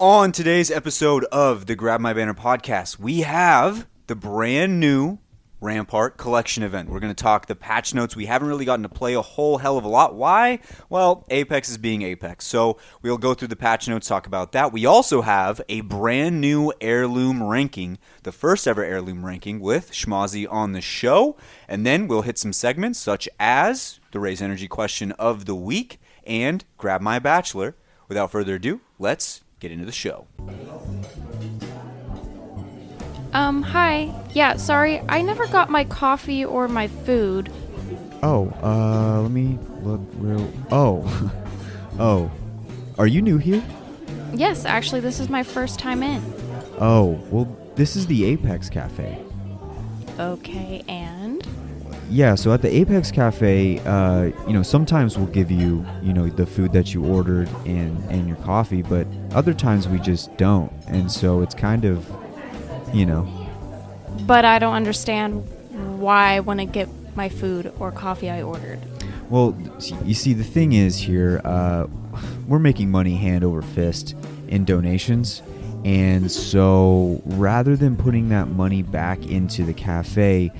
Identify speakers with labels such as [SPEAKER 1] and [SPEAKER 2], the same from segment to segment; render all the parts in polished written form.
[SPEAKER 1] On today's episode of the Grab My Banner podcast, we have the brand new Rampart collection event. We're going to talk the patch notes. We haven't really gotten to play a whole hell of a lot. Why? Well, Apex is being Apex. So we'll go through the patch notes, talk about that. We also have a brand new Heirloom ranking, the first ever Heirloom ranking with Schmozzy on the show. And then we'll hit some segments such as the Raise Energy question of the week and Grab My Bachelor. Without further ado, let's get into the show.
[SPEAKER 2] Hi. Yeah, sorry, I never got my coffee or my food.
[SPEAKER 3] Let me look real... Oh. Are you new here?
[SPEAKER 2] Yes, actually, this is my first time in.
[SPEAKER 3] Oh, well, this is the Apex Cafe.
[SPEAKER 2] Okay, and?
[SPEAKER 3] Yeah, so at the Apex Cafe, sometimes we'll give you, the food that you ordered and your coffee, but other times we just don't. And so it's kind of,
[SPEAKER 2] But I don't understand why I want to get my food or coffee I ordered.
[SPEAKER 3] Well, you see, the thing is here, we're making money hand over fist in donations. And so rather than putting that money back into the cafe,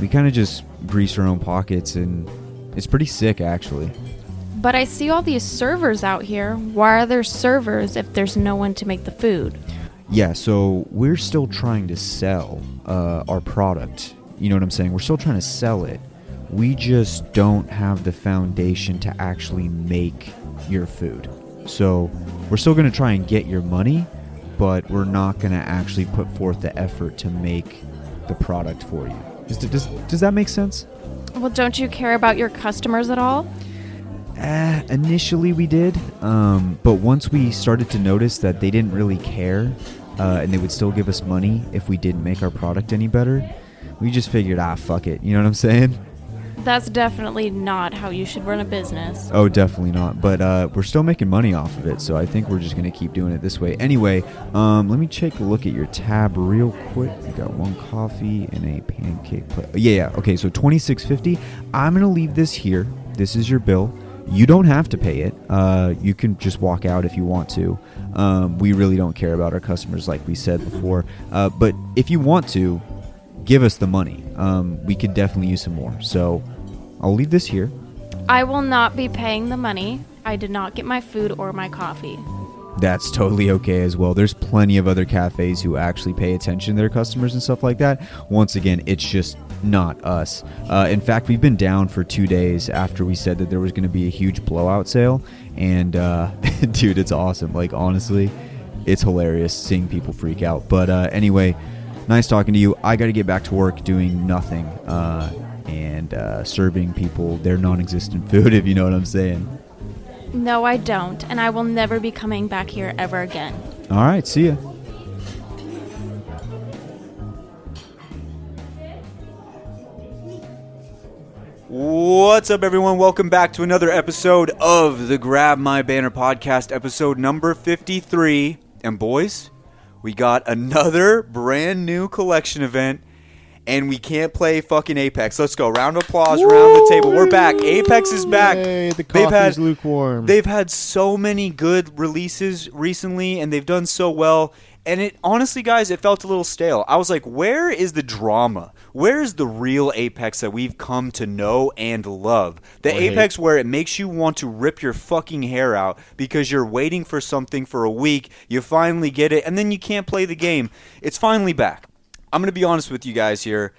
[SPEAKER 3] we kind of just grease our own pockets, and it's pretty sick, actually.
[SPEAKER 2] But I see all these servers out here. Why are there servers if there's no one to make the food?
[SPEAKER 3] Yeah, so we're still trying to sell our product. You know what I'm saying? We're still trying to sell it. We just don't have the foundation to actually make your food. So we're still going to try and get your money, but we're not going to actually put forth the effort to make the product for you. Does that make sense?
[SPEAKER 2] Well, don't you care about your customers at all?
[SPEAKER 3] Initially we did, but once we started to notice that they didn't really care, and they would still give us money if we didn't make our product any better, we just figured, fuck it. You know what I'm saying?
[SPEAKER 2] That's definitely not how you should run a business.
[SPEAKER 3] Oh, definitely not. But we're still making money off of it, so I think we're just going to keep doing it this way. Anyway, let me take a look at your tab real quick. You got one coffee and a pancake plate. Yeah. Okay, so $26.50. I'm going to leave this here. This is your bill. You don't have to pay it. You can just walk out if you want to. We really don't care about our customers, like we said before. But if you want to, give us the money. We could definitely use some more. So I'll leave this here.
[SPEAKER 2] I will not be paying the money. I did not get my food or my coffee.
[SPEAKER 3] That's totally okay as well. There's plenty of other cafes who actually pay attention to their customers and stuff like that. Once again, it's just not us. In fact, we've been down for 2 days after we said that there was going to be a huge blowout sale. And, dude, it's awesome. Like, honestly, it's hilarious seeing people freak out. But anyway, nice talking to you. I got to get back to work doing nothing and serving people their non-existent food, if you know what I'm saying.
[SPEAKER 2] No, I don't, and I will never be coming back here ever again.
[SPEAKER 3] All right, see ya.
[SPEAKER 1] What's up, everyone? Welcome back to another episode of the Grab My Banner podcast, episode number 53. And boys, we got another brand new collection event, and we can't play fucking Apex. Let's go. Round of applause around the table. We're back. Apex is back.
[SPEAKER 4] Yay, the coffee's lukewarm.
[SPEAKER 1] They've had so many good releases recently, and they've done so well. And it honestly, guys, it felt a little stale. I was like, where is the drama? Where is the real Apex that we've come to know and love? The Apex where it makes you want to rip your fucking hair out because you're waiting for something for a week, you finally get it, and then you can't play the game. It's finally back. I'm going to be honest with you guys here.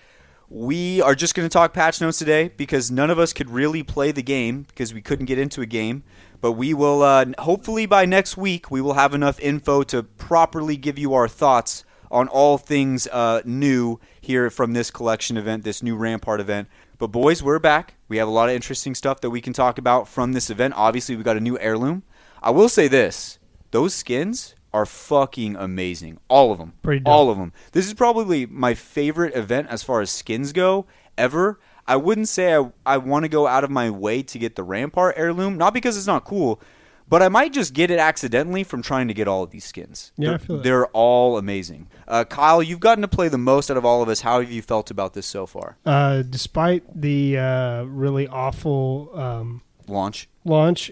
[SPEAKER 1] We are just going to talk patch notes today because none of us could really play the game because we couldn't get into a game. But we will, hopefully by next week, we will have enough info to properly give you our thoughts on all things new here from this collection event, this new Rampart event. But boys, we're back. We have a lot of interesting stuff that we can talk about from this event. Obviously, we got a new Heirloom. I will say this. Those skins are fucking amazing. All of them.
[SPEAKER 4] Pretty dope.
[SPEAKER 1] All of them. This is probably my favorite event as far as skins go ever. I wouldn't say I want to go out of my way to get the Rampart Heirloom, not because it's not cool, but I might just get it accidentally from trying to get all of these skins.
[SPEAKER 4] Yeah, I feel that.
[SPEAKER 1] They're all amazing. Kyle, you've gotten to play the most out of all of us. How have you felt about this so far?
[SPEAKER 4] Despite the really awful
[SPEAKER 1] launch,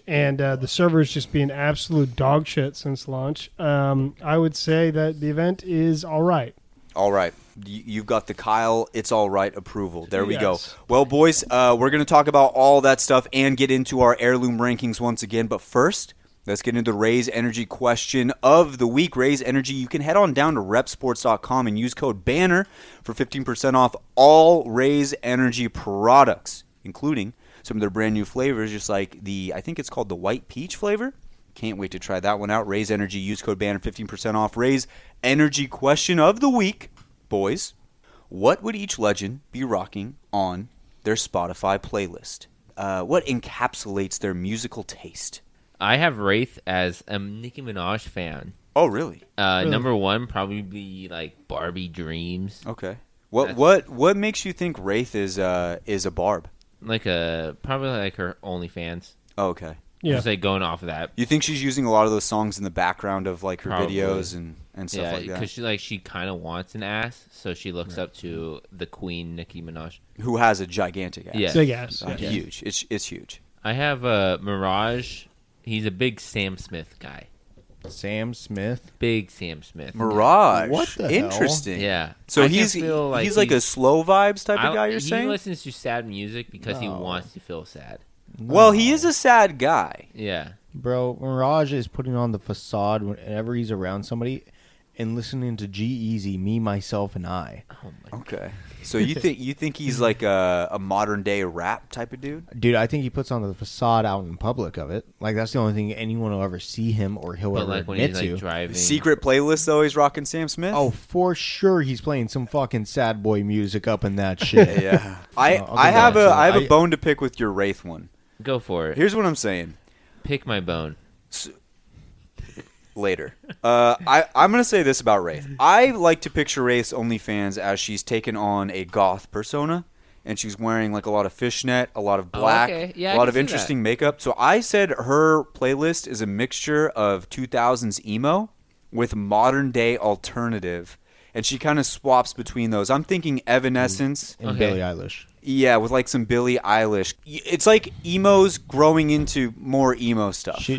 [SPEAKER 4] and the server's just been absolute dog shit since launch. I would say that the event is all right.
[SPEAKER 1] All right. You've got the Kyle, it's all right approval. There we go.
[SPEAKER 4] Yes.
[SPEAKER 1] Well, boys, we're going to talk about all that stuff and get into our Heirloom rankings once again. But first, let's get into the Raise Energy question of the week. Raise Energy, you can head on down to repsports.com and use code BANNER for 15% off all Raise Energy products, including some of their brand new flavors, just like I think it's called the White Peach flavor. Can't wait to try that one out. Raise Energy, use code BANNER, 15% off. Raise Energy question of the week. Boys, what would each legend be rocking on their Spotify playlist? What encapsulates their musical taste?
[SPEAKER 5] I have Wraith as a Nicki Minaj fan.
[SPEAKER 1] Oh, really?
[SPEAKER 5] Number one probably be like Barbie Dreams.
[SPEAKER 1] Okay. What makes you think Wraith is a barb?
[SPEAKER 5] Probably like her OnlyFans.
[SPEAKER 1] Oh, okay.
[SPEAKER 4] Yeah.
[SPEAKER 5] Just like going off of that.
[SPEAKER 1] You think she's using a lot of those songs in the background of like her
[SPEAKER 5] Probably.
[SPEAKER 1] videos and stuff like that?
[SPEAKER 5] because she kind of wants an ass, so she looks up to the queen Nicki Minaj.
[SPEAKER 1] Who has a gigantic ass?
[SPEAKER 5] Yeah.
[SPEAKER 4] Big ass.
[SPEAKER 5] Yeah.
[SPEAKER 1] Huge. It's huge.
[SPEAKER 5] I have Mirage. He's a big Sam Smith guy.
[SPEAKER 3] Sam Smith.
[SPEAKER 5] Big Sam Smith.
[SPEAKER 1] Mirage.
[SPEAKER 3] What the hell?
[SPEAKER 1] Interesting.
[SPEAKER 5] Yeah.
[SPEAKER 1] So
[SPEAKER 5] I
[SPEAKER 1] he's
[SPEAKER 5] just feel
[SPEAKER 1] he's like a slow vibes type of guy. You're
[SPEAKER 5] he
[SPEAKER 1] saying?
[SPEAKER 5] listens to sad music because he wants to feel sad.
[SPEAKER 1] Well, he is a sad guy.
[SPEAKER 5] Yeah.
[SPEAKER 3] Bro, Mirage is putting on the facade whenever he's around somebody and listening to G-Eazy, Me, Myself, and I.
[SPEAKER 5] Oh my.
[SPEAKER 1] Okay. So you think he's like a modern day rap type of dude?
[SPEAKER 3] Dude, I think he puts on the facade out in public of it. Like, that's the only thing anyone will ever see him or he'll
[SPEAKER 5] But
[SPEAKER 3] ever
[SPEAKER 5] like when
[SPEAKER 3] admit
[SPEAKER 5] he's like
[SPEAKER 3] to.
[SPEAKER 5] driving.
[SPEAKER 1] Secret playlist though. He's rocking Sam Smith.
[SPEAKER 3] Oh, for sure he's playing some fucking sad boy music up in that shit.
[SPEAKER 1] yeah.
[SPEAKER 3] I'll give
[SPEAKER 1] I have
[SPEAKER 3] that to
[SPEAKER 1] I have
[SPEAKER 3] him.
[SPEAKER 1] a bone to pick with your Wraith one.
[SPEAKER 5] Go for it.
[SPEAKER 1] Here's what I'm saying.
[SPEAKER 5] Pick my bone.
[SPEAKER 1] Later. I'm going to say this about Wraith. I like to picture Wraith's OnlyFans as she's taken on a goth persona, and she's wearing like a lot of fishnet, a lot of black,
[SPEAKER 5] okay. Yeah,
[SPEAKER 1] a
[SPEAKER 5] I
[SPEAKER 1] lot
[SPEAKER 5] can
[SPEAKER 1] of
[SPEAKER 5] see
[SPEAKER 1] interesting makeup. So I said her playlist is a mixture of 2000s emo with modern day alternative, and she kind of swaps between those. I'm thinking Evanescence.
[SPEAKER 3] And
[SPEAKER 5] Okay.
[SPEAKER 3] Billie Eilish.
[SPEAKER 1] Yeah, with like some Billie Eilish. It's like emos growing into more emo stuff.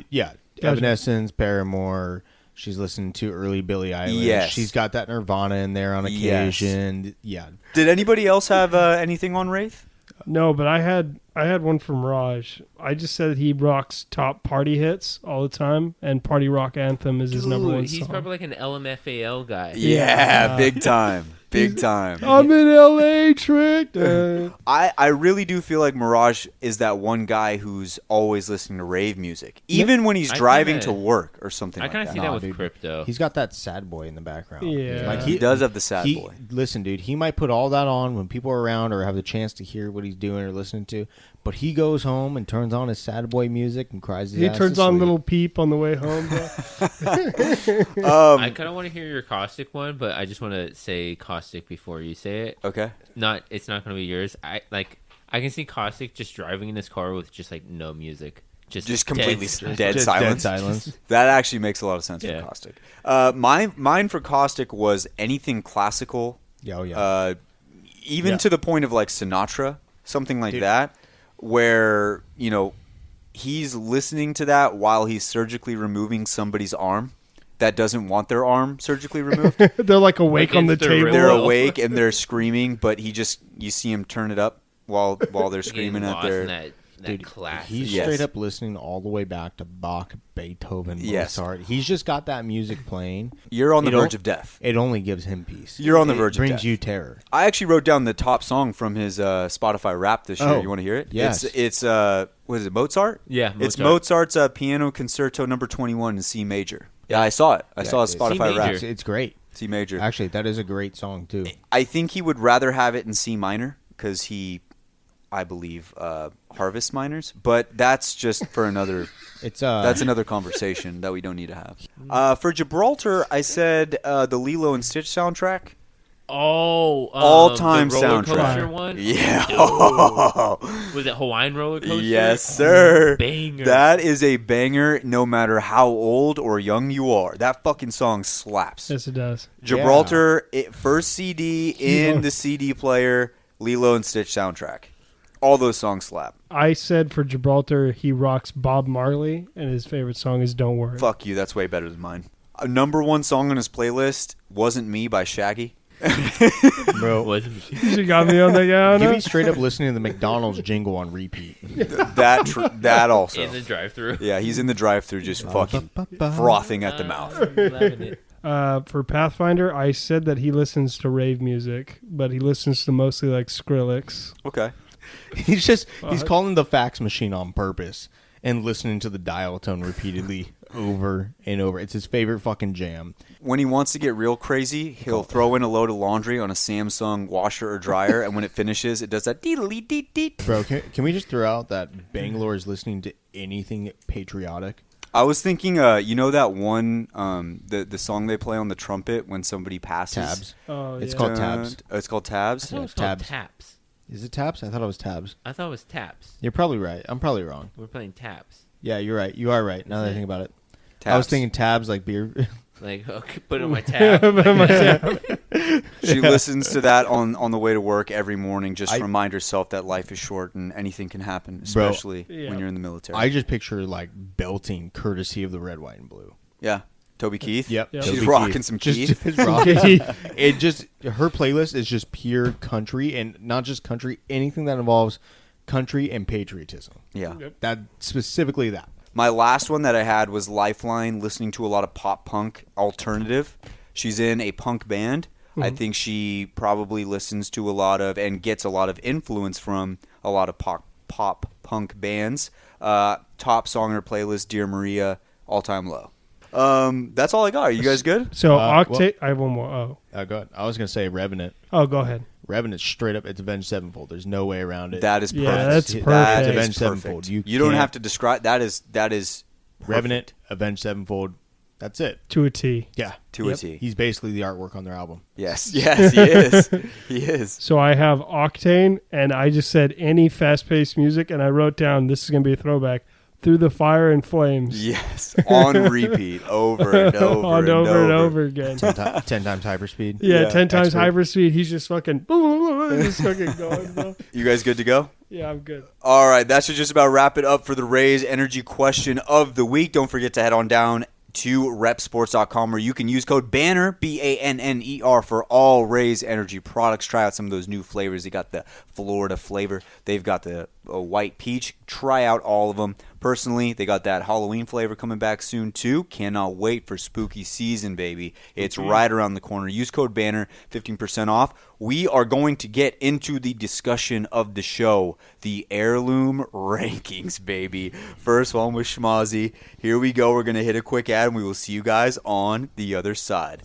[SPEAKER 3] Evanescence, Paramore. She's listening to early Billie Eilish.
[SPEAKER 1] Yes.
[SPEAKER 3] She's got that Nirvana in there on occasion. Yeah.
[SPEAKER 1] Did anybody else have anything on Wraith?
[SPEAKER 4] No, but I had one from Raj. I just said he rocks top party hits all the time, and Party Rock Anthem is his number one
[SPEAKER 5] He's
[SPEAKER 4] song.
[SPEAKER 5] probably like an LMFAO guy.
[SPEAKER 1] Yeah, big time. Big time.
[SPEAKER 4] I'm in LA tricked.
[SPEAKER 1] I really do feel like Mirage is that one guy who's always listening to rave music, even when he's
[SPEAKER 5] I
[SPEAKER 1] driving
[SPEAKER 5] kinda-
[SPEAKER 1] to work or something
[SPEAKER 5] I
[SPEAKER 1] like
[SPEAKER 5] kind of
[SPEAKER 1] that.
[SPEAKER 5] see that with
[SPEAKER 3] dude.
[SPEAKER 5] Crypto.
[SPEAKER 3] He's got that sad boy in the background.
[SPEAKER 4] Yeah.
[SPEAKER 3] Like
[SPEAKER 1] He does have the sad boy.
[SPEAKER 3] Listen, dude, he might put all that on when people are around or have the chance to hear what he's doing or listening to, but he goes home and turns on his sad boy music and cries his
[SPEAKER 4] He
[SPEAKER 3] ass
[SPEAKER 4] turns
[SPEAKER 3] to
[SPEAKER 4] on
[SPEAKER 3] sleep.
[SPEAKER 4] Little Peep on the way home. Bro.
[SPEAKER 5] I kind of want to hear your Caustic one, but I just want to say Caustic before you say it.
[SPEAKER 1] Okay.
[SPEAKER 5] It's not going to be yours. I can see Caustic just driving in his car with just like no music, just
[SPEAKER 1] completely
[SPEAKER 5] dead,
[SPEAKER 1] dead
[SPEAKER 3] Just
[SPEAKER 1] silence.
[SPEAKER 3] dead silence.
[SPEAKER 1] That actually makes a lot of sense
[SPEAKER 5] Yeah.
[SPEAKER 1] for Caustic. Mine for Caustic was anything classical.
[SPEAKER 3] Yeah, oh, yeah.
[SPEAKER 1] Even
[SPEAKER 3] Yeah.
[SPEAKER 1] to the point of like Sinatra, something like
[SPEAKER 3] Dude.
[SPEAKER 1] that, where he's listening to that while he's surgically removing somebody's arm that doesn't want their arm surgically removed.
[SPEAKER 4] They're like awake
[SPEAKER 5] Like
[SPEAKER 4] on the
[SPEAKER 5] it's the
[SPEAKER 4] table.
[SPEAKER 5] real-
[SPEAKER 1] They're
[SPEAKER 5] Whoa.
[SPEAKER 1] awake and they're screaming, but you see him turn it up while they're screaming
[SPEAKER 5] Getting
[SPEAKER 1] at
[SPEAKER 5] lost
[SPEAKER 1] their.
[SPEAKER 5] in that
[SPEAKER 3] Dude,
[SPEAKER 5] classic.
[SPEAKER 3] he's
[SPEAKER 1] Yes.
[SPEAKER 3] straight up listening all the way back to Bach, Beethoven,
[SPEAKER 1] Yes.
[SPEAKER 3] Mozart. He's just got that music playing.
[SPEAKER 1] You're on the
[SPEAKER 3] It don't-
[SPEAKER 1] verge of death.
[SPEAKER 3] It only gives him peace.
[SPEAKER 1] You're on the
[SPEAKER 3] It
[SPEAKER 1] verge of
[SPEAKER 3] brings
[SPEAKER 1] death.
[SPEAKER 3] you terror.
[SPEAKER 1] I actually wrote down the top song from his Spotify rap this year.
[SPEAKER 3] Oh,
[SPEAKER 1] You want to hear it?
[SPEAKER 3] yes.
[SPEAKER 1] It's what is it, Mozart?
[SPEAKER 5] Yeah,
[SPEAKER 1] It's
[SPEAKER 5] Mozart.
[SPEAKER 1] Mozart's Piano Concerto Number 21 in C major. Yeah, I saw it. I saw his
[SPEAKER 3] C
[SPEAKER 1] Spotify
[SPEAKER 5] major.
[SPEAKER 1] rap.
[SPEAKER 3] It's great.
[SPEAKER 1] C major.
[SPEAKER 3] Actually, that is a great song too.
[SPEAKER 1] I think he would rather have it in C minor because he, I believe, harvests minors. But that's just for another.
[SPEAKER 3] It's
[SPEAKER 1] That's another conversation that we don't need to have. For Gibraltar, I said the Lilo and Stitch soundtrack. All-time
[SPEAKER 5] the roller
[SPEAKER 1] soundtrack.
[SPEAKER 5] coaster one.
[SPEAKER 1] Yeah.
[SPEAKER 5] Was it Hawaiian roller coaster?
[SPEAKER 1] Yes, sir.
[SPEAKER 5] Banger.
[SPEAKER 1] That is a banger no matter how old or young you are. That fucking song slaps.
[SPEAKER 4] Yes, it does.
[SPEAKER 1] Gibraltar, first CD in the CD player, Lilo and Stitch soundtrack. All those songs slap.
[SPEAKER 4] I said for Gibraltar, he rocks Bob Marley, and his favorite song is "Don't Worry."
[SPEAKER 1] Fuck you. That's way better than mine. A number one song on his playlist, Wasn't Me by Shaggy.
[SPEAKER 6] Bro,
[SPEAKER 4] You got me on that guy.
[SPEAKER 6] give me straight up listening to the McDonald's jingle on repeat.
[SPEAKER 1] That also.
[SPEAKER 5] In the drive-thru.
[SPEAKER 1] Yeah, he's in the drive-thru just fucking frothing at the mouth.
[SPEAKER 5] Loving it.
[SPEAKER 4] For Pathfinder, I said that he listens to rave music, but he listens to mostly like Skrillex.
[SPEAKER 1] Okay.
[SPEAKER 6] He's calling the fax machine on purpose and listening to the dial tone repeatedly over and over. It's his favorite fucking jam.
[SPEAKER 1] When he wants to get real crazy, he'll throw in a load of laundry on a Samsung washer or dryer, and when it finishes, it does that dee-dee-dee-dee.
[SPEAKER 6] Bro, can we just throw out that Bangalore is listening to anything patriotic?
[SPEAKER 1] I was thinking, you know that one, the song they play on the trumpet when somebody passes?
[SPEAKER 6] Tabs.
[SPEAKER 4] Oh,
[SPEAKER 6] It's
[SPEAKER 4] yeah.
[SPEAKER 6] called Tabs.
[SPEAKER 1] It's called
[SPEAKER 5] I
[SPEAKER 1] Tabs?
[SPEAKER 5] thought it was called
[SPEAKER 6] Tabs.
[SPEAKER 5] Taps.
[SPEAKER 6] Is it Tabs? I thought it was Tabs.
[SPEAKER 5] I thought it was Taps.
[SPEAKER 6] You're probably right. I'm probably wrong.
[SPEAKER 5] We're playing Taps.
[SPEAKER 6] Yeah, you're right. You are right. Now that I think about it.
[SPEAKER 1] Tabs.
[SPEAKER 6] I was thinking Tabs like beer.
[SPEAKER 5] Like, okay, put it on my tab.
[SPEAKER 1] She listens to that on the way to work every morning just to
[SPEAKER 6] I-
[SPEAKER 1] remind herself that life is short and anything can happen, especially
[SPEAKER 4] Yeah.
[SPEAKER 1] when you're in the military.
[SPEAKER 6] I just picture like belting courtesy of the red, white, and blue.
[SPEAKER 1] Yeah. Toby Keith?
[SPEAKER 6] Yep.
[SPEAKER 4] Yep.
[SPEAKER 1] She's
[SPEAKER 6] Toby
[SPEAKER 1] rocking
[SPEAKER 6] Keith.
[SPEAKER 1] some
[SPEAKER 6] Just-
[SPEAKER 1] Keith.
[SPEAKER 6] It just her playlist is just pure country, and not just country, anything that involves country and patriotism.
[SPEAKER 1] Yeah.
[SPEAKER 6] That specifically that.
[SPEAKER 1] My last one that I had was Lifeline, listening to a lot of pop punk alternative. She's in a punk band. I think she probably listens to a lot of and gets a lot of influence from a lot of pop punk bands. Top song on her playlist, Dear Maria, All Time Low. That's all I got. Are you guys good?
[SPEAKER 4] So
[SPEAKER 6] well-
[SPEAKER 4] I have one more.
[SPEAKER 6] Go ahead. I was gonna say Revenant.
[SPEAKER 4] Oh, go ahead.
[SPEAKER 6] Revenant straight up. It's Avenged Sevenfold. There's no way around it.
[SPEAKER 1] That is perfect.
[SPEAKER 4] Yeah, that's
[SPEAKER 1] That
[SPEAKER 4] perfect.
[SPEAKER 1] is
[SPEAKER 6] Avenged
[SPEAKER 1] perfect.
[SPEAKER 6] Sevenfold.
[SPEAKER 1] You don't
[SPEAKER 6] can't-
[SPEAKER 1] have to describe. That is perfect.
[SPEAKER 6] Revenant, Avenged Sevenfold. That's it.
[SPEAKER 4] To a T.
[SPEAKER 6] Yeah.
[SPEAKER 1] To a T.
[SPEAKER 6] He's basically the artwork on their album.
[SPEAKER 1] Yes, he is. He is.
[SPEAKER 4] So I have Octane, and I just said any fast-paced music, and I wrote down this is going to be a throwback. Through the Fire and Flames.
[SPEAKER 1] Yes, on repeat, over and over
[SPEAKER 4] On
[SPEAKER 1] and
[SPEAKER 4] over and
[SPEAKER 1] over.
[SPEAKER 4] over again.
[SPEAKER 6] 10 times hyperspeed.
[SPEAKER 4] Yeah, 10 times
[SPEAKER 6] expert.
[SPEAKER 4] hyperspeed. He's just fucking, just fucking going, bro.
[SPEAKER 1] You guys good to go?
[SPEAKER 4] Yeah, I'm good.
[SPEAKER 1] All right, that should just about wrap it up for the Raise Energy question of the week. Don't forget to head on down to repsports.com where you can use code BANNER, BANNER, for all Raise Energy products. Try out some of those new flavors. They got the Florida flavor. They've got the white peach. Try out all of them. Personally, they got that Halloween flavor coming back soon too. Cannot wait for spooky season, baby. It's right around the corner. Use code BANNER, 15% off. We are going to get into the discussion of the show, the Heirloom rankings, baby. First one with Schmozzy. Here we go. We're going to hit a quick ad, and we will see you guys on the other side.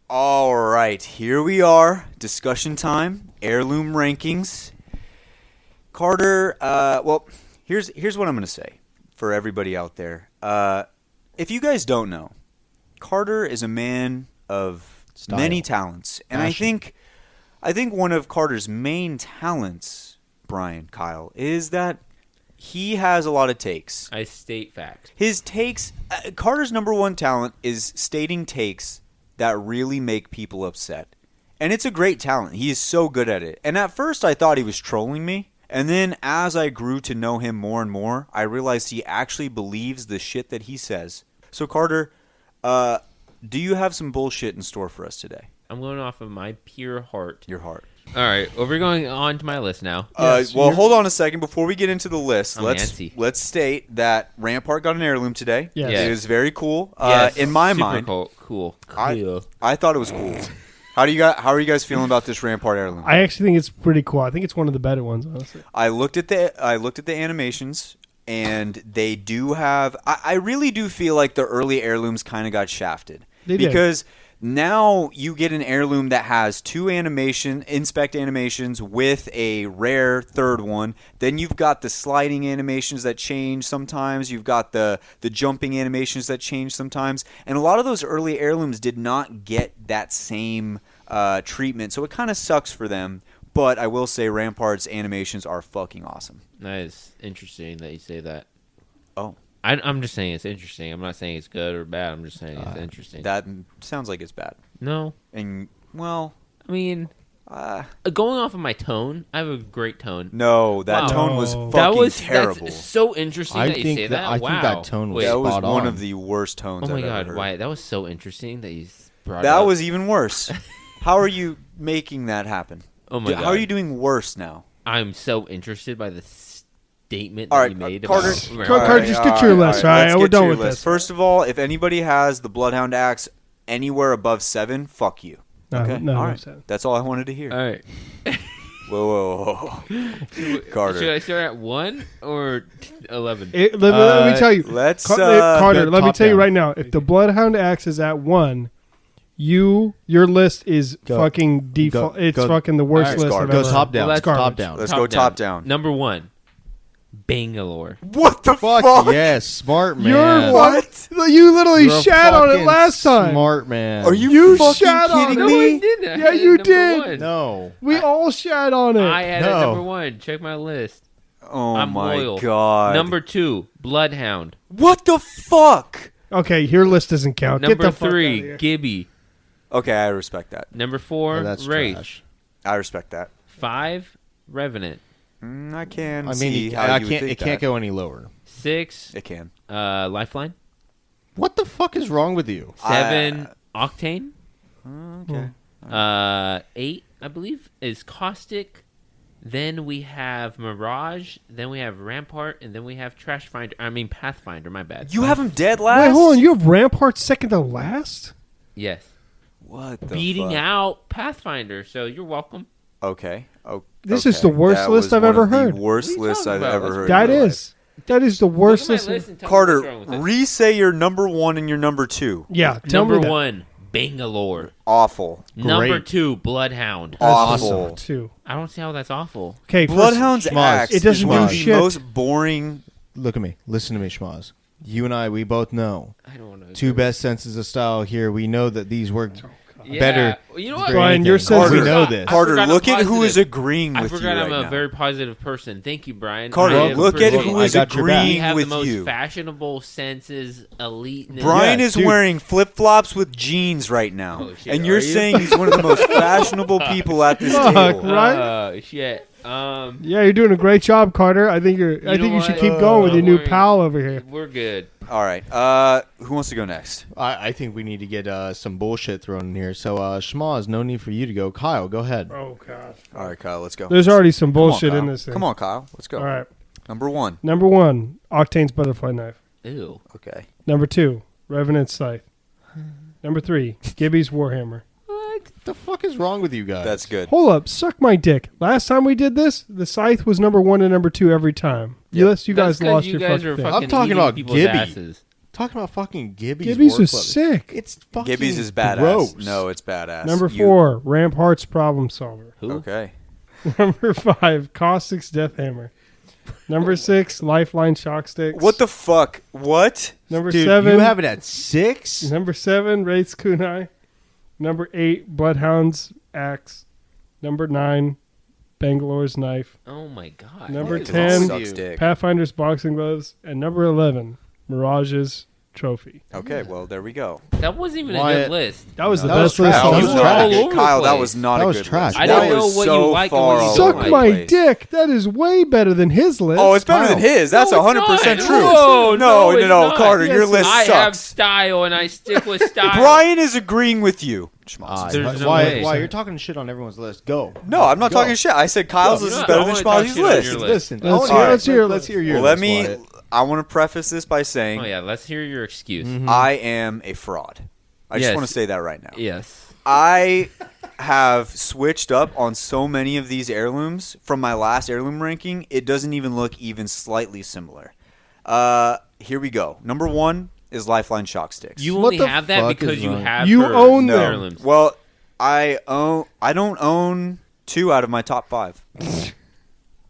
[SPEAKER 1] All right, here we are. Discussion time. Heirloom rankings. Carter, well, here's what I'm going to say for everybody out there. If you guys don't know, Carter is a man of
[SPEAKER 6] Style.
[SPEAKER 1] many talents, and
[SPEAKER 6] Passion.
[SPEAKER 1] I think one of Carter's main talents, Brian, Kyle, is that he has a lot of takes.
[SPEAKER 5] I state facts.
[SPEAKER 1] His takes, Carter's number one talent is stating takes that really make people upset. And it's a great talent. He is so good at it. And at first I thought he was trolling me. And then as I grew to know him more and more, I realized he actually believes the shit that he says. So Carter, do you have some bullshit in store for us today?
[SPEAKER 5] I'm going off of my pure heart.
[SPEAKER 1] Your heart.
[SPEAKER 5] All right, well, we're going on to my list now.
[SPEAKER 4] Yes,
[SPEAKER 1] Well,
[SPEAKER 4] you're-
[SPEAKER 1] hold on a second. Before we get into the list,
[SPEAKER 5] I'm
[SPEAKER 1] let's
[SPEAKER 5] antsy.
[SPEAKER 1] state that Rampart got an heirloom today.
[SPEAKER 4] Yes.
[SPEAKER 5] Yes.
[SPEAKER 1] It was very cool.
[SPEAKER 5] Yes,
[SPEAKER 1] In my
[SPEAKER 5] super
[SPEAKER 1] mind,
[SPEAKER 5] cool.
[SPEAKER 1] I thought it was cool. How are you guys feeling about this Rampart heirloom?
[SPEAKER 4] I actually think it's pretty cool. I think it's one of the better ones, honestly.
[SPEAKER 1] I looked at the animations, and they do have. I really do feel like the early heirlooms kind of got shafted.
[SPEAKER 4] They did.
[SPEAKER 1] Because now you get an heirloom that has two inspect animations with a rare third one. Then you've got the sliding animations that change sometimes. You've got the jumping animations that change sometimes. And a lot of those early heirlooms did not get that same treatment. So it kind of sucks for them. But I will say Rampart's animations are fucking awesome.
[SPEAKER 5] That is interesting that you say that.
[SPEAKER 1] Oh.
[SPEAKER 5] I'm just saying it's interesting. I'm not saying it's good or bad. I'm just saying it's interesting.
[SPEAKER 1] That sounds like it's bad.
[SPEAKER 5] No,
[SPEAKER 1] And, well,
[SPEAKER 5] I mean, Going off of my tone, I have a great tone.
[SPEAKER 1] No, that
[SPEAKER 5] Wow.
[SPEAKER 1] tone was
[SPEAKER 4] No.
[SPEAKER 1] fucking terrible.
[SPEAKER 5] That's so interesting
[SPEAKER 6] I
[SPEAKER 5] that you
[SPEAKER 6] think
[SPEAKER 5] say
[SPEAKER 6] that-
[SPEAKER 5] that.
[SPEAKER 6] I think
[SPEAKER 5] Wow.
[SPEAKER 6] that tone was
[SPEAKER 5] Wait,
[SPEAKER 1] That was
[SPEAKER 6] spot
[SPEAKER 1] one
[SPEAKER 6] on.
[SPEAKER 1] of the worst tones
[SPEAKER 5] oh my
[SPEAKER 1] I've
[SPEAKER 5] god,
[SPEAKER 1] ever heard.
[SPEAKER 5] Wyatt, that was so interesting that you brought
[SPEAKER 1] That
[SPEAKER 5] up.
[SPEAKER 1] was even worse. How are you making that happen?
[SPEAKER 5] Oh my
[SPEAKER 1] How
[SPEAKER 5] god.
[SPEAKER 1] are you doing worse now?
[SPEAKER 5] I'm so interested by the statement
[SPEAKER 1] All
[SPEAKER 5] that
[SPEAKER 1] right,
[SPEAKER 5] you made
[SPEAKER 1] Carter.
[SPEAKER 5] about
[SPEAKER 4] Carter, just get your list, all right?
[SPEAKER 1] let's
[SPEAKER 4] We're
[SPEAKER 1] get to
[SPEAKER 4] done
[SPEAKER 1] your
[SPEAKER 4] with
[SPEAKER 1] list.
[SPEAKER 4] this.
[SPEAKER 1] First of all, if anybody has the Bloodhound axe anywhere above 7, fuck you.
[SPEAKER 4] No,
[SPEAKER 1] Okay,
[SPEAKER 4] no,
[SPEAKER 1] all
[SPEAKER 4] no,
[SPEAKER 1] right.
[SPEAKER 4] seven.
[SPEAKER 1] That's all I wanted to hear.
[SPEAKER 5] All right.
[SPEAKER 1] Whoa. Carter.
[SPEAKER 5] Should I start at 1 or 11?
[SPEAKER 4] Let me tell you.
[SPEAKER 1] Let's
[SPEAKER 4] Carter, let me
[SPEAKER 6] top
[SPEAKER 4] tell you
[SPEAKER 6] down.
[SPEAKER 4] right now. If the Bloodhound axe is at 1, your list is
[SPEAKER 6] Go.
[SPEAKER 4] fucking default.
[SPEAKER 6] Go.
[SPEAKER 4] It's
[SPEAKER 6] Go.
[SPEAKER 4] fucking the worst
[SPEAKER 1] All right,
[SPEAKER 4] list
[SPEAKER 1] Scar.
[SPEAKER 4] I've
[SPEAKER 6] Go
[SPEAKER 4] ever
[SPEAKER 6] top
[SPEAKER 4] heard.
[SPEAKER 6] down.
[SPEAKER 5] Well, that's
[SPEAKER 6] top
[SPEAKER 4] garbage.
[SPEAKER 6] down.
[SPEAKER 1] Let's go top down.
[SPEAKER 5] Number 1, Bangalore.
[SPEAKER 1] What the
[SPEAKER 6] Fuck,
[SPEAKER 1] fuck?
[SPEAKER 6] yes, smart man.
[SPEAKER 4] You're
[SPEAKER 1] What?
[SPEAKER 4] You literally
[SPEAKER 6] You're a
[SPEAKER 4] shat on it
[SPEAKER 6] fucking
[SPEAKER 4] last time.
[SPEAKER 6] Smart man.
[SPEAKER 1] Are you,
[SPEAKER 4] You
[SPEAKER 1] fucking
[SPEAKER 4] shat on
[SPEAKER 1] kidding
[SPEAKER 4] it.
[SPEAKER 5] No, I
[SPEAKER 1] me?
[SPEAKER 5] didn't. I
[SPEAKER 4] Yeah,
[SPEAKER 5] had
[SPEAKER 4] you
[SPEAKER 5] number
[SPEAKER 4] did.
[SPEAKER 5] 1.
[SPEAKER 6] No.
[SPEAKER 4] We all shat on it.
[SPEAKER 5] I had it
[SPEAKER 6] No.
[SPEAKER 5] at number 1. Check my list.
[SPEAKER 1] Oh
[SPEAKER 5] I'm
[SPEAKER 1] my
[SPEAKER 5] loyal.
[SPEAKER 1] god.
[SPEAKER 5] Number 2, Bloodhound.
[SPEAKER 1] What the fuck?
[SPEAKER 4] Okay, your list doesn't count. Get
[SPEAKER 5] Number
[SPEAKER 4] the fuck
[SPEAKER 5] 3,
[SPEAKER 4] outta here.
[SPEAKER 5] Gibby.
[SPEAKER 1] Okay, I respect that.
[SPEAKER 5] Number 4,
[SPEAKER 6] Oh, that's
[SPEAKER 5] Wraith.
[SPEAKER 6] trash.
[SPEAKER 1] I respect that.
[SPEAKER 5] 5, Revenant.
[SPEAKER 1] I can
[SPEAKER 6] I
[SPEAKER 1] see
[SPEAKER 6] mean,
[SPEAKER 1] how
[SPEAKER 6] I
[SPEAKER 1] you would
[SPEAKER 6] can't.
[SPEAKER 1] think
[SPEAKER 6] It can't
[SPEAKER 1] that.
[SPEAKER 6] go any lower.
[SPEAKER 5] 6,
[SPEAKER 1] It can.
[SPEAKER 5] Lifeline.
[SPEAKER 6] What the fuck is wrong with you?
[SPEAKER 5] 7, Octane.
[SPEAKER 1] Okay.
[SPEAKER 5] 8, I believe, is Caustic. Then we have Mirage. Then we have Rampart, and then we have Pathfinder. My bad.
[SPEAKER 1] You have him dead last?
[SPEAKER 4] Wait, hold on. You have Rampart second to last?
[SPEAKER 5] Yes.
[SPEAKER 1] What the
[SPEAKER 5] Beating
[SPEAKER 1] fuck?
[SPEAKER 5] out Pathfinder. So you're welcome.
[SPEAKER 1] Okay.
[SPEAKER 4] This is the worst
[SPEAKER 1] That
[SPEAKER 4] list
[SPEAKER 1] was
[SPEAKER 4] I've
[SPEAKER 1] one
[SPEAKER 4] ever
[SPEAKER 1] of the
[SPEAKER 4] heard.
[SPEAKER 1] worst
[SPEAKER 5] What are you
[SPEAKER 1] lists
[SPEAKER 5] talking
[SPEAKER 1] I've
[SPEAKER 5] about?
[SPEAKER 1] ever
[SPEAKER 5] That's
[SPEAKER 1] heard.
[SPEAKER 4] That
[SPEAKER 1] in my
[SPEAKER 4] is. That is the worst
[SPEAKER 5] Look at my
[SPEAKER 4] list.
[SPEAKER 5] list and tell me
[SPEAKER 1] Carter,
[SPEAKER 5] what's wrong with it.
[SPEAKER 1] re-say your number 1 and your number 2.
[SPEAKER 4] Yeah, tell
[SPEAKER 5] Number
[SPEAKER 4] me that.
[SPEAKER 5] 1, Bangalore.
[SPEAKER 1] Awful.
[SPEAKER 5] Number
[SPEAKER 6] Great.
[SPEAKER 5] 2, Bloodhound.
[SPEAKER 1] Awful.
[SPEAKER 4] Two.
[SPEAKER 5] I don't see how that's awful.
[SPEAKER 4] Okay,
[SPEAKER 1] Bloodhound's
[SPEAKER 6] Schmoz.
[SPEAKER 1] axe
[SPEAKER 4] It doesn't
[SPEAKER 1] is one
[SPEAKER 6] do
[SPEAKER 1] of the
[SPEAKER 4] shit.
[SPEAKER 1] most boring.
[SPEAKER 6] Look at me. Listen to me, Schmaz. You and I, we both know.
[SPEAKER 5] I don't know.
[SPEAKER 6] Two best senses of style here. We know that these work
[SPEAKER 5] Yeah.
[SPEAKER 6] better.
[SPEAKER 5] You know what?
[SPEAKER 4] Brian, your sense
[SPEAKER 1] Carter,
[SPEAKER 6] we
[SPEAKER 4] of-
[SPEAKER 6] know this.
[SPEAKER 1] Carter,
[SPEAKER 5] forgot
[SPEAKER 1] look
[SPEAKER 5] I'm
[SPEAKER 1] at who is
[SPEAKER 5] positive.
[SPEAKER 1] agreeing
[SPEAKER 5] I
[SPEAKER 1] with you
[SPEAKER 5] forgot
[SPEAKER 1] right
[SPEAKER 5] I'm a
[SPEAKER 1] now.
[SPEAKER 5] very positive person. Thank you, Brian.
[SPEAKER 1] Carter,
[SPEAKER 5] I
[SPEAKER 1] look at
[SPEAKER 5] appreciate
[SPEAKER 1] who
[SPEAKER 5] it.
[SPEAKER 1] is
[SPEAKER 6] I got your back.
[SPEAKER 5] We
[SPEAKER 1] agreeing
[SPEAKER 5] have
[SPEAKER 1] with
[SPEAKER 5] the most
[SPEAKER 1] you.
[SPEAKER 5] fashionable senses, elite.
[SPEAKER 1] Brian
[SPEAKER 6] Yeah,
[SPEAKER 1] is
[SPEAKER 6] dude.
[SPEAKER 1] wearing flip-flops with jeans right now.
[SPEAKER 5] Oh, shit,
[SPEAKER 1] and you're
[SPEAKER 5] are you?
[SPEAKER 1] saying he's one of the most fashionable people at this
[SPEAKER 4] Fuck,
[SPEAKER 1] table.
[SPEAKER 4] right?
[SPEAKER 5] Oh shit.
[SPEAKER 4] Yeah, you're doing a great job, Carter. I think you should
[SPEAKER 5] what?
[SPEAKER 4] keep going with your
[SPEAKER 5] Don't
[SPEAKER 4] new
[SPEAKER 5] worry.
[SPEAKER 4] pal over here.
[SPEAKER 5] We're good.
[SPEAKER 1] All right. Who wants to go next?
[SPEAKER 6] I think we need to get some bullshit thrown in here. So, Schmaz, no need for you to go. Kyle, go ahead.
[SPEAKER 4] Oh god.
[SPEAKER 1] All right, Kyle, let's go.
[SPEAKER 4] There's already some
[SPEAKER 1] Come on,
[SPEAKER 4] bullshit
[SPEAKER 1] Kyle.
[SPEAKER 4] in this thing.
[SPEAKER 1] Come on, Kyle. Let's go.
[SPEAKER 4] All right.
[SPEAKER 1] Number 1.
[SPEAKER 4] Number 1, Octane's butterfly knife.
[SPEAKER 5] Ew.
[SPEAKER 1] Okay.
[SPEAKER 4] Number 2, Revenant's scythe. Number 3, Gibby's warhammer.
[SPEAKER 5] What?
[SPEAKER 6] What the fuck is wrong with you guys?
[SPEAKER 1] That's good.
[SPEAKER 4] Hold up, suck my dick. Last time we did this, the scythe was number 1 and number 2 every time. Yes, you guys
[SPEAKER 5] That's 'cause
[SPEAKER 4] lost
[SPEAKER 5] you
[SPEAKER 4] your
[SPEAKER 5] guys
[SPEAKER 4] fucking
[SPEAKER 5] are
[SPEAKER 4] thing.
[SPEAKER 5] fucking
[SPEAKER 6] I'm talking
[SPEAKER 5] eating
[SPEAKER 6] about
[SPEAKER 5] people's
[SPEAKER 6] Gibby.
[SPEAKER 5] asses.
[SPEAKER 6] Talking about fucking Gibby's.
[SPEAKER 4] Gibby's
[SPEAKER 6] war
[SPEAKER 4] was
[SPEAKER 6] club.
[SPEAKER 4] sick.
[SPEAKER 6] It's fucking
[SPEAKER 1] Gibby's is badass.
[SPEAKER 6] gross.
[SPEAKER 1] No, it's badass.
[SPEAKER 4] Number
[SPEAKER 1] You-
[SPEAKER 4] 4, Rampart's problem solver.
[SPEAKER 5] Who?
[SPEAKER 1] Okay.
[SPEAKER 4] Number 5, Caustic's death hammer. Number 6, lifeline shock sticks.
[SPEAKER 1] What the fuck? What?
[SPEAKER 4] Number
[SPEAKER 6] Dude,
[SPEAKER 4] 7,
[SPEAKER 6] you have it at 6?
[SPEAKER 4] Number 7, Wraith's kunai. Number 8, Bloodhound's axe. Number 9, Bangalore's knife.
[SPEAKER 5] Oh my god.
[SPEAKER 4] Number
[SPEAKER 1] Because it
[SPEAKER 4] 10,
[SPEAKER 1] sucks dick.
[SPEAKER 4] Pathfinder's boxing gloves. And number 11, Mirage's trophy.
[SPEAKER 1] Okay, well, there we go.
[SPEAKER 5] That wasn't even a
[SPEAKER 6] Wyatt.
[SPEAKER 5] good list.
[SPEAKER 4] That was the
[SPEAKER 6] That was
[SPEAKER 4] best list.
[SPEAKER 6] trash.
[SPEAKER 4] I've
[SPEAKER 6] That
[SPEAKER 4] ever
[SPEAKER 6] was
[SPEAKER 4] heard.
[SPEAKER 6] trash.
[SPEAKER 5] all over the
[SPEAKER 1] Kyle, that
[SPEAKER 5] place.
[SPEAKER 1] was not
[SPEAKER 6] That
[SPEAKER 1] a
[SPEAKER 6] was
[SPEAKER 1] good
[SPEAKER 6] trash.
[SPEAKER 1] list.
[SPEAKER 5] I
[SPEAKER 1] That
[SPEAKER 5] didn't know
[SPEAKER 1] was
[SPEAKER 5] what you
[SPEAKER 1] so
[SPEAKER 5] like and
[SPEAKER 1] far
[SPEAKER 5] what you
[SPEAKER 1] all
[SPEAKER 5] don't
[SPEAKER 4] Suck
[SPEAKER 1] over the
[SPEAKER 4] my
[SPEAKER 1] place.
[SPEAKER 4] dick. That is way better than his list.
[SPEAKER 1] Oh, it's better
[SPEAKER 6] Kyle.
[SPEAKER 1] than his. That's
[SPEAKER 5] No, it's
[SPEAKER 1] 100%
[SPEAKER 5] not.
[SPEAKER 1] true.
[SPEAKER 5] No,
[SPEAKER 1] no,
[SPEAKER 5] it's not.
[SPEAKER 1] Carter,
[SPEAKER 4] Yes,
[SPEAKER 1] your list
[SPEAKER 5] I have
[SPEAKER 1] sucks.
[SPEAKER 5] style and I stick with style.
[SPEAKER 1] Brian is agreeing with you. Schmaltz.
[SPEAKER 5] There's no
[SPEAKER 6] why,
[SPEAKER 5] way.
[SPEAKER 6] why you're talking shit on everyone's list? Go.
[SPEAKER 1] No, I'm not
[SPEAKER 6] Go.
[SPEAKER 1] talking shit. I said Kyle's
[SPEAKER 5] Go.
[SPEAKER 1] list is
[SPEAKER 5] No,
[SPEAKER 1] better
[SPEAKER 5] I
[SPEAKER 1] than
[SPEAKER 5] wanna talk
[SPEAKER 1] Schmaltz's
[SPEAKER 5] shit on
[SPEAKER 1] list.
[SPEAKER 5] your list.
[SPEAKER 6] Listen,
[SPEAKER 4] Let's
[SPEAKER 6] let's
[SPEAKER 4] hear-
[SPEAKER 6] let's hear your
[SPEAKER 1] Well, let
[SPEAKER 6] list,
[SPEAKER 1] me.
[SPEAKER 6] Wyatt.
[SPEAKER 1] I want to preface this by saying
[SPEAKER 5] Oh yeah, let's hear your excuse.
[SPEAKER 1] I am a fraud. I just
[SPEAKER 5] Yes.
[SPEAKER 1] want to say that right now.
[SPEAKER 5] Yes.
[SPEAKER 1] I have switched up on so many of these heirlooms from my last heirloom ranking. It doesn't even look even slightly similar. Here we go. Number 1 is Lifeline Shock Sticks.
[SPEAKER 5] You
[SPEAKER 6] What
[SPEAKER 5] only
[SPEAKER 6] the
[SPEAKER 5] have that
[SPEAKER 6] fuck
[SPEAKER 5] because
[SPEAKER 6] is
[SPEAKER 5] you
[SPEAKER 6] wrong?
[SPEAKER 5] have
[SPEAKER 4] You
[SPEAKER 5] her
[SPEAKER 4] own them.
[SPEAKER 5] heirlooms.
[SPEAKER 1] Well, I don't own 2 out of my top 5.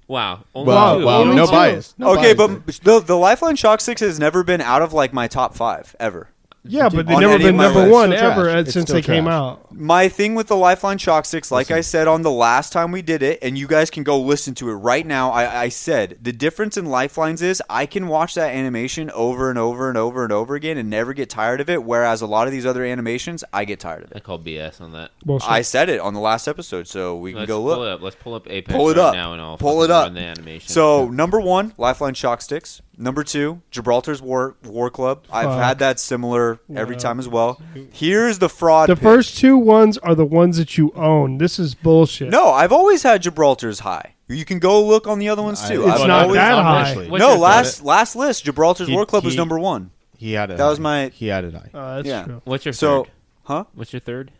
[SPEAKER 5] Wow. Only
[SPEAKER 6] Wow,
[SPEAKER 5] two.
[SPEAKER 6] wow,
[SPEAKER 5] You don't
[SPEAKER 6] no
[SPEAKER 5] own-
[SPEAKER 6] bias. No
[SPEAKER 1] Okay,
[SPEAKER 6] bias
[SPEAKER 1] but the Lifeline Shock Sticks has never been out of like my top 5 ever.
[SPEAKER 4] Yeah, but they've
[SPEAKER 1] on
[SPEAKER 4] never
[SPEAKER 1] any of
[SPEAKER 4] been
[SPEAKER 1] my
[SPEAKER 4] number
[SPEAKER 1] lists.
[SPEAKER 4] one
[SPEAKER 6] It's still
[SPEAKER 4] ever
[SPEAKER 6] trash. It's
[SPEAKER 4] since
[SPEAKER 6] still
[SPEAKER 4] they came
[SPEAKER 6] trash.
[SPEAKER 4] out.
[SPEAKER 1] My thing with the Lifeline Shock Sticks, like I said on the last time we did it, and you guys can go listen to it right now, I said the difference in Lifelines is I can watch that animation over and over and over and over again and never get tired of it, whereas a lot of these other animations, I get tired of
[SPEAKER 5] I
[SPEAKER 1] it.
[SPEAKER 5] call BS on that.
[SPEAKER 4] Bullshit.
[SPEAKER 1] I said it on the last episode, so we can
[SPEAKER 5] Let's
[SPEAKER 1] go
[SPEAKER 5] pull
[SPEAKER 1] look.
[SPEAKER 5] it up. Let's pull up Apex
[SPEAKER 1] Pull it
[SPEAKER 5] right
[SPEAKER 1] up.
[SPEAKER 5] now, and I'll
[SPEAKER 1] Pull
[SPEAKER 5] fucking
[SPEAKER 1] it up.
[SPEAKER 5] run the animation.
[SPEAKER 1] So, number 1, Lifeline Shock Sticks. Number 2, Gibraltar's War Club. I've
[SPEAKER 4] Fuck.
[SPEAKER 1] had that similar every
[SPEAKER 4] Yeah.
[SPEAKER 1] time as well. Here's the fraud
[SPEAKER 4] The
[SPEAKER 1] pick.
[SPEAKER 4] first two ones are the ones that you own. This is bullshit.
[SPEAKER 1] No, I've always had Gibraltar's high. You can go look on the other ones too.
[SPEAKER 4] It's
[SPEAKER 1] I've
[SPEAKER 4] not
[SPEAKER 1] always-
[SPEAKER 4] that high.
[SPEAKER 6] Honestly.
[SPEAKER 5] What's
[SPEAKER 1] No,
[SPEAKER 5] your
[SPEAKER 1] last list, Gibraltar's War Club was
[SPEAKER 6] he-
[SPEAKER 1] number 1.
[SPEAKER 6] He had it.
[SPEAKER 1] That was my-
[SPEAKER 6] He had it high.
[SPEAKER 4] That's
[SPEAKER 1] Yeah.
[SPEAKER 4] true.
[SPEAKER 5] What's your
[SPEAKER 1] So,
[SPEAKER 5] third?
[SPEAKER 1] huh?
[SPEAKER 5] What's your third?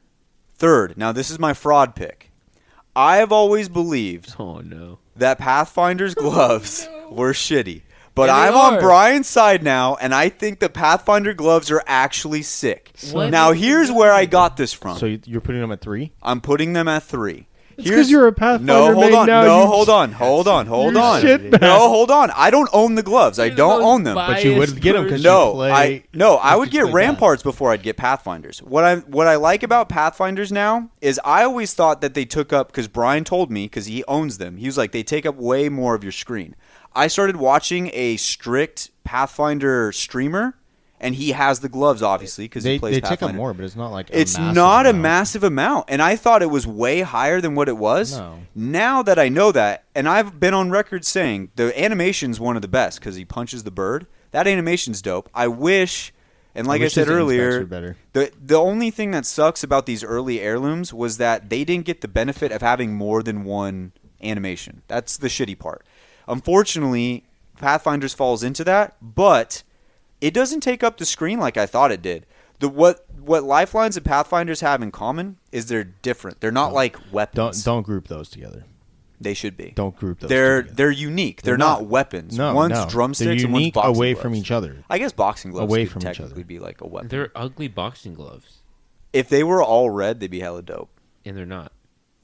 [SPEAKER 1] Third. Now this is my fraud pick. I've always believed
[SPEAKER 5] Oh no.
[SPEAKER 1] that Pathfinder's gloves were shitty. But
[SPEAKER 5] Yeah, they
[SPEAKER 1] I'm on
[SPEAKER 5] are.
[SPEAKER 1] Brian's side now, and I think the Pathfinder gloves are actually sick.
[SPEAKER 5] What?
[SPEAKER 1] Now here's where I got this from.
[SPEAKER 6] So you're putting him at 3?
[SPEAKER 1] I'm putting them at 3.
[SPEAKER 4] It's because you're a Pathfinder
[SPEAKER 1] No, hold
[SPEAKER 4] main
[SPEAKER 1] on.
[SPEAKER 4] now.
[SPEAKER 1] No,
[SPEAKER 4] you-
[SPEAKER 1] hold on. Hold on.
[SPEAKER 4] shitbag.
[SPEAKER 1] No, hold on. I don't own the gloves. I don't own them.
[SPEAKER 6] But you would get them because
[SPEAKER 1] No,
[SPEAKER 6] you play.
[SPEAKER 1] I would
[SPEAKER 6] you
[SPEAKER 1] get
[SPEAKER 6] play
[SPEAKER 1] Ramparts before I'd get Pathfinders. What I like about Pathfinders now is I always thought that they took up, because Brian told me, because he owns them. He was like, they take up way more of your screen. I started watching a strict Pathfinder streamer, and he has the gloves obviously because he plays
[SPEAKER 6] They
[SPEAKER 1] Pathfinder.
[SPEAKER 6] take up more, but it's not like
[SPEAKER 1] It's
[SPEAKER 6] a massive
[SPEAKER 1] not a
[SPEAKER 6] amount.
[SPEAKER 1] massive amount, and I thought it was way higher than what it was.
[SPEAKER 6] No.
[SPEAKER 1] Now that I know that, and I've been on record saying the animation's one of the best because he punches the bird. That animation's dope. I wish, and like I
[SPEAKER 6] wish
[SPEAKER 1] said
[SPEAKER 6] his inspects
[SPEAKER 1] earlier,
[SPEAKER 6] were better.
[SPEAKER 1] the only thing that sucks about these early heirlooms was that they didn't get the benefit of having more than one animation. That's the shitty part. Unfortunately, Pathfinders falls into that, but it doesn't take up the screen like I thought it did. What Lifelines and Pathfinders have in common is they're different. They're not like weapons.
[SPEAKER 6] Don't group those together.
[SPEAKER 1] They should be.
[SPEAKER 6] Don't group those.
[SPEAKER 1] They're
[SPEAKER 6] together.
[SPEAKER 1] unique.
[SPEAKER 6] They're
[SPEAKER 1] They're not
[SPEAKER 6] not.
[SPEAKER 1] weapons.
[SPEAKER 6] No,
[SPEAKER 1] One's
[SPEAKER 6] no.
[SPEAKER 1] drumsticks
[SPEAKER 6] They're
[SPEAKER 1] and one's
[SPEAKER 6] unique
[SPEAKER 1] boxing
[SPEAKER 6] away
[SPEAKER 1] gloves.
[SPEAKER 6] from each other.
[SPEAKER 1] I guess boxing gloves
[SPEAKER 6] Away
[SPEAKER 1] could
[SPEAKER 6] from each
[SPEAKER 1] technically
[SPEAKER 6] other.
[SPEAKER 1] be like a weapon.
[SPEAKER 5] They're ugly boxing gloves,
[SPEAKER 1] If they were all red, they'd be hella dope.
[SPEAKER 5] and they're not.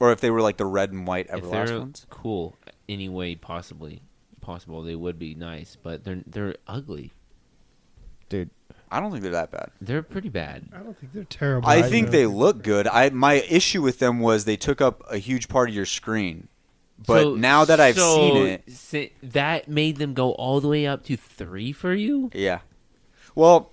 [SPEAKER 1] Or if they were like the red and white
[SPEAKER 5] If
[SPEAKER 1] Everlast
[SPEAKER 5] they're
[SPEAKER 1] ones.
[SPEAKER 5] cool any way possible, they would be nice. But they're ugly.
[SPEAKER 6] Dude,
[SPEAKER 1] I don't think they're that bad.
[SPEAKER 5] They're pretty bad.
[SPEAKER 4] I don't think they're terrible.
[SPEAKER 1] I think
[SPEAKER 4] either.
[SPEAKER 1] they look good. My issue with them was they took up a huge part of your screen. But
[SPEAKER 5] So-
[SPEAKER 1] now that I've
[SPEAKER 5] so
[SPEAKER 1] seen it,
[SPEAKER 5] that made them go all the way up to 3 for you.
[SPEAKER 1] yeah. Well,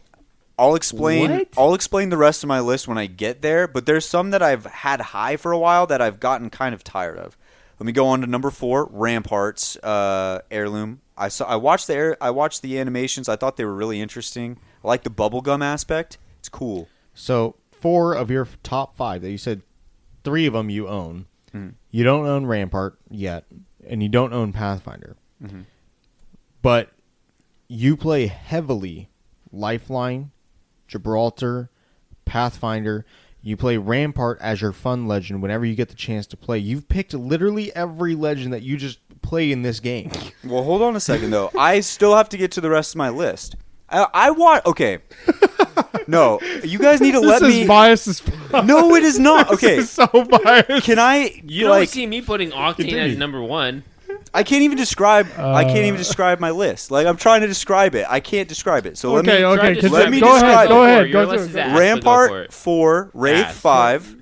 [SPEAKER 1] I'll explain.
[SPEAKER 5] What?
[SPEAKER 1] I'll explain the rest of my list when I get there. But there's some that I've had high for a while that I've gotten kind of tired of. Let me go on to number 4, Ramparts, Heirloom. I watched the animations. I thought they were really interesting. I like the bubblegum aspect. It's cool.
[SPEAKER 6] so 4 of your top 5 that you said, 3 of them you own.
[SPEAKER 1] Mhm.
[SPEAKER 6] You don't own Rampart yet, and you don't own Pathfinder.
[SPEAKER 1] Mhm.
[SPEAKER 6] But you play heavily Lifeline, Gibraltar, Pathfinder. You play Rampart as your fun legend whenever you get the chance to play. You've picked literally every legend that you just play in this game.
[SPEAKER 1] Well, hold on a second though. I still have to get to the rest of my list. I want. Okay. No, you guys need to
[SPEAKER 4] This
[SPEAKER 1] let
[SPEAKER 4] is
[SPEAKER 1] me.
[SPEAKER 4] biased as fuck.
[SPEAKER 1] No, it is not. Okay.
[SPEAKER 4] This is so biased.
[SPEAKER 1] Can I?
[SPEAKER 5] You don't
[SPEAKER 1] like?
[SPEAKER 5] see me putting Octane
[SPEAKER 6] Continue.
[SPEAKER 5] as number 1.
[SPEAKER 1] I can't even describe. I can't even describe my list. Like I'm trying to describe it. I can't describe it. So let me.
[SPEAKER 4] Okay.
[SPEAKER 5] Just
[SPEAKER 1] let me
[SPEAKER 4] Go
[SPEAKER 1] describe
[SPEAKER 4] ahead.
[SPEAKER 1] it.
[SPEAKER 4] Go ahead.
[SPEAKER 5] Your
[SPEAKER 4] Go
[SPEAKER 5] list
[SPEAKER 4] through
[SPEAKER 5] is
[SPEAKER 4] it.
[SPEAKER 5] ass, but go for
[SPEAKER 1] Rampart
[SPEAKER 5] it.
[SPEAKER 1] 4, Wraith
[SPEAKER 5] Ass.
[SPEAKER 1] 5,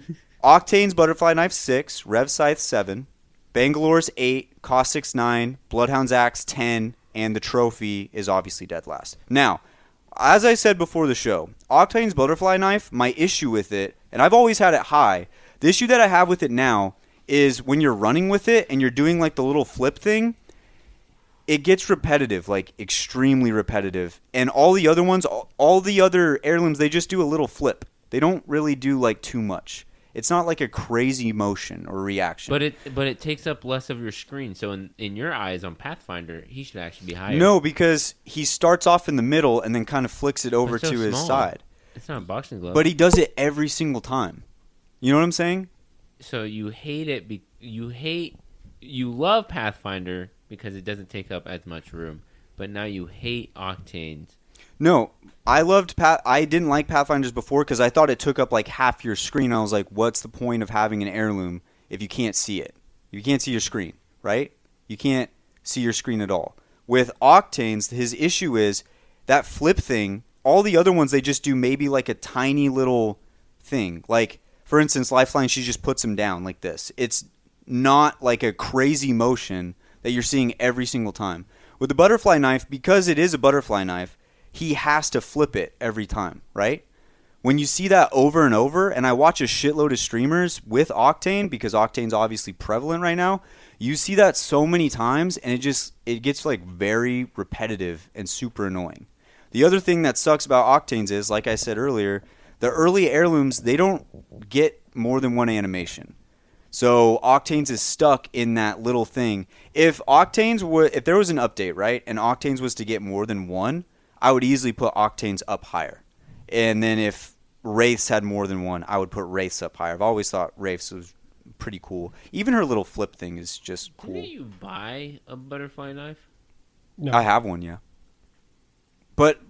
[SPEAKER 1] Octane's Butterfly Knife 6, Rev Scythe 7, Bangalore's 8, Caustic's 9, Bloodhound's Axe 10, and the trophy is obviously dead last. Now, as I said before the show, Octane's Butterfly Knife, my issue with it, and I've always had it high, the issue that I have with it now is when you're running with it and you're doing like the little flip thing, it gets repetitive, like extremely repetitive. And all the other ones, all the other heirlooms, they just do a little flip. They don't really do like too much. It's not like a crazy motion or reaction.
[SPEAKER 5] But it takes up less of your screen. So in your eyes on Pathfinder, he should actually be higher.
[SPEAKER 1] No, because he starts off in the middle and then kind of flicks it over
[SPEAKER 5] It's so
[SPEAKER 1] to his
[SPEAKER 5] small.
[SPEAKER 1] side.
[SPEAKER 5] It's not a boxing glove.
[SPEAKER 1] But he does it every single time. You know what I'm saying?
[SPEAKER 5] So you hate it. You love Pathfinder because it doesn't take up as much room. But now you hate Octanes.
[SPEAKER 1] No, I didn't like Pathfinders before because I thought it took up like half your screen. I was like, what's the point of having an heirloom if you can't see it? You can't see your screen, right? You can't see your screen at all. With Octanes, his issue is that flip thing all the other ones, they just do maybe like a tiny little thing. Like, for instance, Lifeline, she just puts him down like this. It's not like a crazy motion that you're seeing every single time. With the butterfly knife, because it is a butterfly knife, he has to flip it every time, right? When you see that over and over, and I watch a shitload of streamers with Octane, because Octane's obviously prevalent right now, you see that so many times, and it gets like very repetitive and super annoying. The other thing that sucks about Octanes is, like I said earlier, the early heirlooms, they don't get more than one animation. So Octanes is stuck in that little thing. If there was an update, right, and Octanes was to get more than one, I would easily put Octanes up higher. And then if Wraiths had more than one, I would put Wraiths up higher. I've always thought Wraiths was pretty cool. Even her little flip thing is just cool.
[SPEAKER 5] Didn't you buy a butterfly knife?
[SPEAKER 4] No.
[SPEAKER 1] I have one, yeah. But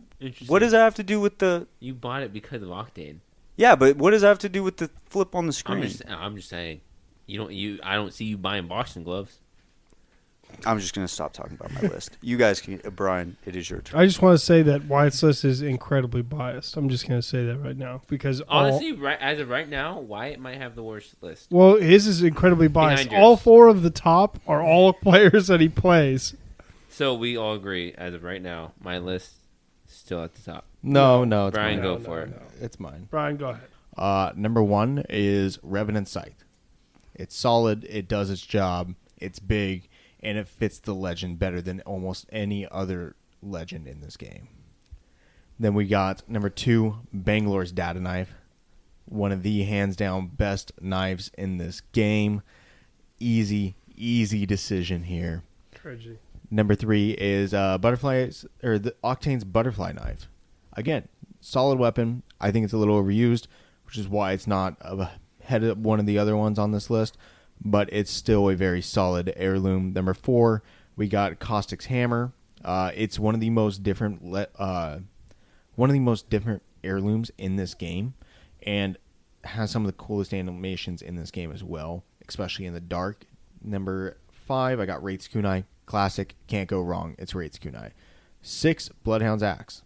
[SPEAKER 1] what does that have to do with the...
[SPEAKER 5] You bought it because of Octane.
[SPEAKER 1] Yeah, but what does that have to do with the flip on the screen?
[SPEAKER 5] I'm just saying. I don't see you buying boxing gloves.
[SPEAKER 1] I'm just going to stop talking about my list. You guys can... Brian, it is your turn.
[SPEAKER 4] I just want to say that Wyatt's list is incredibly biased. I'm just going to say that right now because
[SPEAKER 5] Honestly, as of right now, Wyatt might have the worst list.
[SPEAKER 4] well, his is incredibly biased.
[SPEAKER 5] Behind yours.
[SPEAKER 4] All four of the top are all players that he plays.
[SPEAKER 5] So we all agree, as of right now, my list is still at the top.
[SPEAKER 6] No, it's
[SPEAKER 5] Brian,
[SPEAKER 6] mine.
[SPEAKER 5] go for it.
[SPEAKER 6] It's mine.
[SPEAKER 4] Brian, go ahead.
[SPEAKER 6] Number 1 is Revenant Scythe. It's solid. It does its job. It's big. And it fits the legend better than almost any other legend in this game. Then we got number 2, Bangalore's Data Knife. One of the hands-down best knives in this game. Easy decision here.
[SPEAKER 4] Tragedy.
[SPEAKER 6] Number 3 is the Octane's Butterfly Knife. Again, solid weapon. I think it's a little overused, which is why it's not ahead of one of the other ones on this list. But it's still a very solid heirloom. Number 4, we got Caustic's Hammer. It's one of the most different heirlooms in this game, and has some of the coolest animations in this game as well, especially in the dark. Number 5, I got Wraith's Kunai. Classic, can't go wrong. It's Wraith's Kunai. 6, Bloodhound's Axe.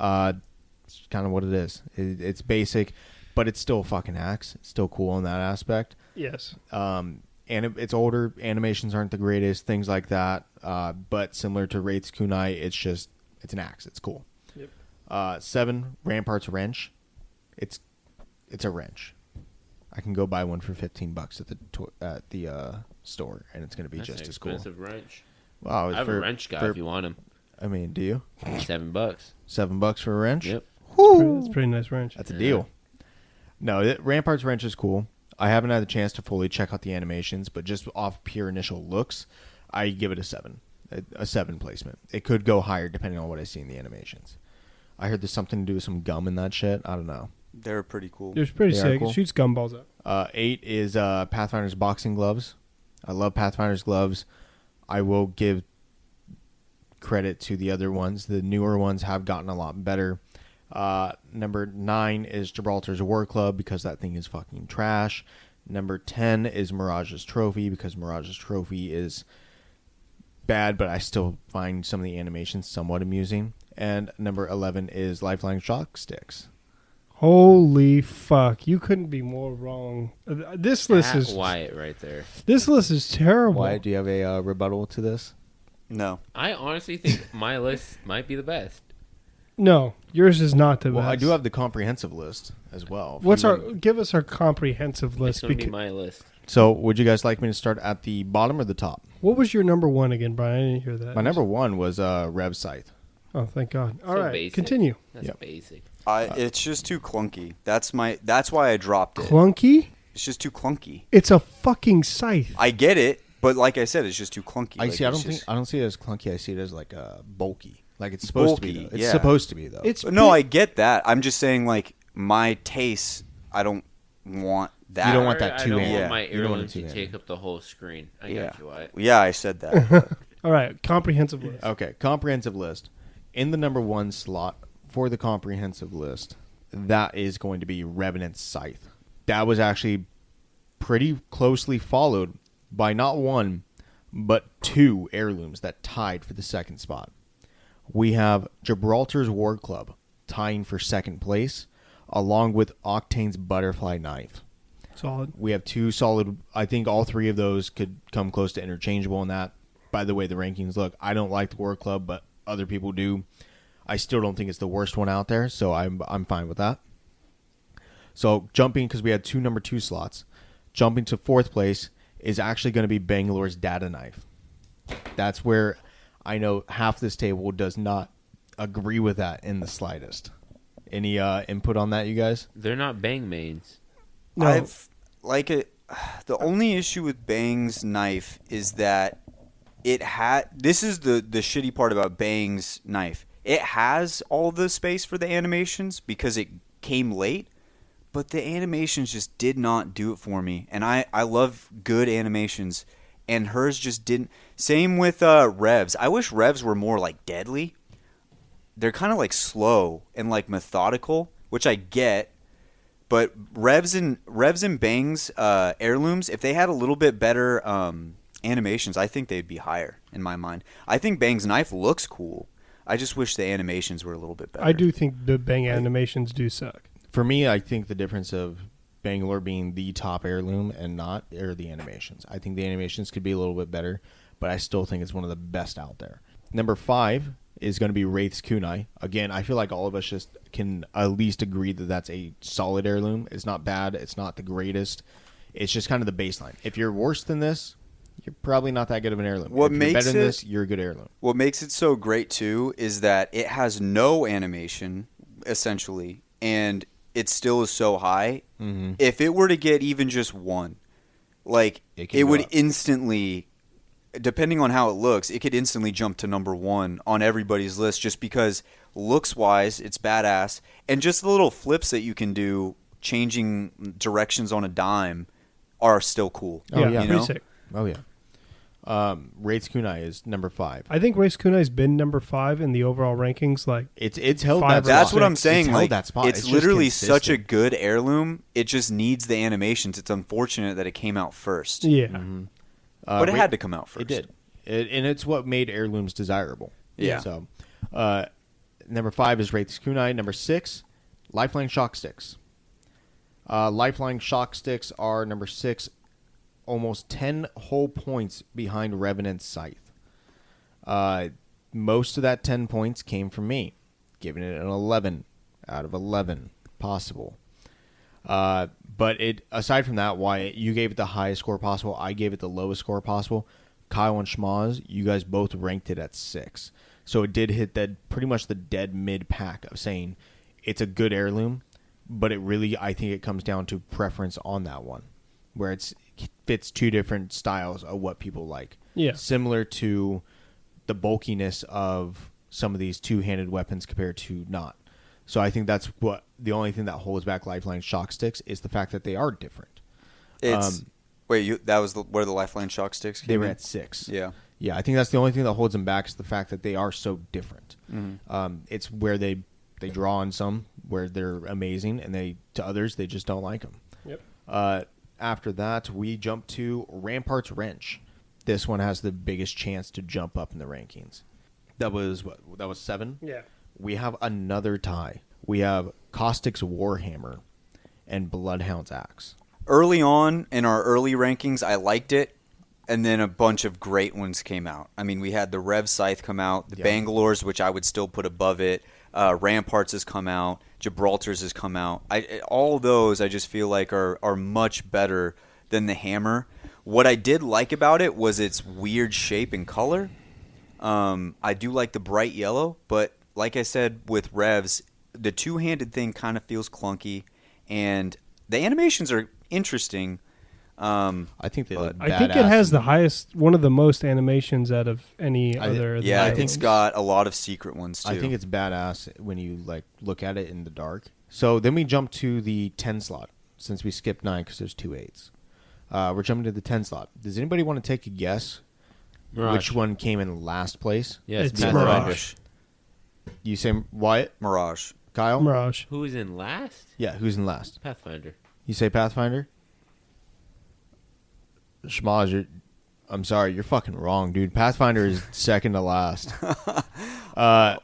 [SPEAKER 6] It's kind of what it is. It's basic, but it's still a fucking axe. It's still cool in that aspect.
[SPEAKER 4] Yes.
[SPEAKER 6] And it's older. Animations aren't the greatest, things like that. But similar to Wraith's Kunai, it's an axe. It's cool.
[SPEAKER 4] Yep.
[SPEAKER 6] 7, Rampart's Wrench. It's a wrench. I can go buy one for $15 at the store, and it's going to be
[SPEAKER 5] That's
[SPEAKER 6] just
[SPEAKER 5] an
[SPEAKER 6] as cool.
[SPEAKER 5] expensive wrench.
[SPEAKER 6] Wow,
[SPEAKER 5] I have a wrench guy if you want him.
[SPEAKER 6] I mean, do you?
[SPEAKER 5] $7.
[SPEAKER 6] $7 for a wrench?
[SPEAKER 5] Yep.
[SPEAKER 4] That's a pretty nice wrench.
[SPEAKER 6] That's a deal. No, Rampart's Wrench is cool. I haven't had the chance to fully check out the animations, but just off pure initial looks, I give it a 7. A 7 placement. It could go higher depending on what I see in the animations. I heard there's something to do with some gum in that shit. I don't know.
[SPEAKER 1] They're pretty cool.
[SPEAKER 4] It's pretty
[SPEAKER 6] They are
[SPEAKER 4] sick.
[SPEAKER 6] cool.
[SPEAKER 4] It shoots gumballs out.
[SPEAKER 6] 8 is Pathfinder's boxing gloves. I love Pathfinder's gloves. I will give credit to the other ones. The newer ones have gotten a lot better. Number 9 is Gibraltar's War Club because that thing is fucking trash. Number 10 is Mirage's Trophy because Mirage's Trophy is bad, but I still find some of the animations somewhat amusing. And number 11 is Lifeline Shock Sticks.
[SPEAKER 4] Holy fuck! You couldn't be more wrong. This list
[SPEAKER 5] At
[SPEAKER 4] is
[SPEAKER 5] Wyatt right there.
[SPEAKER 4] This list is terrible.
[SPEAKER 6] Why do you have a rebuttal to this?
[SPEAKER 1] No.
[SPEAKER 5] I honestly think my list might be the best.
[SPEAKER 4] No, yours is not the
[SPEAKER 6] Well,
[SPEAKER 4] best.
[SPEAKER 6] I do have the comprehensive list as well.
[SPEAKER 4] Give us our comprehensive list.
[SPEAKER 5] It's going to be my list.
[SPEAKER 6] So, would you guys like me to start at the bottom or the top?
[SPEAKER 4] What was your number 1 again, Brian? I didn't hear that.
[SPEAKER 6] My number 1 was Rev Scythe.
[SPEAKER 4] Oh, thank God. All
[SPEAKER 5] So
[SPEAKER 4] right,
[SPEAKER 5] basic.
[SPEAKER 4] continue.
[SPEAKER 5] That's
[SPEAKER 6] Yep.
[SPEAKER 5] basic.
[SPEAKER 1] It's just too clunky. That's why I dropped it.
[SPEAKER 4] Clunky?
[SPEAKER 1] It's just too clunky.
[SPEAKER 4] It's a fucking scythe.
[SPEAKER 1] I get it, but like I said, it's just too clunky.
[SPEAKER 6] I
[SPEAKER 1] Like,
[SPEAKER 6] see. I
[SPEAKER 1] it's
[SPEAKER 6] don't
[SPEAKER 1] just-
[SPEAKER 6] think I don't see it as clunky. I see it as like bulky. Like it's supposed to be.
[SPEAKER 1] Bulky,
[SPEAKER 6] Though. It's
[SPEAKER 1] yeah.
[SPEAKER 6] supposed to be though.
[SPEAKER 4] It's
[SPEAKER 1] No, I get that. I'm just saying, like, my taste, I don't want that.
[SPEAKER 6] You don't want that
[SPEAKER 5] I
[SPEAKER 6] two
[SPEAKER 5] don't
[SPEAKER 6] hand.
[SPEAKER 5] want
[SPEAKER 1] Yeah.
[SPEAKER 5] my
[SPEAKER 6] You don't want
[SPEAKER 5] heirloom
[SPEAKER 6] it
[SPEAKER 5] to
[SPEAKER 6] two-handed.
[SPEAKER 5] take up the whole screen. I
[SPEAKER 1] Yeah.
[SPEAKER 5] got you, Wyatt.
[SPEAKER 1] Yeah, I said that.
[SPEAKER 4] All right, comprehensive list.
[SPEAKER 6] Okay, comprehensive list. In the number 1 slot for the comprehensive list, that is going to be Revenant Scythe. That was actually pretty closely followed by not 1, but 2 heirlooms that tied for the second spot. We have Gibraltar's War Club. tying for second place, along with Octane's butterfly knife.
[SPEAKER 4] Solid.
[SPEAKER 6] We have two solid. I think all three of those could come close to interchangeable in that. By the way the rankings look, I don't like the War Club, but other people do. I still don't think it's the worst one out there, so I'm fine with that. So jumping, because we had two number 2 slots, jumping to fourth place is actually going to be Bangalore's data knife. That's where I know half this table does not agree with that in the slightest. Any input on that, you guys?
[SPEAKER 5] They're not bang mains.
[SPEAKER 4] No.
[SPEAKER 1] I've like it. The only issue with Bang's knife is that it had. This is the shitty part about Bang's knife. It has all the space for the animations because it came late, but the animations just did not do it for me. And I love good animations, and hers just didn't. Same with Revs. I wish Revs were more like deadly. They're kind of like slow and like methodical, which I get. But Revs and Bang's heirlooms, if they had a little bit better animations, I think they'd be higher in my mind. I think Bang's knife looks cool. I just wish the animations were a little bit better.
[SPEAKER 4] I do think the Bang animations do suck.
[SPEAKER 6] For me, I think the difference of Bangalore being the top heirloom and not are the animations. I think the animations could be a little bit better, but I still think it's one of the best out there. Number 5 is going to be Wraith's Kunai. Again, I feel like all of us just can at least agree that that's a solid heirloom. It's not bad. It's not the greatest. It's just kind of the baseline. If you're worse than this, you're probably not that good of an heirloom.
[SPEAKER 1] What
[SPEAKER 6] if you're
[SPEAKER 1] makes
[SPEAKER 6] better than
[SPEAKER 1] it-
[SPEAKER 6] this, you're a good heirloom.
[SPEAKER 1] What makes it so great too is that it has no animation, essentially, and it still is so high.
[SPEAKER 6] Mm-hmm.
[SPEAKER 1] If it were to get even just one, like
[SPEAKER 6] It can
[SPEAKER 1] it
[SPEAKER 6] go
[SPEAKER 1] would
[SPEAKER 6] up.
[SPEAKER 1] instantly, depending on how it looks, it could instantly jump to number 1 on everybody's list just because looks-wise, it's badass, and just the little flips that you can do, changing directions on a dime, are still cool.
[SPEAKER 6] Oh, yeah.
[SPEAKER 1] you
[SPEAKER 4] pretty
[SPEAKER 1] know?
[SPEAKER 4] sick.
[SPEAKER 6] Oh, yeah. Wraith's Kunai is number 5.
[SPEAKER 4] I think Race Kunai's been number 5 in the overall rankings. Like,
[SPEAKER 6] It's held
[SPEAKER 4] Five
[SPEAKER 6] that
[SPEAKER 4] or
[SPEAKER 1] That's
[SPEAKER 6] spot.
[SPEAKER 1] what I'm
[SPEAKER 4] six.
[SPEAKER 1] saying.
[SPEAKER 6] It's held
[SPEAKER 1] Like,
[SPEAKER 6] that spot.
[SPEAKER 1] it's
[SPEAKER 6] It's just
[SPEAKER 1] literally such a
[SPEAKER 6] consistent.
[SPEAKER 1] good heirloom. It just needs the animations. It's unfortunate that it came out first.
[SPEAKER 4] yeah,
[SPEAKER 1] But it
[SPEAKER 6] Wraith-
[SPEAKER 1] had to come out first.
[SPEAKER 6] It did. And it's what made heirlooms desirable.
[SPEAKER 1] Yeah.
[SPEAKER 6] So, number 5 is Wraith's Kunai. Number 6, Lifeline Shock Sticks. Lifeline Shock Sticks are number 6, almost 10 whole points behind Revenant's Scythe. Most of that 10 points came from me, giving it an 11 out of 11 possible. But aside from that, why you gave it the highest score possible, I gave it the lowest score possible. Kyle and Schmaz, you guys both ranked it at 6. So it did hit that pretty much the dead mid pack of saying it's a good heirloom, but it really, I think it comes down to preference on that one, where it fits two different styles of what people like.
[SPEAKER 4] Yeah.
[SPEAKER 6] Similar to the bulkiness of some of these two-handed weapons compared to not. So I think that's what the only thing that holds back Lifeline Shock Sticks is the fact that they are different.
[SPEAKER 1] It's that was where the Lifeline Shock Sticks came
[SPEAKER 6] They were
[SPEAKER 1] in?
[SPEAKER 6] at 6.
[SPEAKER 1] Yeah.
[SPEAKER 6] Yeah, I think that's the only thing that holds them back is the fact that they are so different.
[SPEAKER 1] Mm-hmm.
[SPEAKER 6] It's where they draw on some where they're amazing, and to others they just don't like them.
[SPEAKER 4] Yep.
[SPEAKER 6] After that, we jump to Rampart's Wrench. This one has the biggest chance to jump up in the rankings. That was what? That was 7.
[SPEAKER 4] Yeah.
[SPEAKER 6] We have another tie. We have Caustic's Warhammer and Bloodhound's Axe.
[SPEAKER 1] Early on in our early rankings, I liked it, and then a bunch of great ones came out. I mean, we had the Rev Scythe come out, the
[SPEAKER 6] Yeah.
[SPEAKER 1] Bangalore's, which I would still put above it. Ramparts has come out, Gibraltar's has come out. All those I just feel like are much better than the Hammer. What I did like about it was its weird shape and color. I do like the bright yellow, but like I said with Revs, the two-handed thing kind of feels clunky, and the animations are interesting.
[SPEAKER 6] I think they look
[SPEAKER 4] I think it
[SPEAKER 6] badass.
[SPEAKER 4] has the highest, one of the most animations out of any
[SPEAKER 6] I-
[SPEAKER 4] other. of the
[SPEAKER 1] Yeah, I think
[SPEAKER 4] items.
[SPEAKER 1] it's got a lot of secret ones too.
[SPEAKER 6] I think it's badass when you look at it in the dark. So then we jump to the 10 slot since we skipped 9 because there's 2 8s. We're jumping to the 10 slot. Does anybody want to take a guess
[SPEAKER 5] Mirage.
[SPEAKER 6] which one came in last place?
[SPEAKER 5] Yes,
[SPEAKER 4] It's
[SPEAKER 5] Pathfinder.
[SPEAKER 4] Mirage.
[SPEAKER 6] You say Wyatt?
[SPEAKER 1] Mirage.
[SPEAKER 6] Kyle?
[SPEAKER 4] Mirage.
[SPEAKER 5] Who is in last?
[SPEAKER 6] Yeah, who's in last?
[SPEAKER 5] Pathfinder.
[SPEAKER 6] You say Pathfinder? Schmaz, I'm sorry, you're fucking wrong, dude. Pathfinder is second to last.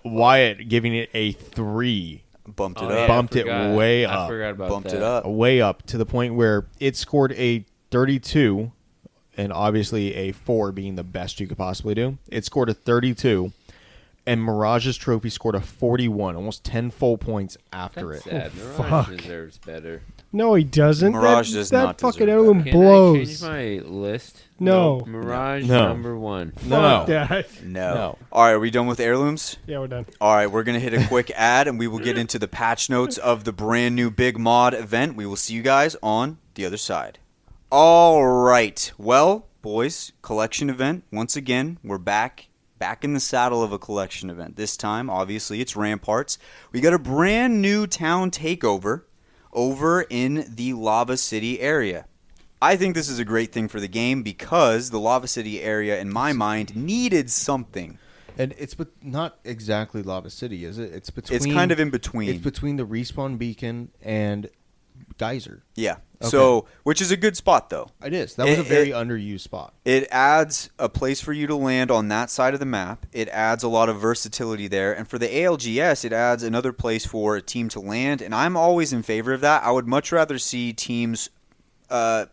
[SPEAKER 6] Wyatt giving it a 3
[SPEAKER 1] Bumped it
[SPEAKER 5] Oh, yeah,
[SPEAKER 1] up.
[SPEAKER 6] Bumped
[SPEAKER 5] I
[SPEAKER 6] it
[SPEAKER 5] forgot.
[SPEAKER 6] way
[SPEAKER 5] I
[SPEAKER 6] up.
[SPEAKER 5] forgot about
[SPEAKER 1] Bumped
[SPEAKER 5] that.
[SPEAKER 1] it up.
[SPEAKER 6] Way up to the point where it scored a 32, and obviously a 4 being the best you could possibly do. It scored a 32, and Mirage's trophy scored a 41, almost 10 full points after
[SPEAKER 5] That's
[SPEAKER 6] it.
[SPEAKER 5] sad.
[SPEAKER 4] Oh,
[SPEAKER 5] Mirage
[SPEAKER 4] fuck.
[SPEAKER 5] deserves better.
[SPEAKER 4] No, he doesn't.
[SPEAKER 1] Mirage
[SPEAKER 4] that,
[SPEAKER 1] does
[SPEAKER 4] that
[SPEAKER 1] not
[SPEAKER 4] fucking
[SPEAKER 1] deserve
[SPEAKER 4] heirloom
[SPEAKER 1] better.
[SPEAKER 5] Can I
[SPEAKER 4] blows.
[SPEAKER 5] change my list?
[SPEAKER 4] No.
[SPEAKER 5] Nope. Mirage
[SPEAKER 6] No.
[SPEAKER 5] number 1.
[SPEAKER 6] No.
[SPEAKER 4] Fuck that.
[SPEAKER 1] No. All right, are we done with heirlooms?
[SPEAKER 4] Yeah, we're done.
[SPEAKER 1] All right, we're going to hit a quick ad, and we will get into the patch notes of the brand new Big Maude event. We will see you guys on the other side. All right. Well, boys, collection event. Once again, we're back in the saddle of a collection event. This time, obviously, it's Ramparts. We got a brand new town takeover over in the Lava City area. I think this is a great thing for the game because the Lava City area, in my mind, needed something.
[SPEAKER 6] And it's not exactly Lava City, is it? It's between.
[SPEAKER 1] It's kind of in between.
[SPEAKER 6] It's between the respawn beacon and Geyser.
[SPEAKER 1] Yeah.
[SPEAKER 6] Okay.
[SPEAKER 1] So, which is a good spot, though.
[SPEAKER 6] It is. That was a very underused spot.
[SPEAKER 1] It adds a place for you to land on that side of the map. It adds a lot of versatility there. And for the ALGS, it adds another place for a team to land. And I'm always in favor of that. I would much rather see teams, to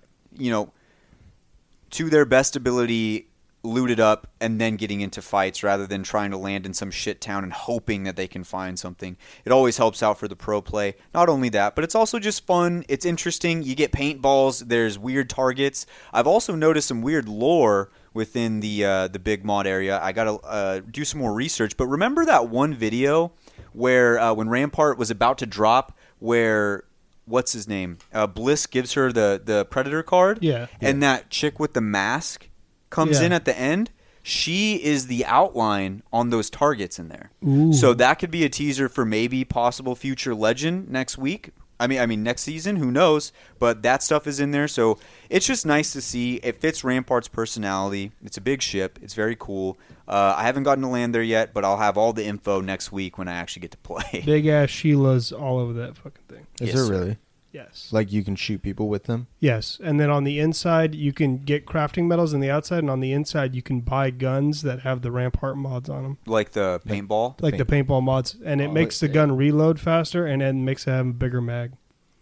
[SPEAKER 1] their best ability, looted up and then getting into fights rather than trying to land in some shit town and hoping that they can find something. It always helps out for the pro play. Not only that, but it's also just fun. It's interesting. You get paintballs. There's weird targets. I've also noticed some weird lore within the Big Maude area. I got to do some more research. But remember that one video where when Rampart was about to drop where... What's his name? Bliss gives her the Predator card.
[SPEAKER 4] Yeah.
[SPEAKER 1] And that chick with the mask comes in at the end. She is the outline on those targets in there.
[SPEAKER 4] Ooh.
[SPEAKER 1] So that could be a teaser for maybe possible future legend next week. I mean next season. Who knows? But that stuff is in there. So it's just nice to see. It fits Rampart's personality. It's a big ship. It's very cool. I haven't gotten to land there yet, but I'll have all the info next week when I actually get to play.
[SPEAKER 4] Big ass Sheila's all over that fucking thing.
[SPEAKER 6] Is
[SPEAKER 1] Yes,
[SPEAKER 6] there
[SPEAKER 1] sir.
[SPEAKER 6] really?
[SPEAKER 4] Yes.
[SPEAKER 6] Like you can shoot people with them?
[SPEAKER 4] Yes. And then on the inside, you can get crafting metals on the outside, and on the inside, you can buy guns that have the Rampart mods on them.
[SPEAKER 1] Like the paintball.
[SPEAKER 4] Like the paintball mods. And it makes the gun reload faster, and then makes it have a bigger mag.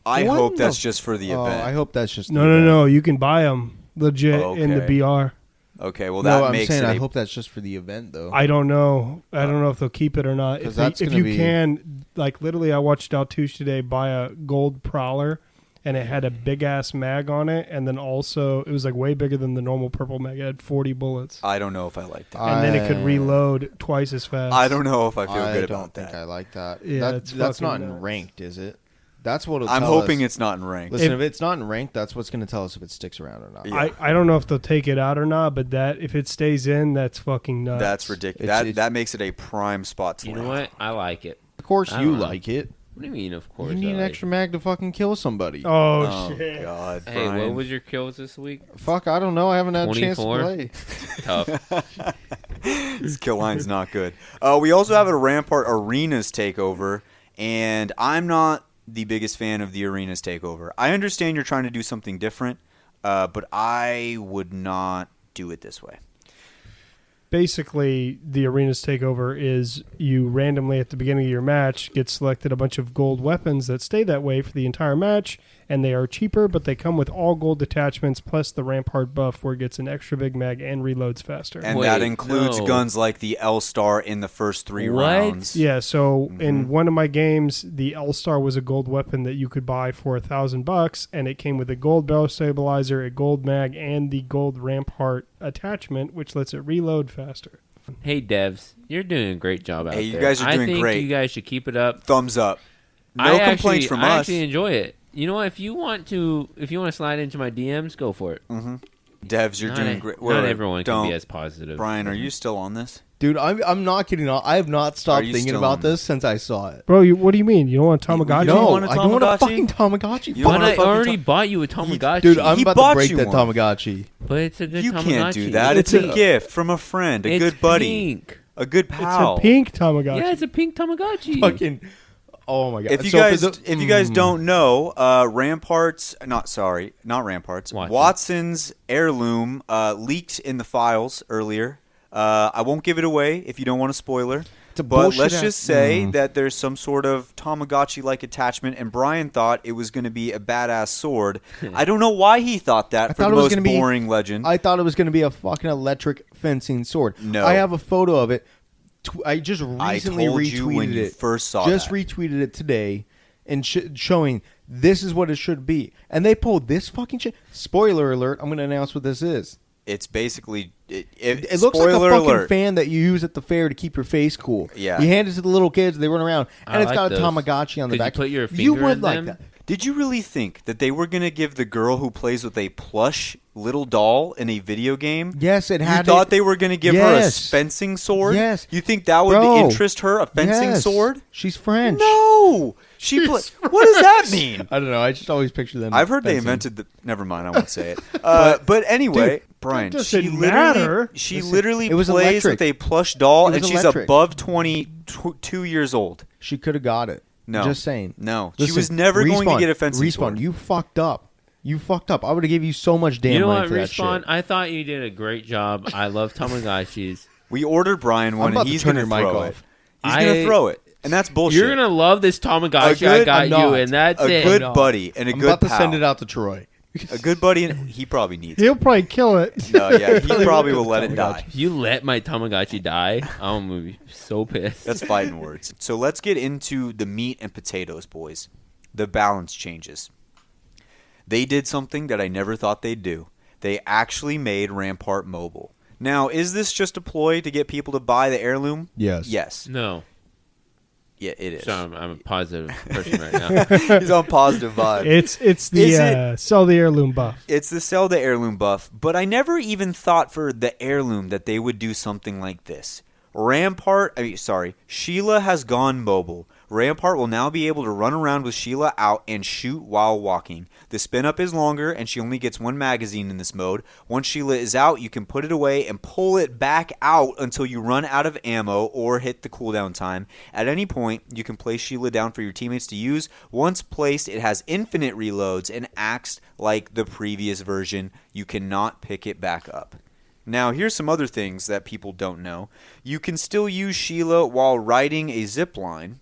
[SPEAKER 1] I
[SPEAKER 6] What
[SPEAKER 1] hope
[SPEAKER 6] in
[SPEAKER 1] that's
[SPEAKER 6] the-
[SPEAKER 1] just for the
[SPEAKER 6] Oh,
[SPEAKER 1] event.
[SPEAKER 6] I hope that's just
[SPEAKER 4] No. You can buy them legit in the
[SPEAKER 1] Okay.
[SPEAKER 4] BR.
[SPEAKER 1] Okay, well that
[SPEAKER 6] No, I'm
[SPEAKER 1] makes
[SPEAKER 6] saying
[SPEAKER 1] it
[SPEAKER 6] I
[SPEAKER 1] a
[SPEAKER 6] hope that's just for the event, though.
[SPEAKER 4] I don't know. I don't know if they'll keep it or not.
[SPEAKER 6] 'Cause
[SPEAKER 4] If,
[SPEAKER 6] that's
[SPEAKER 4] if
[SPEAKER 6] gonna
[SPEAKER 4] you
[SPEAKER 6] be-
[SPEAKER 4] can, like literally, I watched Altouche today buy a gold prowler, and it had a big ass mag on it, and then also it was like way bigger than the normal purple mag. It had 40 bullets,
[SPEAKER 1] I don't know if I like that.
[SPEAKER 4] and then it could
[SPEAKER 6] I-
[SPEAKER 4] reload twice as fast.
[SPEAKER 1] I don't know if I feel good
[SPEAKER 6] don't
[SPEAKER 1] about
[SPEAKER 6] think
[SPEAKER 1] that.
[SPEAKER 6] I like that.
[SPEAKER 4] Yeah,
[SPEAKER 6] That-
[SPEAKER 4] it's
[SPEAKER 6] that's not
[SPEAKER 4] fucking
[SPEAKER 6] in
[SPEAKER 4] nuts.
[SPEAKER 6] ranked, is it? That's what it'll
[SPEAKER 1] I'm
[SPEAKER 6] tell
[SPEAKER 1] hoping
[SPEAKER 6] us.
[SPEAKER 1] it's not in rank.
[SPEAKER 6] Listen, if it's not in ranked, that's what's going to tell us if it sticks around or not.
[SPEAKER 1] Yeah.
[SPEAKER 4] I don't know if they'll take it out or not, but that if it stays in, that's fucking nuts.
[SPEAKER 1] That's ridiculous.
[SPEAKER 6] It's-
[SPEAKER 1] That makes it a prime spot to
[SPEAKER 5] You know
[SPEAKER 1] land.
[SPEAKER 5] what? I like it.
[SPEAKER 6] Of course,
[SPEAKER 5] I
[SPEAKER 6] you
[SPEAKER 5] don't know.
[SPEAKER 6] like it.
[SPEAKER 5] What do you mean, of course?
[SPEAKER 6] You need
[SPEAKER 5] I
[SPEAKER 6] an
[SPEAKER 5] like
[SPEAKER 6] extra mag to fucking kill somebody.
[SPEAKER 4] Oh,
[SPEAKER 1] Oh
[SPEAKER 4] shit!
[SPEAKER 1] God,
[SPEAKER 5] it. Hey,
[SPEAKER 1] Brian.
[SPEAKER 5] what was your kills this week?
[SPEAKER 6] Fuck, I don't know. I haven't had a chance to
[SPEAKER 5] 24?
[SPEAKER 6] play.
[SPEAKER 5] Tough.
[SPEAKER 1] His kill line's not good. We also have a Rampart Arenas takeover, and I'm not the biggest fan of the Arenas takeover. I understand you're trying to do something different, but I would not do it this way.
[SPEAKER 4] Basically, the arena's takeover is you randomly at the beginning of your match get selected a bunch of gold weapons that stay that way for the entire match, and they are cheaper, but they come with all gold attachments plus the Rampart buff where it gets an extra big mag and reloads faster.
[SPEAKER 1] And
[SPEAKER 5] Wait,
[SPEAKER 1] that includes
[SPEAKER 5] no.
[SPEAKER 1] guns like the L-Star in the first 3
[SPEAKER 5] What?
[SPEAKER 1] rounds.
[SPEAKER 4] Yeah, so
[SPEAKER 1] Mm-hmm.
[SPEAKER 4] in one of my games, the L-Star was a gold weapon that you could buy for $1,000, and it came with a gold barrel stabilizer, a gold mag, and the gold Rampart attachment, which lets it reload faster.
[SPEAKER 5] Hey, devs, you're doing a great job out
[SPEAKER 1] Hey, you
[SPEAKER 5] there.
[SPEAKER 1] guys are doing
[SPEAKER 5] I think
[SPEAKER 1] great.
[SPEAKER 5] you guys should keep it up.
[SPEAKER 1] Thumbs up. No complaints from
[SPEAKER 5] I
[SPEAKER 1] us.
[SPEAKER 5] actually enjoy it. You know what? If you want to slide into my DMs, go for it.
[SPEAKER 1] Devs, you're
[SPEAKER 5] Not
[SPEAKER 1] doing
[SPEAKER 5] e-
[SPEAKER 1] great.
[SPEAKER 5] Not
[SPEAKER 1] Wait,
[SPEAKER 5] everyone can
[SPEAKER 1] don't.
[SPEAKER 5] be as positive.
[SPEAKER 1] Brian, are you still on this?
[SPEAKER 6] Dude, I'm not kidding. I have not
[SPEAKER 1] Are
[SPEAKER 6] stopped
[SPEAKER 1] you
[SPEAKER 6] thinking
[SPEAKER 1] still
[SPEAKER 6] about
[SPEAKER 1] on
[SPEAKER 6] this since I saw it.
[SPEAKER 4] Bro, what do you mean? You don't want Tamagotchi?
[SPEAKER 1] You don't
[SPEAKER 6] No,
[SPEAKER 1] want a
[SPEAKER 6] I don't want a
[SPEAKER 1] Tamagotchi?
[SPEAKER 6] fucking Tamagotchi.
[SPEAKER 1] You
[SPEAKER 5] But
[SPEAKER 1] want a
[SPEAKER 5] I
[SPEAKER 1] fucking
[SPEAKER 5] already bought you a Tamagotchi.
[SPEAKER 6] Dude, I'm
[SPEAKER 1] He
[SPEAKER 6] about
[SPEAKER 1] bought
[SPEAKER 6] to break
[SPEAKER 1] you
[SPEAKER 6] that
[SPEAKER 1] one.
[SPEAKER 6] Tamagotchi.
[SPEAKER 5] but it's a good
[SPEAKER 1] You
[SPEAKER 5] Tamagotchi.
[SPEAKER 1] can't do that. It's a gift from a friend, a
[SPEAKER 5] It's
[SPEAKER 1] good buddy,
[SPEAKER 5] pink.
[SPEAKER 1] a good
[SPEAKER 4] It's
[SPEAKER 1] pal.
[SPEAKER 4] a pink Tamagotchi.
[SPEAKER 5] Yeah, it's a pink Tamagotchi.
[SPEAKER 6] Fucking. Oh my god.
[SPEAKER 1] If you
[SPEAKER 6] So for
[SPEAKER 1] guys,
[SPEAKER 6] the-
[SPEAKER 1] if you guys don't know, not Ramparts,
[SPEAKER 5] Watson.
[SPEAKER 1] Watson's Heirloom leaked in the files earlier. I won't give it away if you don't want a spoiler.
[SPEAKER 6] a
[SPEAKER 1] But
[SPEAKER 6] bullshit
[SPEAKER 1] let's
[SPEAKER 6] ass-
[SPEAKER 1] just say that there's some sort of Tamagotchi-like attachment, and Brian thought it was going to be a badass sword. I don't know why he thought that for
[SPEAKER 6] thought
[SPEAKER 1] the
[SPEAKER 6] it was
[SPEAKER 1] most
[SPEAKER 6] gonna be-
[SPEAKER 1] boring legend.
[SPEAKER 6] I thought it was going to be a fucking electric fencing sword.
[SPEAKER 1] No.
[SPEAKER 6] I have a photo of it. I just
[SPEAKER 1] I
[SPEAKER 6] recently
[SPEAKER 1] told
[SPEAKER 6] retweeted
[SPEAKER 1] you when you
[SPEAKER 6] it.
[SPEAKER 1] first saw
[SPEAKER 6] just
[SPEAKER 1] that.
[SPEAKER 6] retweeted it today and showing this is what it should be. And they pulled this fucking shit. Spoiler alert, I'm going to announce what this is.
[SPEAKER 1] It's basically
[SPEAKER 6] It looks like a
[SPEAKER 1] spoiler
[SPEAKER 6] fucking
[SPEAKER 1] alert.
[SPEAKER 6] fan that you use at the fair to keep your face cool.
[SPEAKER 1] Yeah.
[SPEAKER 6] You hand it to the little kids, they run around, and
[SPEAKER 5] I
[SPEAKER 6] it's
[SPEAKER 5] like
[SPEAKER 6] got a
[SPEAKER 5] those.
[SPEAKER 6] Tamagotchi on the
[SPEAKER 5] Could you
[SPEAKER 6] back.
[SPEAKER 5] put your
[SPEAKER 6] You
[SPEAKER 5] finger
[SPEAKER 6] would
[SPEAKER 5] in
[SPEAKER 6] like
[SPEAKER 5] them?
[SPEAKER 6] that.
[SPEAKER 1] Did you really think that they were going to give the girl who plays with a plush little doll in a video game?
[SPEAKER 6] Yes, it had
[SPEAKER 1] You thought
[SPEAKER 6] it-
[SPEAKER 1] they were going to give her a
[SPEAKER 6] Yes.
[SPEAKER 1] fencing sword?
[SPEAKER 6] Yes.
[SPEAKER 1] You think that would
[SPEAKER 6] Bro.
[SPEAKER 1] interest her, a fencing
[SPEAKER 6] Yes.
[SPEAKER 1] sword?
[SPEAKER 6] She's French.
[SPEAKER 1] No. What does that mean?
[SPEAKER 6] I don't know. I just always picture them.
[SPEAKER 1] I've heard they
[SPEAKER 6] fencing.
[SPEAKER 1] invented the. Never mind, I won't say it. But anyway,
[SPEAKER 4] Dude,
[SPEAKER 1] Brian,
[SPEAKER 4] that
[SPEAKER 1] she
[SPEAKER 4] doesn't
[SPEAKER 1] literally,
[SPEAKER 4] matter.
[SPEAKER 1] she literally
[SPEAKER 6] it was
[SPEAKER 1] plays
[SPEAKER 6] electric.
[SPEAKER 1] with a plush doll,
[SPEAKER 6] It was
[SPEAKER 1] and she's
[SPEAKER 6] electric.
[SPEAKER 1] above 22 years old.
[SPEAKER 6] She could have got it.
[SPEAKER 1] No.
[SPEAKER 6] Just saying.
[SPEAKER 1] No.
[SPEAKER 6] Listen,
[SPEAKER 1] She was never going to
[SPEAKER 6] Respawn,
[SPEAKER 1] get a fencing
[SPEAKER 6] Respawn,
[SPEAKER 1] sword.
[SPEAKER 6] you fucked up. You fucked up. I would have gave you so much damn
[SPEAKER 5] You know
[SPEAKER 6] money
[SPEAKER 5] what,
[SPEAKER 6] for that
[SPEAKER 5] Respawn?
[SPEAKER 6] shit.
[SPEAKER 5] I thought you did a great job. I love Tamagotchis.
[SPEAKER 1] We ordered Brian one,
[SPEAKER 6] I'm about
[SPEAKER 1] and
[SPEAKER 6] to
[SPEAKER 1] he's
[SPEAKER 6] turn
[SPEAKER 1] going to
[SPEAKER 6] your mic
[SPEAKER 1] throw it.
[SPEAKER 6] off.
[SPEAKER 1] He's going to throw it, and that's bullshit.
[SPEAKER 5] You're gonna love this Tamagotchi
[SPEAKER 1] A
[SPEAKER 5] I
[SPEAKER 1] good-
[SPEAKER 5] got
[SPEAKER 6] I'm
[SPEAKER 5] you,
[SPEAKER 6] not.
[SPEAKER 5] and that's
[SPEAKER 1] a
[SPEAKER 5] it.
[SPEAKER 1] good
[SPEAKER 6] No.
[SPEAKER 1] buddy and a
[SPEAKER 6] I'm
[SPEAKER 1] good
[SPEAKER 6] about to
[SPEAKER 1] pal.
[SPEAKER 6] send it out to Troy.
[SPEAKER 1] A good buddy, and he probably needs it.
[SPEAKER 4] He'll probably kill it.
[SPEAKER 1] No, yeah, he probably will let it die.
[SPEAKER 5] If you let my Tamagotchi die, I'm gonna be so pissed.
[SPEAKER 1] That's fighting words. So let's get into the meat and potatoes, boys. The balance changes. They did something that I never thought they'd do. They actually made Rampart mobile. Now, is this just a ploy to get people to buy the heirloom?
[SPEAKER 6] Yes.
[SPEAKER 1] Yes.
[SPEAKER 5] no.
[SPEAKER 1] Yeah, it is.
[SPEAKER 5] So I'm a positive person right now.
[SPEAKER 1] He's on positive vibe.
[SPEAKER 4] It's
[SPEAKER 1] Is
[SPEAKER 4] the
[SPEAKER 1] it-
[SPEAKER 4] sell the heirloom buff.
[SPEAKER 1] It's the sell the heirloom buff, but I never even thought for the heirloom that they would do something like this. Sheila has gone mobile. Rampart will now be able to run around with Sheila out and shoot while walking. The spin up is longer, and she only gets one magazine in this mode. Once Sheila is out, you can put it away and pull it back out until you run out of ammo or hit the cooldown time. At any point, you can place Sheila down for your teammates to use. Once placed, it has infinite reloads and acts like the previous version. You cannot pick it back up. Now, here's some other things that people don't know. You can still use Sheila while riding a zip line.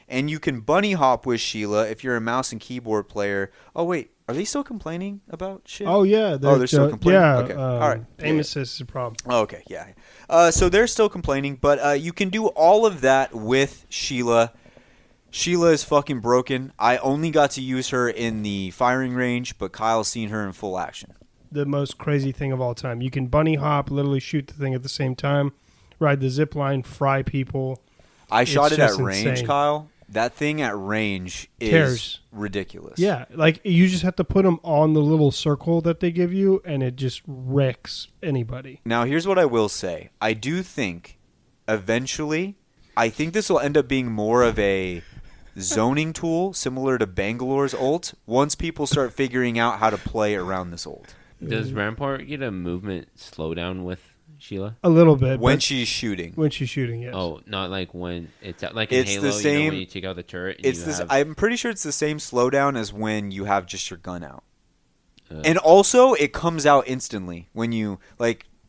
[SPEAKER 1] And you can bunny hop with Sheila if you're a mouse and keyboard player. Oh, wait. Are they still complaining about shit?
[SPEAKER 4] Oh yeah,
[SPEAKER 1] They're still complaining?
[SPEAKER 4] Yeah,
[SPEAKER 1] Okay. All right.
[SPEAKER 4] Amos says it's a problem.
[SPEAKER 1] Oh, okay, yeah. So they're still complaining, but you can do all of that with Sheila. Sheila is fucking broken. I only got to use her in the firing range, but Kyle's seen her in full action.
[SPEAKER 4] The most crazy thing of all time. You can bunny hop, literally shoot the thing at the same time, ride the zip line, fry people.
[SPEAKER 1] I shot it at
[SPEAKER 4] just
[SPEAKER 1] range,
[SPEAKER 4] insane.
[SPEAKER 1] Kyle. That thing at range is
[SPEAKER 4] Tears.
[SPEAKER 1] ridiculous.
[SPEAKER 4] Yeah, like you just have to put them on the little circle that they give you, and it just wrecks anybody.
[SPEAKER 1] Now, here's what I will say. I do think, eventually, I think this will end up being more of a zoning tool, similar to Bangalore's ult, once people start figuring out how to play around this ult.
[SPEAKER 5] Does Rampart get a movement slowdown with Sheila?
[SPEAKER 4] A little bit
[SPEAKER 1] When
[SPEAKER 4] but
[SPEAKER 1] she's shooting.
[SPEAKER 4] when she's shooting. Yes.
[SPEAKER 5] Oh, not like when it's like in
[SPEAKER 1] It's the
[SPEAKER 5] Halo.
[SPEAKER 1] same-
[SPEAKER 5] when you take out the turret. And
[SPEAKER 1] It's
[SPEAKER 5] you
[SPEAKER 1] this.
[SPEAKER 5] have,
[SPEAKER 1] I'm pretty sure it's the same slowdown as when you have just your gun out.
[SPEAKER 5] uh,
[SPEAKER 1] And also, it comes out instantly when you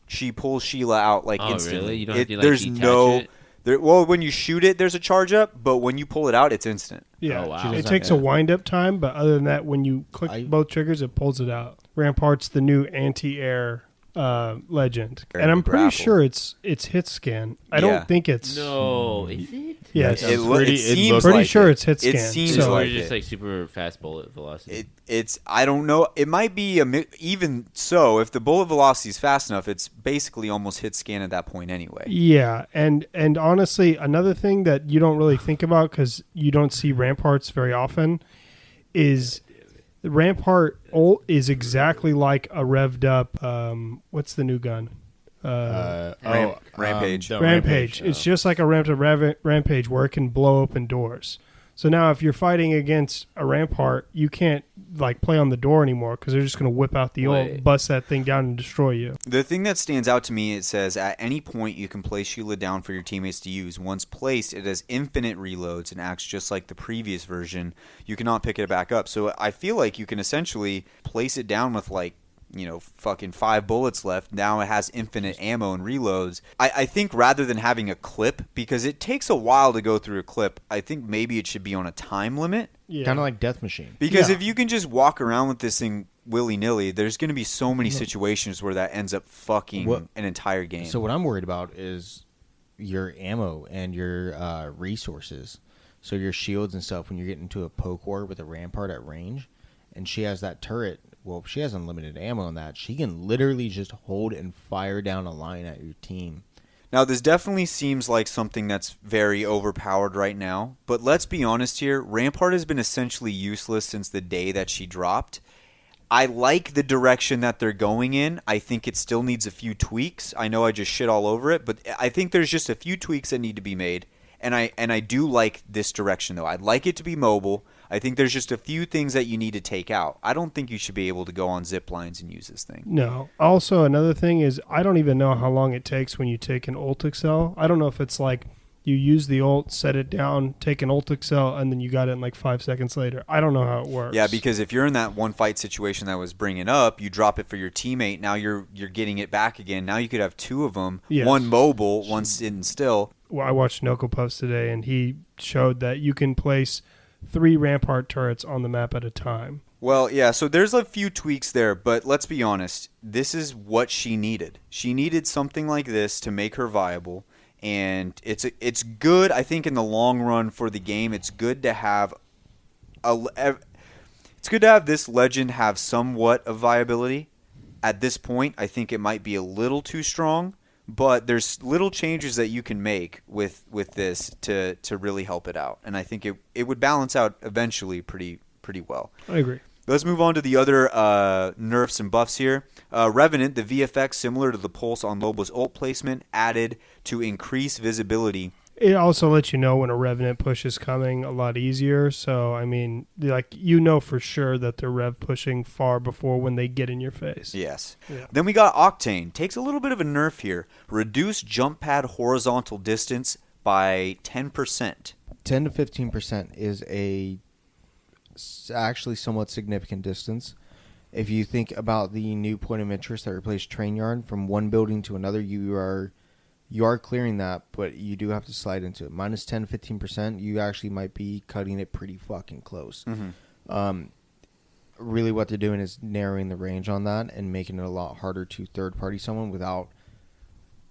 [SPEAKER 1] she pulls Sheila out
[SPEAKER 5] Oh,
[SPEAKER 1] instantly.
[SPEAKER 5] really? You don't have to,
[SPEAKER 1] there's
[SPEAKER 5] detach
[SPEAKER 1] no.
[SPEAKER 5] it?
[SPEAKER 1] Well, when you shoot it, there's a charge up, but when you pull it out, it's instant.
[SPEAKER 4] Yeah,
[SPEAKER 5] Oh, wow.
[SPEAKER 4] it takes a wind up time, but other than that, when you click both triggers, it pulls it out. Rampart's the new anti-air legend, and I'm pretty
[SPEAKER 1] Grapple.
[SPEAKER 4] sure it's hit scan. I
[SPEAKER 1] Yeah.
[SPEAKER 4] don't think it's
[SPEAKER 5] No, is it?
[SPEAKER 4] Yes,
[SPEAKER 1] It
[SPEAKER 6] pretty- it
[SPEAKER 1] seems
[SPEAKER 6] looks
[SPEAKER 4] pretty
[SPEAKER 1] like
[SPEAKER 4] sure
[SPEAKER 1] it.
[SPEAKER 4] it's hit scan.
[SPEAKER 1] It seems
[SPEAKER 4] so,
[SPEAKER 5] Or
[SPEAKER 1] like
[SPEAKER 5] just
[SPEAKER 1] it.
[SPEAKER 5] like super fast bullet velocity.
[SPEAKER 1] It's I don't know. It might be even so. If the bullet velocity is fast enough, it's basically almost hit scan at that point anyway.
[SPEAKER 4] yeah, and honestly, another thing that you don't really think about because you don't see ramparts very often is the Rampart ult is exactly like a revved up. What's the new gun?
[SPEAKER 1] Rampage.
[SPEAKER 6] no,
[SPEAKER 4] Rampage. It's just like a Rampage where it can blow open doors. So now if you're fighting against a Rampart, you can't play on the door anymore because they're just going to whip out the ult,
[SPEAKER 5] Wait.
[SPEAKER 4] bust that thing down, and destroy you.
[SPEAKER 1] The thing that stands out to me, it says, at any point you can place Sheila down for your teammates to use. Once placed, it has infinite reloads and acts just like the previous version. You cannot pick it back up. So I feel like you can essentially place it down with fucking 5 bullets left. Now it has infinite ammo and reloads. I think rather than having a clip, because it takes a while to go through a clip, I think maybe it should be on a time limit.
[SPEAKER 4] Yeah.
[SPEAKER 6] Kind of like Death Machine.
[SPEAKER 1] Because
[SPEAKER 4] Yeah.
[SPEAKER 1] if you can just walk around with this thing willy-nilly, there's going to be so many situations where that ends up fucking an entire game.
[SPEAKER 6] So what I'm worried about is your ammo and your resources. So your shields and stuff, when you're getting into a poke war with a Rampart at range, and she has that turret, well, if she has unlimited ammo on that, she can literally just hold and fire down a line at your team.
[SPEAKER 1] Now, this definitely seems like something that's very overpowered right now, but let's be honest here, Rampart has been essentially useless since the day that she dropped. I like the direction that they're going in. I think it still needs a few tweaks. I know I just shit all over it, but I think there's just a few tweaks that need to be made. And I do like this direction, though. I'd like it to be mobile. I think there's just a few things that you need to take out. I don't think you should be able to go on zip lines and use this thing.
[SPEAKER 4] No. Also, another thing is I don't even know how long it takes when you take an ult excel. I don't know if it's like you use the ult, set it down, take an ult excel, and then you got it in like 5 seconds later. I don't know how it works.
[SPEAKER 1] Yeah, because if you're in that one fight situation that I was bringing up, you drop it for your teammate. Now you're getting it back again. Now you could have 2 of them,
[SPEAKER 4] Yes.
[SPEAKER 1] one mobile, one sitting still.
[SPEAKER 4] Well, I watched Noco Puffs today, and he showed that you can place 3 Rampart turrets on the map at a time.
[SPEAKER 1] Well, yeah, so there's a few tweaks there, but let's be honest. This is what she needed. She needed something like this to make her viable, and it's good, I think, in the long run for the game. It's good to have this legend have somewhat of viability. At this point, I think it might be a little too strong, but there's little changes that you can make with this to really help it out, and I think it would balance out eventually pretty well.
[SPEAKER 4] I agree.
[SPEAKER 1] Let's move on to the other nerfs and buffs here. Revenant, the VFX similar to the Pulse on Loba's ult placement, added to increase visibility.
[SPEAKER 4] It also lets you know when a Revenant push is coming a lot easier. So, I mean, like for sure that they're rev pushing far before when they get in your face.
[SPEAKER 1] Yes.
[SPEAKER 4] Yeah.
[SPEAKER 1] Then we got Octane. Takes a little bit of a nerf here. Reduce jump pad horizontal distance by 10%.
[SPEAKER 6] 10 to 15% is actually somewhat significant distance. If you think about the new point of interest that replaced Train Yard from one building to another, you are clearing that, but you do have to slide into it. Minus 10 to 15%, you actually might be cutting it pretty fucking close.
[SPEAKER 1] Mm-hmm.
[SPEAKER 6] Really what they're doing is narrowing the range on that and making it a lot harder to third-party someone without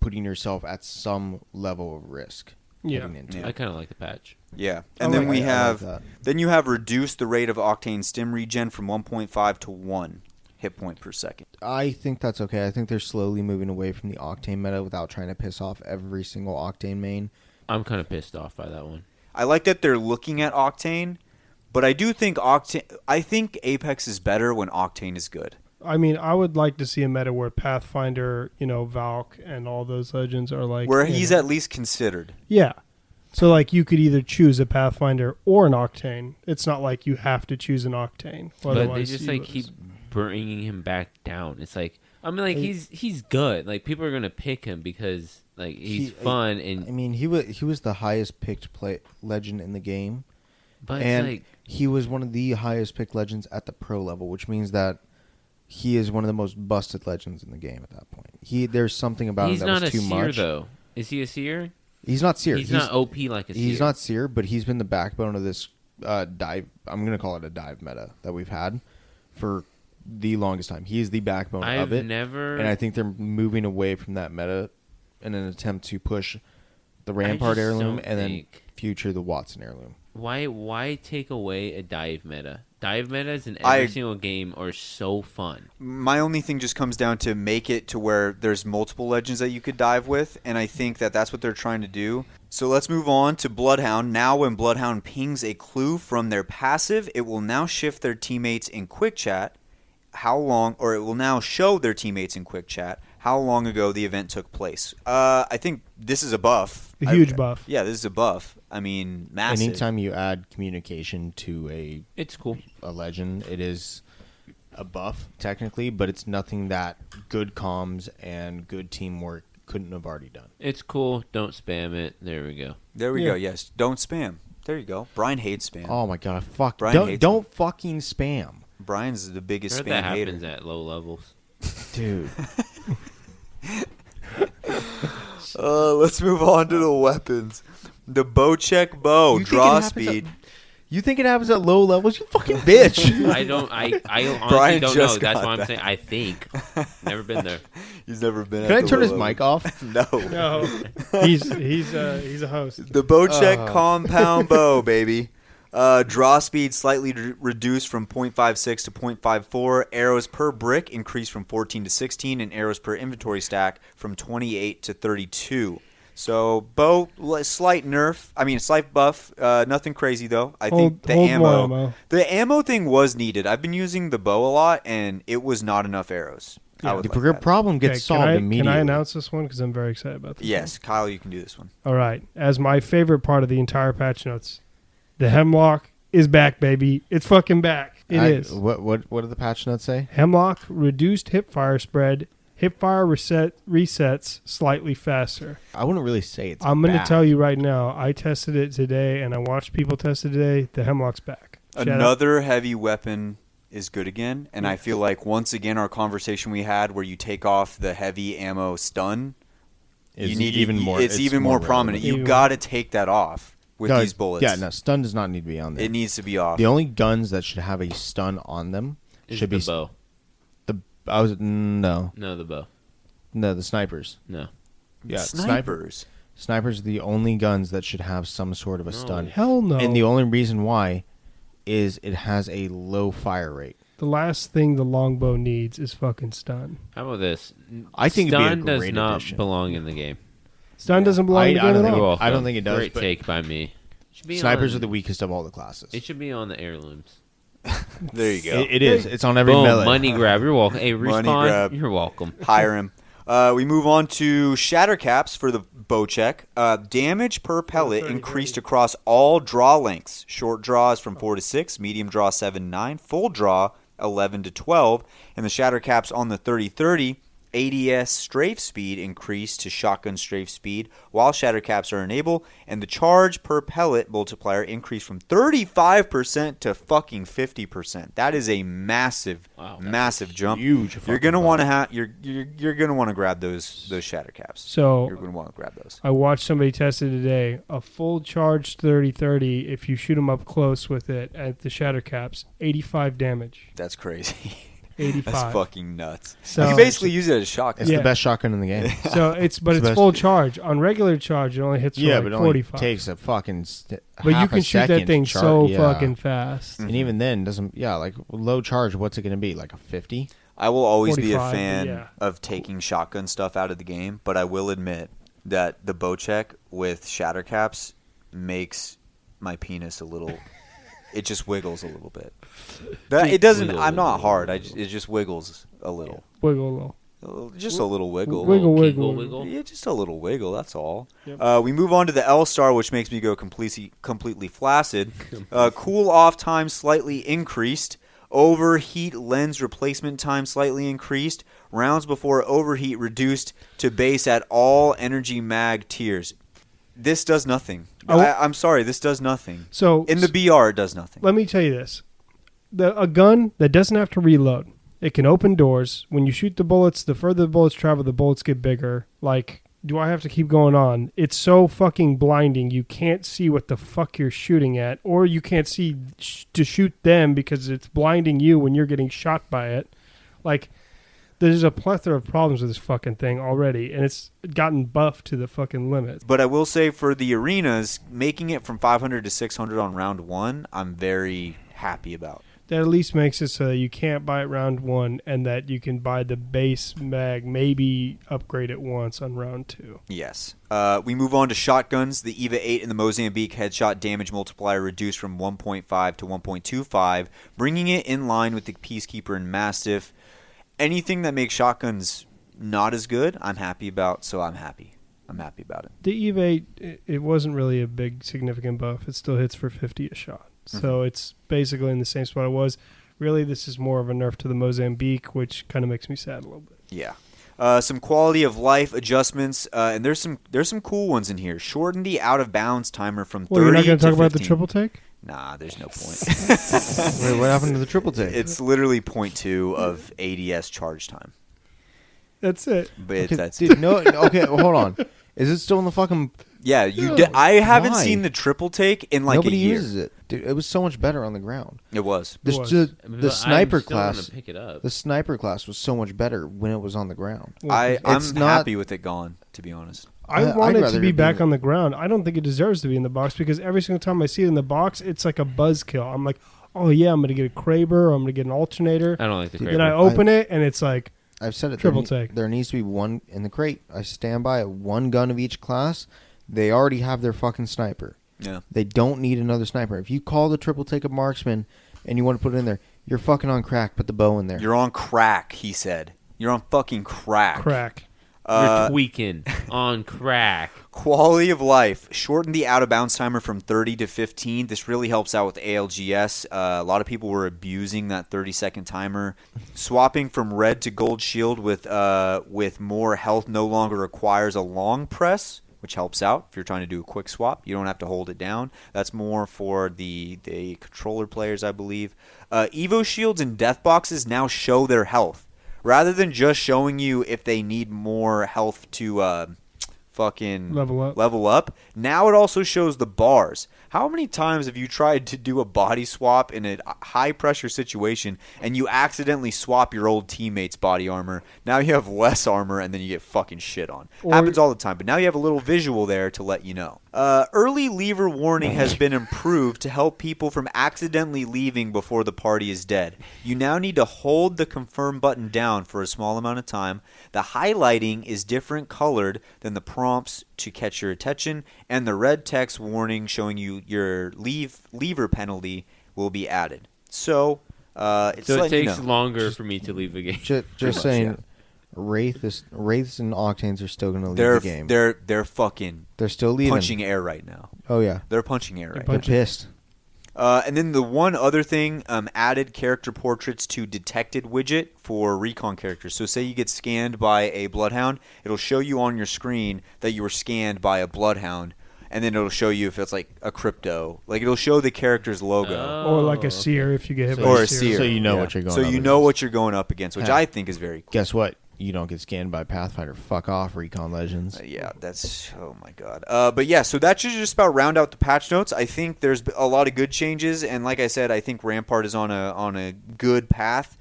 [SPEAKER 6] putting yourself at some level of risk.
[SPEAKER 4] Yeah.
[SPEAKER 6] Getting into
[SPEAKER 5] I
[SPEAKER 6] it.
[SPEAKER 5] kind of like the patch.
[SPEAKER 1] Yeah.
[SPEAKER 4] I
[SPEAKER 1] And then
[SPEAKER 4] like
[SPEAKER 1] we
[SPEAKER 6] that. I
[SPEAKER 1] have
[SPEAKER 6] like that.
[SPEAKER 1] then you have reduced the rate of Octane stim regen from 1.5 to 1 hit point per second.
[SPEAKER 6] I think that's okay. I think they're slowly moving away from the Octane meta without trying to piss off every single Octane main.
[SPEAKER 5] I'm kind of pissed off by that one.
[SPEAKER 1] I like that they're looking at Octane, but I do think I think Apex is better when Octane is good.
[SPEAKER 4] I mean, I would like to see a meta where Pathfinder, Valk, and all those legends are like...
[SPEAKER 1] Where he's at least considered.
[SPEAKER 4] Yeah. So, like, you could either choose a Pathfinder or an Octane. It's not like you have to choose an Octane.
[SPEAKER 5] But they
[SPEAKER 4] Otherwise
[SPEAKER 5] just
[SPEAKER 4] you
[SPEAKER 5] like
[SPEAKER 4] lose.
[SPEAKER 5] keep bringing him back down. It's like he's good. Like people are gonna pick him because like he's fun and
[SPEAKER 6] I mean, he was the highest picked legend in the game,
[SPEAKER 5] but
[SPEAKER 6] and
[SPEAKER 5] it's like
[SPEAKER 6] he was one of the highest picked legends at the pro level, which means that he is one of the most busted legends in the game at that point. There's something about
[SPEAKER 5] he's
[SPEAKER 6] him that
[SPEAKER 5] not
[SPEAKER 6] was
[SPEAKER 5] a
[SPEAKER 6] too
[SPEAKER 5] seer
[SPEAKER 6] much.
[SPEAKER 5] though. Is he a seer?
[SPEAKER 6] He's not seer.
[SPEAKER 5] He's not OP like a seer.
[SPEAKER 6] He's not seer, but he's been the backbone of this dive. I'm going to call it a dive meta that we've had for the longest time. He is the backbone of it. And I think they're moving away from that meta in an attempt to push the Rampart
[SPEAKER 5] just
[SPEAKER 6] Heirloom
[SPEAKER 5] don't
[SPEAKER 6] and then
[SPEAKER 5] think-
[SPEAKER 6] future the Watson Heirloom.
[SPEAKER 5] Why take away a dive meta? Dive metas in
[SPEAKER 1] I-
[SPEAKER 5] every single game are so fun.
[SPEAKER 1] My only thing just comes down to make it to where there's multiple legends that you could dive with, and I think that that's what they're trying to do. So let's move on to Bloodhound. Now when Bloodhound pings a clue from their passive, it will now shift their teammates in quick chat it will now show their teammates in quick chat how long ago the event took place. I think this is a buff.
[SPEAKER 4] A huge buff.
[SPEAKER 1] Yeah, this is a buff. I mean, massive.
[SPEAKER 6] Anytime you add communication to
[SPEAKER 5] It's cool.
[SPEAKER 6] a legend, it is a buff technically, but it's nothing that good comms and good teamwork couldn't have already done.
[SPEAKER 5] It's cool. Don't spam it. There we go.
[SPEAKER 1] There we
[SPEAKER 4] Yeah.
[SPEAKER 1] go. Yes, don't spam. There you go. Brian hates spam.
[SPEAKER 6] Oh my god, fuck!
[SPEAKER 1] Brian hates
[SPEAKER 6] Don't fucking spam.
[SPEAKER 1] Brian's the
[SPEAKER 5] I
[SPEAKER 1] biggest
[SPEAKER 5] heard
[SPEAKER 1] spam
[SPEAKER 5] that
[SPEAKER 1] hater.
[SPEAKER 5] happens at low levels.
[SPEAKER 6] Dude.
[SPEAKER 1] Let's move on to the weapons. The bow check bow,
[SPEAKER 6] You think it
[SPEAKER 1] draw
[SPEAKER 6] happens
[SPEAKER 1] speed.
[SPEAKER 6] You think it happens at low levels? You fucking bitch.
[SPEAKER 5] I don't. I honestly
[SPEAKER 1] Brian
[SPEAKER 5] don't know.
[SPEAKER 1] just
[SPEAKER 5] That's
[SPEAKER 1] got
[SPEAKER 5] why I'm
[SPEAKER 1] that.
[SPEAKER 5] saying I think. Never been there.
[SPEAKER 1] He's never been.
[SPEAKER 6] Can
[SPEAKER 1] at
[SPEAKER 6] I
[SPEAKER 1] the
[SPEAKER 6] turn
[SPEAKER 1] low
[SPEAKER 6] his
[SPEAKER 1] level.
[SPEAKER 6] mic off?
[SPEAKER 1] No.
[SPEAKER 4] No, he's a host.
[SPEAKER 1] The bow check compound bow, baby. Draw speed slightly reduced from 0.56 to 0.54. Arrows per brick increased from 14 to 16, and arrows per inventory stack from 28 to 32. So bow, slight nerf. I mean, slight buff. Nothing crazy though. I think the
[SPEAKER 4] hold more
[SPEAKER 1] ammo,
[SPEAKER 4] ammo.
[SPEAKER 1] the ammo thing was needed. I've been using the bow a lot, and it was not enough arrows. I would
[SPEAKER 6] Your
[SPEAKER 1] like that.
[SPEAKER 6] problem gets
[SPEAKER 4] Okay,
[SPEAKER 6] solved immediately.
[SPEAKER 4] Can I announce this one? Because I'm very excited about this.
[SPEAKER 1] Yes, Kyle, you can do this one.
[SPEAKER 4] All right. As my favorite part of the entire patch notes, the Hemlock is back, baby. It's fucking back. It is.
[SPEAKER 6] What do the patch notes say?
[SPEAKER 4] Hemlock reduced hipfire spread. Hipfire resets slightly faster.
[SPEAKER 6] I wouldn't really say it's
[SPEAKER 4] I'm going to
[SPEAKER 6] back.
[SPEAKER 4] tell you right now. I tested it today, and I watched people test it today. The Hemlock's back. Shout out.
[SPEAKER 1] Another heavy weapon is good again, and I feel like once again our conversation we had where you take off the heavy ammo stun,
[SPEAKER 6] It's
[SPEAKER 1] you need
[SPEAKER 6] even more.
[SPEAKER 1] It's even more prominent.
[SPEAKER 6] relevant.
[SPEAKER 1] You got to take that off with
[SPEAKER 6] No,
[SPEAKER 1] these bullets.
[SPEAKER 6] Yeah, no, stun does not need to be on there.
[SPEAKER 1] It needs to be off.
[SPEAKER 6] The only guns that should have a stun on them
[SPEAKER 5] Is
[SPEAKER 6] should
[SPEAKER 5] the
[SPEAKER 6] be
[SPEAKER 5] bow?
[SPEAKER 6] no,
[SPEAKER 5] No, the bow.
[SPEAKER 6] the snipers.
[SPEAKER 5] No.
[SPEAKER 6] Yeah,
[SPEAKER 1] Snipers.
[SPEAKER 6] Snipers are the only guns that should have some sort of a stun.
[SPEAKER 4] Hell no.
[SPEAKER 6] And the only reason why is it has a low fire rate.
[SPEAKER 4] The last thing the longbow needs is fucking stun.
[SPEAKER 5] How about this?
[SPEAKER 6] I think it'd be a
[SPEAKER 5] stun does
[SPEAKER 6] great
[SPEAKER 5] not
[SPEAKER 6] addition.
[SPEAKER 5] belong in the game.
[SPEAKER 4] Stun doesn't belong in the
[SPEAKER 6] I
[SPEAKER 4] game
[SPEAKER 6] don't
[SPEAKER 4] at
[SPEAKER 6] think
[SPEAKER 4] all.
[SPEAKER 6] it- I don't think it does,
[SPEAKER 5] Great
[SPEAKER 6] but-
[SPEAKER 5] take by me. Should be
[SPEAKER 6] Snipers
[SPEAKER 5] on-
[SPEAKER 6] are the weakest of all the classes.
[SPEAKER 5] It should be on the heirlooms.
[SPEAKER 1] There you go.
[SPEAKER 6] It is. It's on every
[SPEAKER 5] Boom,
[SPEAKER 6] melee.
[SPEAKER 5] money grab. You're welcome. Hey,
[SPEAKER 1] Money
[SPEAKER 5] respawn.
[SPEAKER 1] grab.
[SPEAKER 5] You're welcome.
[SPEAKER 1] Hire him. We move on to shatter caps for the bow check. Damage per pellet
[SPEAKER 4] 30,
[SPEAKER 1] increased across all draw lengths. Short draws from 4 to 6, medium draw 7 to 9, full draw 11 to 12, and the shatter caps on the 30-30. ADS strafe speed increased to shotgun strafe speed while shatter caps are enabled, and the charge per pellet multiplier increased from 35% to fucking 50%. That is a massive,
[SPEAKER 5] Wow,
[SPEAKER 1] massive jump.
[SPEAKER 6] huge
[SPEAKER 1] You're
[SPEAKER 6] fucking
[SPEAKER 1] gonna
[SPEAKER 6] bump.
[SPEAKER 1] want to have you're gonna want to grab those shatter caps.
[SPEAKER 4] So
[SPEAKER 1] You're gonna want to grab those.
[SPEAKER 4] I watched somebody test it today. A full charge 30-30, if you shoot them up close with it at the shatter caps, 85 damage.
[SPEAKER 1] That's crazy.
[SPEAKER 4] 85.
[SPEAKER 1] That's fucking nuts.
[SPEAKER 4] So-
[SPEAKER 1] you can basically use it as a shotgun.
[SPEAKER 6] It's
[SPEAKER 4] Yeah.
[SPEAKER 6] the best shotgun in the game.
[SPEAKER 4] So it's
[SPEAKER 6] the
[SPEAKER 4] it's
[SPEAKER 6] best.
[SPEAKER 4] full charge. On regular charge, it only hits for
[SPEAKER 6] Yeah,
[SPEAKER 4] like
[SPEAKER 6] but it only
[SPEAKER 4] 45.
[SPEAKER 6] takes a fucking
[SPEAKER 4] But
[SPEAKER 6] half
[SPEAKER 4] you can
[SPEAKER 6] a
[SPEAKER 4] shoot that
[SPEAKER 6] second
[SPEAKER 4] thing
[SPEAKER 6] to char-
[SPEAKER 4] so
[SPEAKER 6] yeah.
[SPEAKER 4] fucking fast.
[SPEAKER 6] And even then, like low charge, what's it going to be? Like a 50?
[SPEAKER 1] I will always be a
[SPEAKER 4] 45,
[SPEAKER 1] fan
[SPEAKER 4] yeah.
[SPEAKER 1] of taking shotgun stuff out of the game, but I will admit that the bow check with shatter caps makes my penis a little. It just wiggles a little bit. It doesn't.
[SPEAKER 5] Wiggle,
[SPEAKER 1] I'm not
[SPEAKER 5] wiggle,
[SPEAKER 1] hard.
[SPEAKER 5] wiggle.
[SPEAKER 1] It just wiggles a little.
[SPEAKER 4] Wiggle a little.
[SPEAKER 1] Just a little wiggle.
[SPEAKER 4] Wiggle,
[SPEAKER 5] Kegel
[SPEAKER 4] wiggle.
[SPEAKER 1] Yeah, just a little wiggle. That's all.
[SPEAKER 4] Yep.
[SPEAKER 1] We move on to the L star, which makes me go completely flaccid. Cool off time slightly increased. Overheat lens replacement time slightly increased. Rounds before overheat reduced to base at all energy mag tiers. This does nothing. I'm sorry, this does nothing.
[SPEAKER 4] So
[SPEAKER 1] In the BR, it does nothing.
[SPEAKER 4] let me tell you this: a gun that doesn't have to reload, it can open doors. When you shoot the bullets, the further the bullets travel, the bullets get bigger. Like, do I have to keep going on? It's so fucking blinding. You can't see what the fuck you're shooting at, or you can't see to shoot them because it's blinding you when you're getting shot by it. Like, there's a plethora of problems with this fucking thing already, and it's gotten buffed to the fucking limit.
[SPEAKER 1] But I will say for the arenas, making it from 500 to 600 on round 1, I'm very happy about.
[SPEAKER 4] That at least makes it so that you can't buy it round 1 and that you can buy the base mag, maybe upgrade it once on round 2.
[SPEAKER 1] Yes. We move on to shotguns. The EVA 8 and the Mozambique headshot damage multiplier reduced from 1.5 to 1.25, bringing it in line with the Peacekeeper and Mastiff. Anything that makes shotguns not as good, I'm happy about, so I'm happy. I'm happy about it.
[SPEAKER 4] The Eve 8, it wasn't really a big significant buff. It still hits for 50 a shot. So it's basically in the same spot it was. Really, this is more of a nerf to the Mozambique, which kind of makes me sad a little bit.
[SPEAKER 1] Yeah. Some quality of life adjustments, and there's some cool ones in here. Shorten the out of bounds timer from 30
[SPEAKER 4] Well, you're not going
[SPEAKER 1] to
[SPEAKER 4] to talk about the
[SPEAKER 1] 15.
[SPEAKER 4] triple take?
[SPEAKER 1] Nah, there's no point.
[SPEAKER 6] Wait, what happened to the triple take?
[SPEAKER 1] It's literally 0.2 of ADS charge time.
[SPEAKER 4] That's it.
[SPEAKER 1] But
[SPEAKER 6] Okay,
[SPEAKER 1] that's
[SPEAKER 6] dude, no. Okay, well, hold on. Is it still in the fucking?
[SPEAKER 1] yeah. I haven't
[SPEAKER 6] Why?
[SPEAKER 1] seen the triple take in like
[SPEAKER 6] Nobody
[SPEAKER 1] a year.
[SPEAKER 6] uses it, dude. It was so much better on the ground.
[SPEAKER 1] It was.
[SPEAKER 6] The,
[SPEAKER 4] was.
[SPEAKER 6] the,
[SPEAKER 5] But
[SPEAKER 6] the sniper
[SPEAKER 5] I'm still gonna
[SPEAKER 6] class,
[SPEAKER 5] pick it up.
[SPEAKER 6] the sniper class was so much better when it was on the ground.
[SPEAKER 1] I'm
[SPEAKER 6] It's not-
[SPEAKER 1] happy with it gone. To be honest.
[SPEAKER 4] I
[SPEAKER 6] I'd
[SPEAKER 4] want it
[SPEAKER 6] rather
[SPEAKER 4] to be
[SPEAKER 6] it be
[SPEAKER 4] back
[SPEAKER 6] in-
[SPEAKER 4] on the ground. I don't think it deserves to be in the box because every single time I see it in the box, it's like a buzzkill. I'm like, oh yeah, I'm gonna get a Kraber, or I'm gonna get an alternator.
[SPEAKER 5] I don't like the
[SPEAKER 6] Dude,
[SPEAKER 4] Then I
[SPEAKER 5] Kraber.
[SPEAKER 4] open it and it's like,
[SPEAKER 6] I've said it.
[SPEAKER 4] Triple
[SPEAKER 6] there,
[SPEAKER 4] take.
[SPEAKER 6] There needs to be one in the crate. I stand by it. One gun of each class. They already have their fucking sniper.
[SPEAKER 1] Yeah.
[SPEAKER 6] They don't need another sniper. If you call the triple take a marksman and you want to put it in there, you're fucking on crack. Put the bow in there.
[SPEAKER 1] You're on crack. He said. You're on fucking crack.
[SPEAKER 4] crack.
[SPEAKER 5] You're tweaking on crack.
[SPEAKER 1] Quality of life. Shorten the out of bounds timer from 30 to 15. This really helps out with ALGS. A lot of people were abusing that 30-second timer. Swapping from red to gold shield with more health no longer requires a long press, which helps out if you're trying to do a quick swap. You don't have to hold it down. That's more for the controller players, I believe. Evo shields and death boxes now show their health. Rather than just showing you if they need more health to fucking
[SPEAKER 4] Level up.
[SPEAKER 1] now it also shows the bars. How many times have you tried to do a body swap in a high pressure situation and you accidentally swap your old teammate's body armor? Now you have less armor and then you get fucking shit on.
[SPEAKER 4] Or-
[SPEAKER 1] Happens all the time, but now you have a little visual there to let you know. Early leaver warning has been improved to help people from accidentally leaving before the party is dead. You now need to hold the confirm button down for a small amount of time. The highlighting is different colored than the prompts to catch your attention, and the red text warning showing you your lever penalty will be added. So it's
[SPEAKER 5] So it
[SPEAKER 1] letting you
[SPEAKER 5] takes
[SPEAKER 1] know.
[SPEAKER 5] longer for me to leave the game.
[SPEAKER 6] Just
[SPEAKER 1] much,
[SPEAKER 6] saying,
[SPEAKER 1] yeah.
[SPEAKER 6] Wraiths and Octanes are still going to lead
[SPEAKER 1] They're
[SPEAKER 6] the game.
[SPEAKER 1] they're fucking
[SPEAKER 6] They're still leading.
[SPEAKER 1] punching air right now.
[SPEAKER 6] Oh yeah,
[SPEAKER 1] They're punching air right
[SPEAKER 6] they're
[SPEAKER 1] now.
[SPEAKER 6] pissed.
[SPEAKER 1] And then the one other thing, added character portraits to detected widget for recon characters. So say you get scanned by a bloodhound, it'll show you on your screen that you were scanned by a bloodhound, and then it'll show you if it's like a crypto. Like it'll show the character's logo.
[SPEAKER 4] Or like
[SPEAKER 5] Oh,
[SPEAKER 4] a seer if you get hit
[SPEAKER 6] So
[SPEAKER 4] by
[SPEAKER 1] Or
[SPEAKER 4] a
[SPEAKER 1] a
[SPEAKER 4] seer.
[SPEAKER 1] seer.
[SPEAKER 6] So you know
[SPEAKER 1] Yeah.
[SPEAKER 6] what you're going.
[SPEAKER 1] So
[SPEAKER 6] up
[SPEAKER 1] you know
[SPEAKER 6] against.
[SPEAKER 1] what you're going up against, which
[SPEAKER 6] Yeah.
[SPEAKER 1] I think is very cool.
[SPEAKER 6] Guess what? You don't get scanned by Pathfinder. Fuck off, Recon Legends.
[SPEAKER 1] Yeah, that's oh my god. But yeah, so that should just about round out the patch notes. I think there's a lot of good changes, and like I said, I think Rampart is on a good path.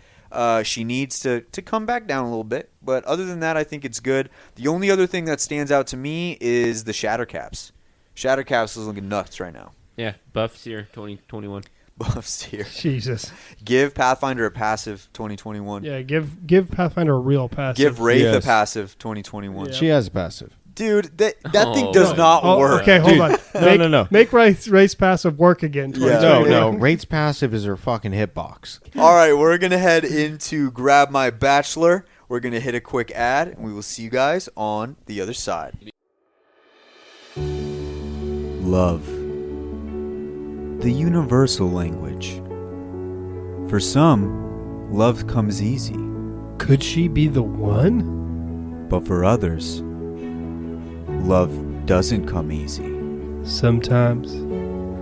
[SPEAKER 1] She needs to come back down a little bit, but other than that, I think it's good. The only other thing that stands out to me is the Shattercaps. Shattercaps is looking nuts right now.
[SPEAKER 5] Yeah, buffs here, 2021.
[SPEAKER 1] Buffs here.
[SPEAKER 4] Jesus.
[SPEAKER 1] Give Pathfinder a passive 2021.
[SPEAKER 4] Yeah, give Pathfinder a real pass.
[SPEAKER 1] Give Wraith a
[SPEAKER 6] Yes.
[SPEAKER 1] passive 2021.
[SPEAKER 4] Yeah.
[SPEAKER 6] She has a passive.
[SPEAKER 1] Dude, that thing
[SPEAKER 5] Oh.
[SPEAKER 1] does not
[SPEAKER 4] Oh,
[SPEAKER 1] work.
[SPEAKER 4] okay, hold
[SPEAKER 6] Dude,
[SPEAKER 4] on.
[SPEAKER 6] no.
[SPEAKER 4] Make race passive work again.
[SPEAKER 1] Yeah.
[SPEAKER 6] No,
[SPEAKER 4] 2021.
[SPEAKER 6] no. Rate's passive is her fucking hitbox.
[SPEAKER 1] All right, we're going to head into Grab My Bachelor. We're going to hit a quick ad, and we will see you guys on the other side. Love. The universal language. For some, love comes easy,
[SPEAKER 4] Could she be the one?
[SPEAKER 1] but for others, love doesn't come easy.
[SPEAKER 4] Sometimes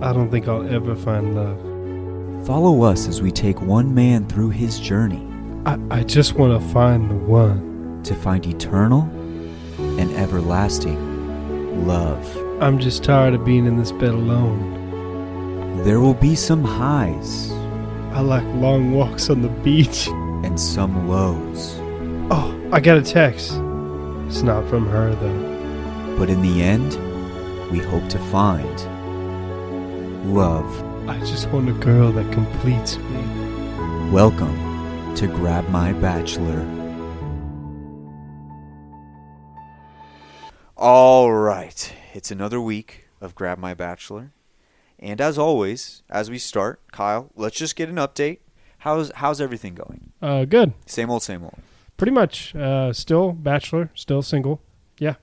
[SPEAKER 4] I don't think I'll ever find love.
[SPEAKER 1] Follow us as we take one man through his journey
[SPEAKER 4] I just want to find the one.
[SPEAKER 1] to find eternal and everlasting love.
[SPEAKER 4] I'm just tired of being in this bed alone.
[SPEAKER 1] There will be some highs
[SPEAKER 4] I like long walks on the beach.
[SPEAKER 1] and some lows,
[SPEAKER 4] Oh, I got a text. It's not from her though.
[SPEAKER 1] but in the end, we hope to find love.
[SPEAKER 4] I just want a girl that completes me.
[SPEAKER 1] Welcome to Grab My Bachelor. All right, it's another week of Grab My Bachelor. And as always, as we start, Kyle, let's just get an update. How's everything going?
[SPEAKER 4] Good.
[SPEAKER 1] Same old, same old.
[SPEAKER 4] Pretty much. Still bachelor, still single. Yeah.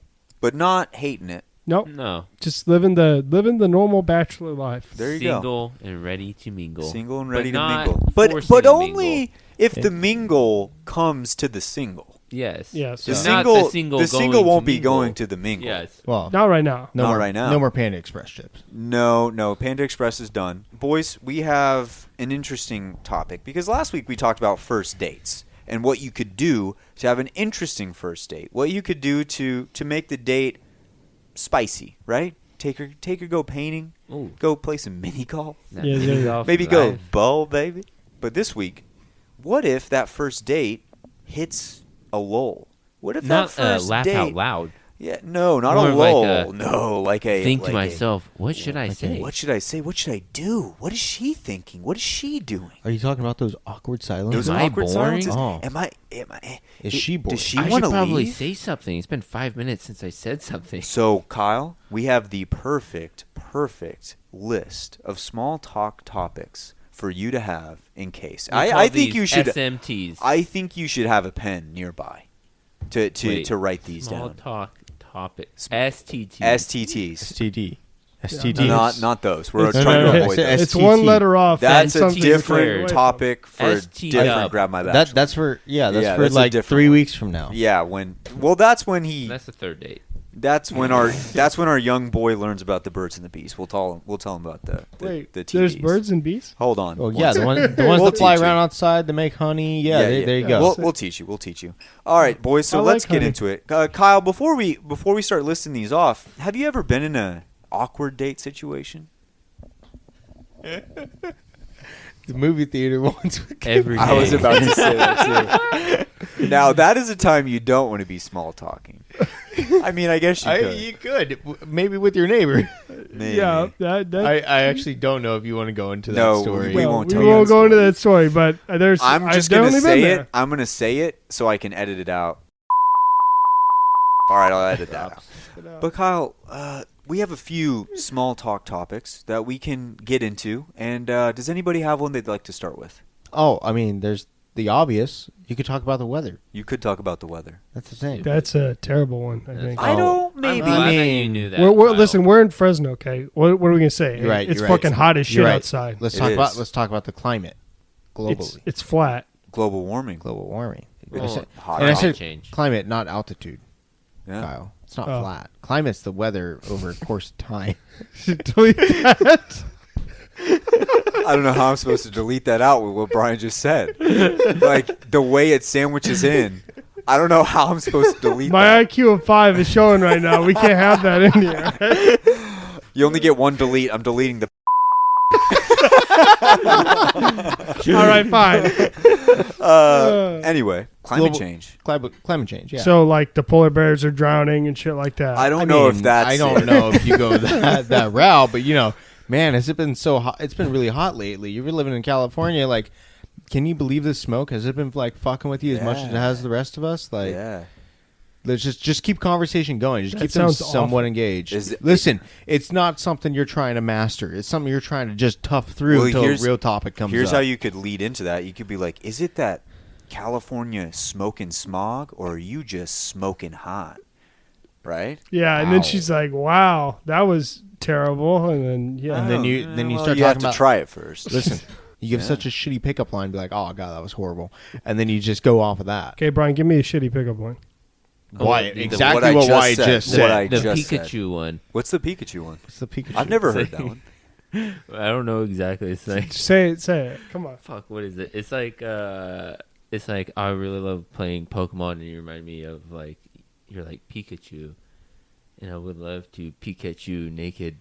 [SPEAKER 1] But not hating it.
[SPEAKER 4] Nope.
[SPEAKER 5] No.
[SPEAKER 4] Just living the normal bachelor life.
[SPEAKER 1] There you go.
[SPEAKER 5] Single and ready to mingle.
[SPEAKER 1] Single and
[SPEAKER 5] But
[SPEAKER 1] ready to
[SPEAKER 5] not
[SPEAKER 1] mingle.
[SPEAKER 5] forcing
[SPEAKER 1] But
[SPEAKER 5] a
[SPEAKER 1] only
[SPEAKER 5] mingle.
[SPEAKER 1] if the mingle comes to the single.
[SPEAKER 5] Yes.
[SPEAKER 4] Yes.
[SPEAKER 1] The
[SPEAKER 4] Yeah.
[SPEAKER 5] Not
[SPEAKER 1] single,
[SPEAKER 5] the single,
[SPEAKER 1] the
[SPEAKER 5] going
[SPEAKER 1] single
[SPEAKER 5] to
[SPEAKER 1] won't be
[SPEAKER 5] mingle.
[SPEAKER 1] going to the mingle.
[SPEAKER 5] Yes.
[SPEAKER 6] Well,
[SPEAKER 4] Not right now.
[SPEAKER 6] no
[SPEAKER 1] Not
[SPEAKER 6] more,
[SPEAKER 1] right now.
[SPEAKER 6] No more Panda Express chips.
[SPEAKER 1] No. Panda Express is done. Boys, we have an interesting topic because last week we talked about first dates. and what you could do to have an interesting first date. What you could do to make the date spicy, right? Take her go painting.
[SPEAKER 5] Ooh.
[SPEAKER 1] Go play some mini golf.
[SPEAKER 5] That
[SPEAKER 4] Yeah,
[SPEAKER 5] mini
[SPEAKER 4] yeah.
[SPEAKER 5] golf
[SPEAKER 1] Maybe go
[SPEAKER 5] life.
[SPEAKER 1] bowl, baby. But this week, what if that first date hits a lull? What if
[SPEAKER 5] Not
[SPEAKER 1] that first
[SPEAKER 5] laugh
[SPEAKER 1] date?
[SPEAKER 5] out loud.
[SPEAKER 1] Yeah, no, not
[SPEAKER 5] More
[SPEAKER 1] a
[SPEAKER 5] of like
[SPEAKER 1] lull.
[SPEAKER 5] a
[SPEAKER 1] No, like a
[SPEAKER 5] Think
[SPEAKER 1] like
[SPEAKER 5] to
[SPEAKER 1] a-
[SPEAKER 5] myself, what should I say?
[SPEAKER 1] What should I say? What should I do? What is she thinking? What is she doing?
[SPEAKER 6] Are you talking about those awkward silences?
[SPEAKER 1] Those
[SPEAKER 5] Am I
[SPEAKER 1] awkward
[SPEAKER 5] boring?
[SPEAKER 1] silences.
[SPEAKER 6] Oh.
[SPEAKER 1] Am I?
[SPEAKER 6] Is she bored?
[SPEAKER 1] Does she
[SPEAKER 5] I
[SPEAKER 1] want
[SPEAKER 5] should
[SPEAKER 1] to
[SPEAKER 5] probably
[SPEAKER 1] leave?
[SPEAKER 5] say something. It's been 5 minutes since I said something.
[SPEAKER 1] So, Kyle, we have the perfect list of small talk topics for you to have in case.
[SPEAKER 5] We call
[SPEAKER 1] I think
[SPEAKER 5] these
[SPEAKER 1] you should.
[SPEAKER 5] SMTs.
[SPEAKER 1] I think you should have a pen nearby to
[SPEAKER 5] Wait,
[SPEAKER 1] write these
[SPEAKER 5] small
[SPEAKER 1] down.
[SPEAKER 5] talk topics. STT.
[SPEAKER 1] STTs.
[SPEAKER 6] STD.
[SPEAKER 4] No,
[SPEAKER 6] STD.
[SPEAKER 1] Not those. We're
[SPEAKER 4] It's-
[SPEAKER 1] trying
[SPEAKER 6] no,
[SPEAKER 1] to
[SPEAKER 6] no,
[SPEAKER 1] avoid
[SPEAKER 6] it's-
[SPEAKER 1] those.
[SPEAKER 4] It's one letter off.
[SPEAKER 1] That's
[SPEAKER 4] from
[SPEAKER 1] a
[SPEAKER 4] something
[SPEAKER 1] different
[SPEAKER 4] to stay away
[SPEAKER 1] topic for a
[SPEAKER 5] ST
[SPEAKER 1] different
[SPEAKER 5] dub.
[SPEAKER 1] Grab My Bachelor.
[SPEAKER 6] That's for
[SPEAKER 1] Yeah,
[SPEAKER 6] for
[SPEAKER 1] that's a
[SPEAKER 6] like
[SPEAKER 1] different
[SPEAKER 6] 3
[SPEAKER 1] one.
[SPEAKER 6] weeks from now.
[SPEAKER 1] Yeah, that's when he
[SPEAKER 5] That's the third date.
[SPEAKER 1] that's when our young boy learns about the birds and the bees. We'll tell him about the
[SPEAKER 4] Wait,
[SPEAKER 1] the
[SPEAKER 4] there's
[SPEAKER 1] TVs.
[SPEAKER 4] birds and bees?
[SPEAKER 1] Hold on.
[SPEAKER 6] Oh
[SPEAKER 1] one
[SPEAKER 6] yeah, the
[SPEAKER 1] second.
[SPEAKER 6] ones
[SPEAKER 1] We'll
[SPEAKER 6] that fly
[SPEAKER 1] teach you.
[SPEAKER 6] around outside to make honey. Yeah, there you
[SPEAKER 4] Yeah.
[SPEAKER 6] go.
[SPEAKER 1] We'll teach you. We'll teach you. All right, boys. So
[SPEAKER 4] I
[SPEAKER 1] let's
[SPEAKER 4] like
[SPEAKER 1] get
[SPEAKER 4] honey.
[SPEAKER 1] into it. Kyle, before we start listing these off, have you ever been in a awkward date situation?
[SPEAKER 6] The movie theater once.
[SPEAKER 5] Every day.
[SPEAKER 1] I was about to say that too. Now that is a time you don't want to be small talking. I mean, I guess you could.
[SPEAKER 6] You could maybe with your neighbor.
[SPEAKER 1] Maybe.
[SPEAKER 4] Yeah, that
[SPEAKER 6] I actually don't know if you want to go into that
[SPEAKER 1] No,
[SPEAKER 6] story.
[SPEAKER 1] we
[SPEAKER 4] no,
[SPEAKER 1] won't
[SPEAKER 4] we
[SPEAKER 1] tell you
[SPEAKER 4] won't
[SPEAKER 1] that
[SPEAKER 4] go into
[SPEAKER 1] story.
[SPEAKER 4] that story, but there's.
[SPEAKER 1] I'm just
[SPEAKER 4] I've
[SPEAKER 1] gonna
[SPEAKER 4] definitely
[SPEAKER 1] say
[SPEAKER 4] been
[SPEAKER 1] it.
[SPEAKER 4] there.
[SPEAKER 1] I'm gonna say it so I can edit it out. All right, I'll edit that out. But Kyle, we have a few small talk topics that we can get into, and does anybody have one they'd like to start with?
[SPEAKER 6] Oh, I mean, there's the obvious. You could talk about the weather.
[SPEAKER 1] You could talk about the weather.
[SPEAKER 6] That's the thing.
[SPEAKER 4] That's a terrible one, I think.
[SPEAKER 1] I
[SPEAKER 6] Oh.
[SPEAKER 1] don't.
[SPEAKER 5] I'm
[SPEAKER 1] Maybe.
[SPEAKER 5] glad that you knew that.
[SPEAKER 4] We're,
[SPEAKER 5] Kyle.
[SPEAKER 4] listen, we're in Fresno, okay? What are we going to say?
[SPEAKER 6] You're right.
[SPEAKER 4] It's
[SPEAKER 6] you're right.
[SPEAKER 4] fucking hot as shit
[SPEAKER 6] You're right.
[SPEAKER 4] outside.
[SPEAKER 6] Let's
[SPEAKER 1] It
[SPEAKER 6] talk about
[SPEAKER 1] is.
[SPEAKER 6] the climate globally.
[SPEAKER 4] It's flat.
[SPEAKER 1] Global warming.
[SPEAKER 6] Global warming.
[SPEAKER 5] Well,
[SPEAKER 6] I said-
[SPEAKER 1] hot
[SPEAKER 6] and I
[SPEAKER 5] climate
[SPEAKER 6] said
[SPEAKER 5] change.
[SPEAKER 6] climate, not altitude.
[SPEAKER 1] Yeah.
[SPEAKER 6] Kyle, it's not
[SPEAKER 4] Oh.
[SPEAKER 6] flat. Climate's the weather over a course of time.
[SPEAKER 4] Delete that.
[SPEAKER 1] I don't know how I'm supposed to delete that out with what Brian just said. Like the way it sandwiches in. I don't know how I'm supposed to delete
[SPEAKER 4] My
[SPEAKER 1] that.
[SPEAKER 4] IQ of 5 is showing right now. We can't have that in here.
[SPEAKER 1] You only get one delete. I'm deleting the.
[SPEAKER 4] All right, fine.
[SPEAKER 1] Anyway, climate
[SPEAKER 6] Global-
[SPEAKER 1] change.
[SPEAKER 6] Climate change. Yeah.
[SPEAKER 4] So, like, the polar bears are drowning and shit like that.
[SPEAKER 1] I don't
[SPEAKER 6] I
[SPEAKER 1] know
[SPEAKER 6] mean,
[SPEAKER 1] if that's.
[SPEAKER 6] I don't
[SPEAKER 1] it.
[SPEAKER 6] know if you go that route, but man, has it been so hot? It's been really hot lately. You've been living in California, like, can you believe this smoke? Has it been like fucking with you as much as it
[SPEAKER 1] Yeah.
[SPEAKER 6] has the rest of us? Like,
[SPEAKER 1] Yeah.
[SPEAKER 6] let's just keep conversation going. Just
[SPEAKER 4] That
[SPEAKER 6] keep them
[SPEAKER 4] sounds
[SPEAKER 6] somewhat
[SPEAKER 4] awful.
[SPEAKER 6] engaged.
[SPEAKER 1] Is it-
[SPEAKER 6] Listen, it's not something you're trying to master. It's something you're trying to just tough through
[SPEAKER 1] Well,
[SPEAKER 6] until a
[SPEAKER 1] here's-
[SPEAKER 6] real topic comes
[SPEAKER 1] Here's
[SPEAKER 6] up.
[SPEAKER 1] how you could lead into that. You could be like, is it that California smoking smog, or are you just smoking hot? Right?
[SPEAKER 4] Yeah, and then
[SPEAKER 6] Wow.
[SPEAKER 4] she's like, wow, that was terrible. And then, yeah.
[SPEAKER 6] And then
[SPEAKER 1] Oh,
[SPEAKER 6] you
[SPEAKER 1] well,
[SPEAKER 6] start
[SPEAKER 1] you have
[SPEAKER 6] talking
[SPEAKER 1] to
[SPEAKER 6] about
[SPEAKER 1] try it first.
[SPEAKER 6] Listen, you give
[SPEAKER 1] Yeah.
[SPEAKER 6] such a shitty pickup line, be like, "Oh god, that was horrible," and then you just go off of that.
[SPEAKER 4] Okay, Brian, give me a shitty pickup line.
[SPEAKER 6] Wyatt,
[SPEAKER 5] the-
[SPEAKER 6] exactly
[SPEAKER 1] what I
[SPEAKER 6] what
[SPEAKER 1] just
[SPEAKER 6] Wyatt
[SPEAKER 1] said.
[SPEAKER 6] just
[SPEAKER 1] What
[SPEAKER 6] said.
[SPEAKER 1] I
[SPEAKER 5] The
[SPEAKER 1] just said.
[SPEAKER 5] Pikachu one.
[SPEAKER 1] What's the Pikachu one?
[SPEAKER 6] It's the Pikachu.
[SPEAKER 1] I've never heard that one.
[SPEAKER 5] I don't know exactly. It's like
[SPEAKER 4] Say it. Come on.
[SPEAKER 5] fuck. What is it? It's like I really love playing Pokemon, and you remind me of like you're like Pikachu, and I would love to Pikachu naked.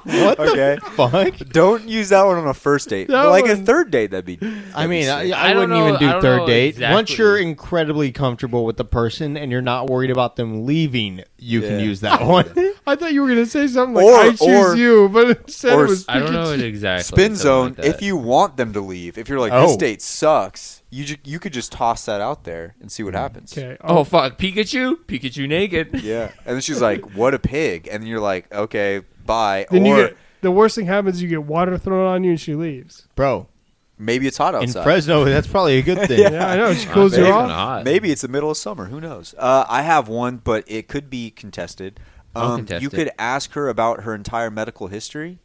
[SPEAKER 6] What
[SPEAKER 1] Okay.
[SPEAKER 6] the fuck?
[SPEAKER 1] Don't use that one on a first date.
[SPEAKER 4] That
[SPEAKER 1] But like a
[SPEAKER 4] one-
[SPEAKER 1] third date, that'd be.
[SPEAKER 6] I mean,
[SPEAKER 1] that'd be sick.
[SPEAKER 6] I
[SPEAKER 5] I don't
[SPEAKER 6] wouldn't even
[SPEAKER 5] know-
[SPEAKER 6] do
[SPEAKER 5] I don't
[SPEAKER 6] third
[SPEAKER 5] know
[SPEAKER 6] date.
[SPEAKER 5] exactly.
[SPEAKER 6] Once you're incredibly comfortable with the person and you're not worried about them leaving, you can
[SPEAKER 1] Yeah.
[SPEAKER 6] use that one.
[SPEAKER 4] I thought you were going to say something like,
[SPEAKER 1] Or-
[SPEAKER 4] I choose
[SPEAKER 1] or-
[SPEAKER 4] you, but instead
[SPEAKER 1] or
[SPEAKER 4] it was
[SPEAKER 5] I don't know
[SPEAKER 4] Pikachu.
[SPEAKER 5] it exactly.
[SPEAKER 1] Spin
[SPEAKER 5] something
[SPEAKER 1] zone.
[SPEAKER 5] like that.
[SPEAKER 1] If you want them to leave, if you're like this
[SPEAKER 6] Oh.
[SPEAKER 1] date sucks, you could just toss that out there and see what happens.
[SPEAKER 4] Okay.
[SPEAKER 5] Oh fuck, Pikachu naked.
[SPEAKER 1] Yeah, and then she's like, "What a pig," and then you're like, "Okay, bye."
[SPEAKER 4] Then you
[SPEAKER 1] or
[SPEAKER 4] get, the worst thing happens, you get water thrown on you and she leaves.
[SPEAKER 6] Bro,
[SPEAKER 1] maybe it's hot
[SPEAKER 6] in
[SPEAKER 1] outside.
[SPEAKER 6] Fresno, that's probably a good thing.
[SPEAKER 4] Yeah, I know. She cools you
[SPEAKER 1] maybe.
[SPEAKER 4] off.
[SPEAKER 5] Hot.
[SPEAKER 1] Maybe it's the middle of summer. Who knows? I have one, but it could be contested.
[SPEAKER 5] I'll contest
[SPEAKER 1] You
[SPEAKER 5] it.
[SPEAKER 1] could ask her about her entire medical history.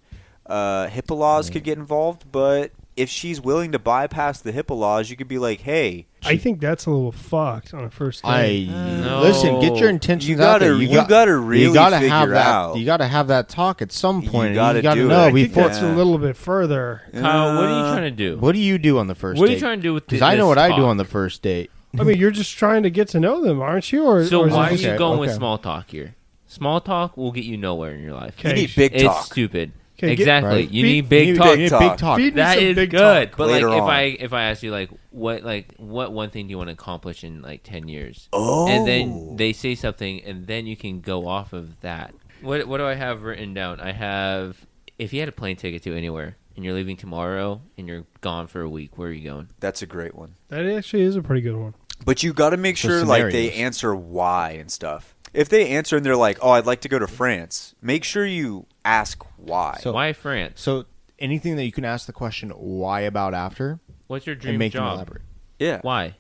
[SPEAKER 1] HIPAA laws could get involved, but if she's willing to bypass the HIPAA laws, you could be like, hey,
[SPEAKER 4] I think that's a little fucked on a first date.
[SPEAKER 5] No.
[SPEAKER 6] Listen, get your intentions
[SPEAKER 1] you
[SPEAKER 6] out
[SPEAKER 1] gotta
[SPEAKER 6] there.
[SPEAKER 1] you gotta really
[SPEAKER 6] gotta
[SPEAKER 1] figure
[SPEAKER 6] have that.
[SPEAKER 1] out.
[SPEAKER 6] You got to have that talk at some point.
[SPEAKER 1] gotta do it.
[SPEAKER 6] know
[SPEAKER 4] I think
[SPEAKER 6] before.
[SPEAKER 4] that's a little bit further.
[SPEAKER 5] Kyle, what are you trying to do?
[SPEAKER 6] What do you do on the first
[SPEAKER 5] What
[SPEAKER 6] date?
[SPEAKER 5] are you trying to do with
[SPEAKER 6] Because
[SPEAKER 5] this
[SPEAKER 6] I know what I do
[SPEAKER 5] talk?
[SPEAKER 6] on the first date.
[SPEAKER 4] I mean, you're just trying to get to know them, aren't you?
[SPEAKER 5] So
[SPEAKER 4] or is
[SPEAKER 5] why
[SPEAKER 4] it
[SPEAKER 5] are
[SPEAKER 4] just-
[SPEAKER 5] you going with
[SPEAKER 6] okay.
[SPEAKER 5] small talk here? Small talk will get you nowhere in your life.
[SPEAKER 1] You
[SPEAKER 4] Okay,
[SPEAKER 1] need big
[SPEAKER 5] It's
[SPEAKER 1] talk.
[SPEAKER 5] stupid.
[SPEAKER 4] Okay,
[SPEAKER 5] Exactly.
[SPEAKER 6] right.
[SPEAKER 5] You
[SPEAKER 4] Feed-
[SPEAKER 5] need big
[SPEAKER 6] You
[SPEAKER 5] talk.
[SPEAKER 6] need
[SPEAKER 1] talk.
[SPEAKER 6] big talk.
[SPEAKER 4] Feed me
[SPEAKER 5] That
[SPEAKER 4] some
[SPEAKER 5] is
[SPEAKER 4] big
[SPEAKER 5] good.
[SPEAKER 4] talk.
[SPEAKER 5] But like
[SPEAKER 1] Later on.
[SPEAKER 5] if I ask you like what one thing do you want to accomplish in like 10 years?
[SPEAKER 1] Oh.
[SPEAKER 5] And then they say something and then you can go off of that. What do I have written down? I have if you had a plane ticket to anywhere and you're leaving tomorrow and you're gone for a week, where are you going?
[SPEAKER 1] That's a great one.
[SPEAKER 4] That actually is a pretty good one.
[SPEAKER 1] But you got to make
[SPEAKER 6] So
[SPEAKER 1] sure like they
[SPEAKER 6] scenarios.
[SPEAKER 1] answer why and stuff. If they answer and they're like, "Oh, I'd like to go to France," make sure you ask why.
[SPEAKER 6] So-
[SPEAKER 5] Why France?
[SPEAKER 6] So anything that you can ask the question "why" about after
[SPEAKER 5] What's your
[SPEAKER 6] and
[SPEAKER 5] dream
[SPEAKER 6] make them
[SPEAKER 5] job?
[SPEAKER 6] elaborate.
[SPEAKER 1] yeah.
[SPEAKER 5] Why?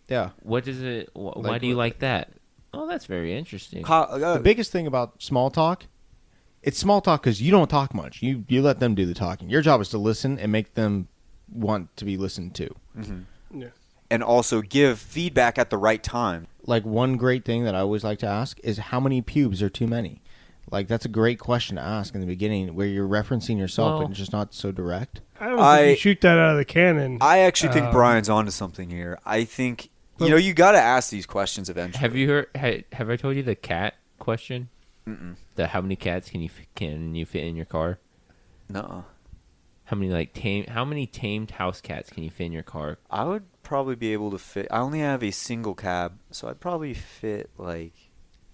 [SPEAKER 6] Yeah.
[SPEAKER 5] What is it? Why
[SPEAKER 6] Like
[SPEAKER 5] do you
[SPEAKER 6] what-
[SPEAKER 5] like that? Oh, that's very interesting.
[SPEAKER 6] The biggest thing about small talk, it's small talk because you don't talk much. You let them do the talking. Your job is to listen and make them want to be listened to.
[SPEAKER 4] Yeah.
[SPEAKER 1] and also give feedback at the right time.
[SPEAKER 6] Like one great thing that I always like to ask is how many pubes are too many? Like that's a great question to ask in the beginning where you're referencing yourself
[SPEAKER 5] Well-
[SPEAKER 6] but just not so direct.
[SPEAKER 4] I don't think you shoot that out of the cannon.
[SPEAKER 1] I actually think
[SPEAKER 4] Um,
[SPEAKER 1] Brian's onto something here. I think you got to ask these questions eventually.
[SPEAKER 5] Have you heard? Have I told you the cat question? The how many cats can you fit in your car?
[SPEAKER 1] No.
[SPEAKER 5] How many tamed house cats can you fit in your car?
[SPEAKER 1] I would probably be able to fit. I only have a single cab, so I'd probably fit like